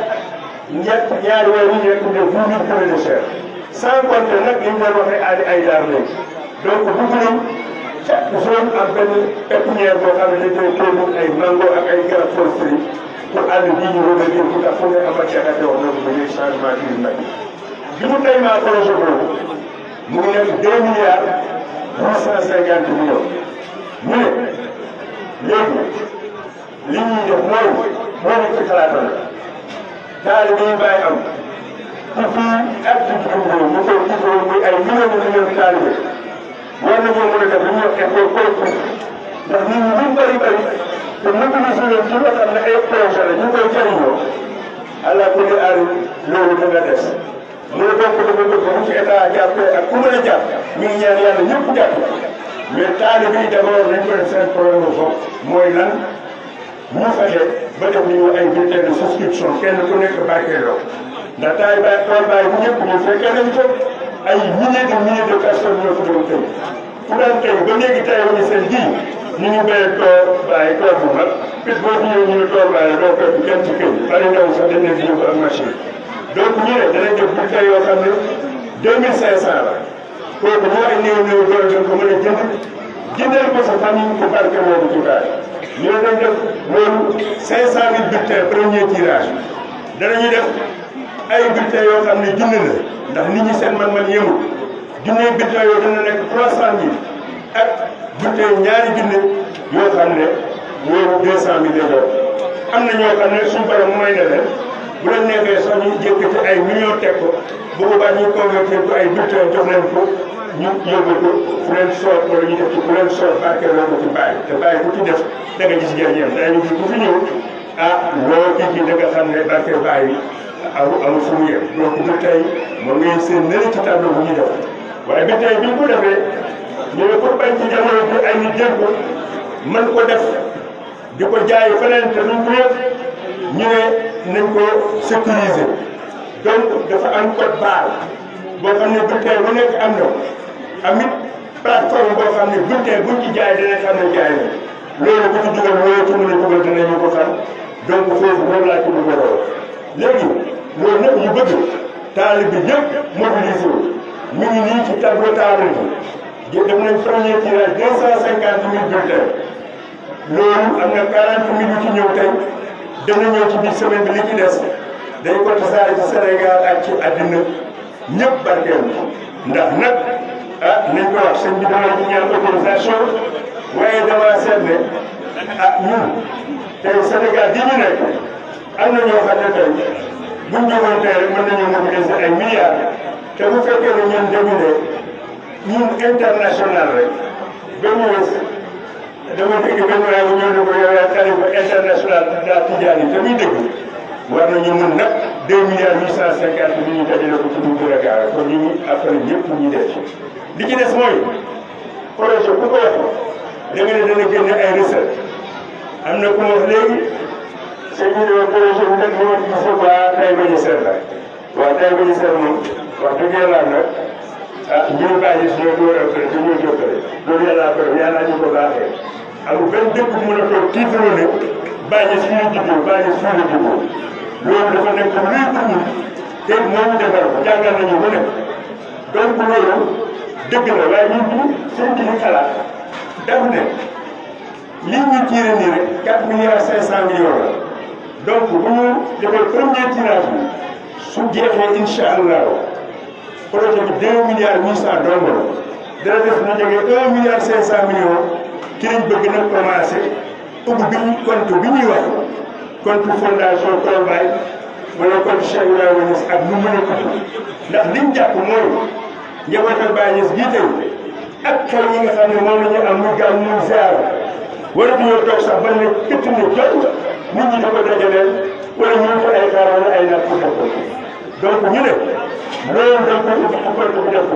ñaari weer yu nekk de 20 000 poulets de chair sans compter nag li ñu doon wax ne ay daar lañ donc bëgg nañ chaque zone am benn pépinière boo xam ne dañ koy tóobu ay mango ak ay garab foresterie pour àll bii ñu remercier pour que fu ne am ak jaxate wax na ko ba léegi changement climatique bi mu taymaa projet boobu mu ngi nekk 2 milliards 850 millions ñu ne léegi li ñuy def mooy moo nekk ci xalaatam taali bi ñu bàyyi am ci fii ak ci bitim réew ñu koy gisoo muy ay millions de millions de taalibe war nañoo mën a def li ñuy wax effort collectif ndax nit ñi luñ bëri bëri te mobiliser leen ci loo xam ne ay projet la ñu koy jëriñoo àlla kulli aar loolu dina des loolu donc dafa bëgg bu ci état jàppee ak ku mën a jàpp mi ngi ñaan yàlla ñëpp jàpp mais taalibe yi d'abord nañ ko def seen problème bopp mooy lan ñu fexe ba def li ñuy ay bulletins de souscription kenn ku nekk barkeeloo ndax taay ba tool baay bu ñëpp ñu fekkee nañ ko ay milliers de personnes ñoo fa doon tey fu daan tey ba léegi tey wala seen ji ñu ngi béyee tool baay tool bu mag pis boo fi ñëwee ñu ne tool baay doo fekk kenn ci kër bari ndaw sax dañ leen di yóbbu ak machine donc ñu ne danañ def bulletins yoo xam ne 2500 la kooku ñoo ay néew doole dañ ko mën a jëndal ko sa famille pour barke boobu ci baay ñoo doon def loolu 500 000 bulletins premier tirage danañu def ay bulletins yoo xam ne junni la ndax nit ñi seen man-man yëngu junni bulletins yoo dina nekk 300 000 ak bulletins ñaari junni yoo xam ne loolu 200 000 lay doon. am na ñoo xam ne suñu borom mooy ne leen bu leen neexee sax ñu jékkati ay millions teg ko bu boobaa ñu convertir ko ay bulletins jox leen ko ñu yóbbu ko fu leen soor wala ñu def ci fu leen soor barkeeloo ko ci bàyyi te bàyyi bu ci def da nga gis njëriñam daañu gis bu fi ñëw loo kii da nga xam ne barkeel bàyyi amul fu mu yem donc ba tey moom ngay seen nële ci tableau bu ñuy def waaye ba tey bi ñu ko defee ñu ne pour bañ ci jamono bi ay nit jël ko mën ko def di ko jaay feneen te duñ ko yëpp ñu ne nañ ko sécuriser donc dafa am code barre boo xam ne bulletin bu nekk am na amit plateforme boo xam ne bulletin buñ ci jaay dinañ xam ne jaay na loolu bu ci dugal loolu ci mën a dugal dinañu ko xam donc foofu loolu laa ci bëgg a léegi loolu nag ñu bëgg taali bi yëpp mobilisé wu ñu ngi nii ci tableau taali bi def nañ premier tirage 250 000 bulletins loolu am na 40 000 yu ci ñëw tey dana ñëw ci biir semaine bi li ci des dañ ko tasaare ci Sénégal ak ci àddina ñëpp barkeel ndax nag nañ ko wax sëñ bi dama ci ñaan autorisation waaye dama seet ne ñun tey Sénégal gi ñu nekk am na ñoo xam ne tey buñ jógoon tey rek mën nañu mobiliser ay milliards te bu fekkee ne ñun dañu ne ñun international rek benn bés dama dégg benn waaye bu ñëw ne ko yow yaa xalifa international daa Tijaani te muy dëgg war nañu mun nag 2 milliards 850 ñu dajale ko ci ñu gën a gaaw kon ñu ngi après ñëpp ñu def li ci des mooy projet ku ko wax da nga ne dana génne ay recettes am na ku ma wax léegi sëñ bi ne projet bi nag moo gis waa Taïba Niassène la waaw Taïba Niassène moom wax dëgg yàlla nag ñun bàyyi si ñoo door a bëri te ñoo jokkale loolu yàlla bëri yàlla ñu ko baaxee amul benn dëkk bu mën a toog tiitaroo ne bàyyi si ñu juddoo bàyyi si ñu juddoo loolu dafa nekk luy dugg te moo ñu defar ko jàngal nañu mu nekk donc loolu dëgg la waaye ñun ñu seen kii xalaat daf ne lii ñu tiré nii rek 4 milliards 500 millions la donc bu ñu defee premier tirage bi su jeexee incha allah projet bi 2 milliards 800 dong la dana def na jógee 1 milliard 500 millions ci lañ bëgg nag commencé ubbi bi ñu compte bi ñuy wax compte fondation Colbaye wala compte Cheikh Ibrahima Niass ak nu mën a ko ndax liñ jàpp mooy njabootal Baye Niass gii tey ak xel yi nga xam ne moom la ñu am muy gàmm muy ziar waratu ñoo toog sax ba ne këtt ne jot nit ñi da ko dajaleel wala ñu fa ay xaar wala ay natt pour def ko donc ñu ne loolu da ko ubbi ci compte bi def ko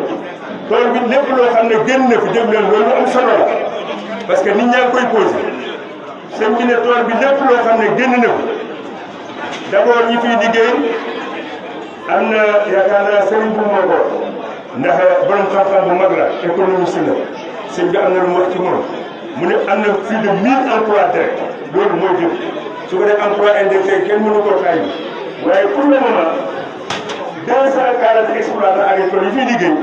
tool bi lépp loo xam ne génn na fi dem leen loolu am solo la parce que nit ñaa ngi koy posé sëñ bi ne tool bi lépp loo xam ne génn na fi d'abord ñi fiy liggéey am na yaakaar naa sëriñ bu moo ko ndax borom xam-xam bu mag la économiste la sëñ bi am na lu mu wax ci moom mu ne am na plus de 1000 emplois directs loolu mooy jëm su ko def emploi indirect kenn mënu koo xaaj waaye pour le moment 240 exploitants agricoles yi fiy liggéey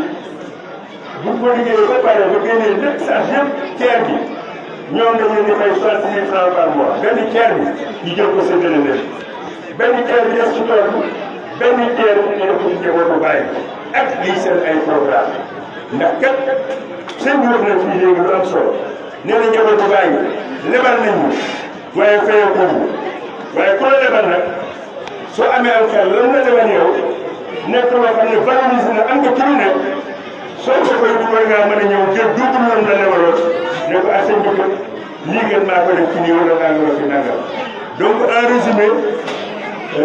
bu ko liggéeyee ba pare ba génnee lépp sax yëpp ceer bi ñoom dañu leen di fay 60 000 francs par mois benn ceer bi ñu jël ko séddale leen benn ceer bi des ci tool bi benn ceer bi ñu def ko ci njabootu bàyyi ak lii seen ay programme ndax kat seen bi wax na fii léegi lu am solo nee na njabootu bàyyi lebal nañu waaye fayoo ko waaye ku la lebal nag soo amee am xel lan la lebal yow nekk loo xam ne valorisé na am nga ci lu nekk soo ko koy war ngaa mën a ñëw jël duubul loolu la lebaloon ne ko ah sëñ bi kat lii ngeen maa ko def ci nii wala nangam ak nangam donc en résumé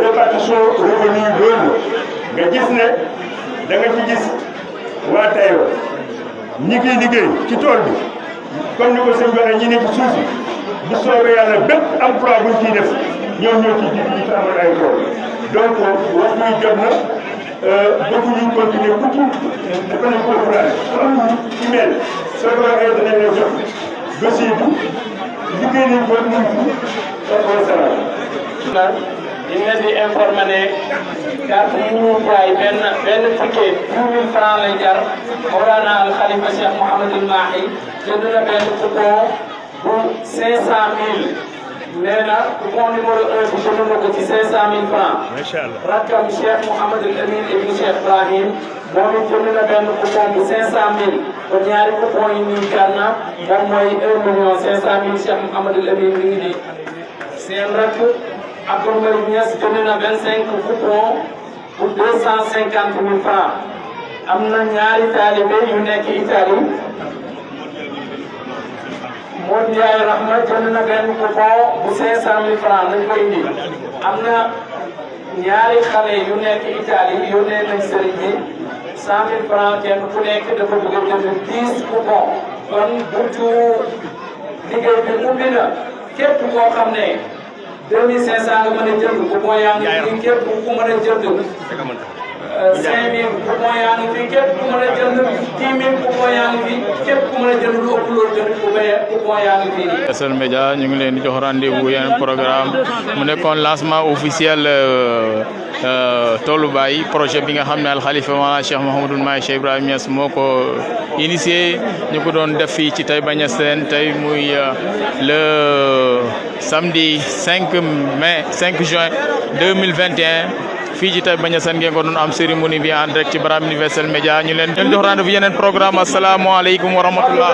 répartition revenu loolu nga gis ne da nga ci gis waa Taïba ñi koy liggéey ci tool bi comme ni ko sëñ bi waxee ñi ne ci suuf si bu soobee yàlla bépp emploi buñ ciy def ñoom ñoo ciy jiitu ñi fi amoon ay tool donc wax ñuy jot na bëgg ñu continuer ku ci dafa ne courage am email soo ko waxee danañ la jox dossier bi liggéey nañ ko mu ngi fi wasalaam. ñu leen di informer ne carte yi ñu jaay benn ticket 10 000 francs lay jar Mawlana al Khalifa Cheikh Mouhamadul Mahi jënd na benn coupon bu 500 000 nee na coupon numéro 1 bi jënd na ko ci 500 000 francs. macha allah. rakkam Cheikh Mouhamadul Amin ibn Cheikh Ibrahim moom it jënd na benn coupon bu 500 000 kon ñaari coupon yi nii kan na moom mooy 1 million 500 000 Cheikh Mouhamadul Amin mi ngi nii. seen rakk Abdoul Malick Niass jënd na 25 coupon pour 250 000 francs. am na ñaari taalibe yu nekk Italie. Modou Ndiaye Rahma jënd na benn coupon bu 500 000 francs nañ ko indi. am na ñaari xale yu nekk Italie yónnee nañ sëriñ bi 100 000 francs kenn ku nekk dafa bëgg a jënd 10 coupon. kon buntu liggéey bi ubbi na képp koo xam ne 2500 nga mën a jënd coupon yaa ngi fi képp ku mën a jënd 5000 coupon yaa ngi fi képp ku mën a jënd 10 000 coupon yaa ngi fi képp ku mën a jënd lu ëpp loolu jënd coupon yaa ngi fi. SN Média ñu ngi leen di jox rendez-vous yeneen programme mu nekkoon lancement officiel Toolu Baye projet bi nga xam ne Al Khalifa Mawlana Cheikh Mouhamadul Mahi Cheikh Ibrahim Niass moo ko initié ñu ko doon def fii ci Taïba Niassène tey muy le samedi 5 juin 2021 fii ci Taïba Niassène ngeen ko doon am cérémonie bi en direct ci Barham Universel Média ñu leen jox rendez-vous yeneen programme asalaamaaleykum wa rahmatullah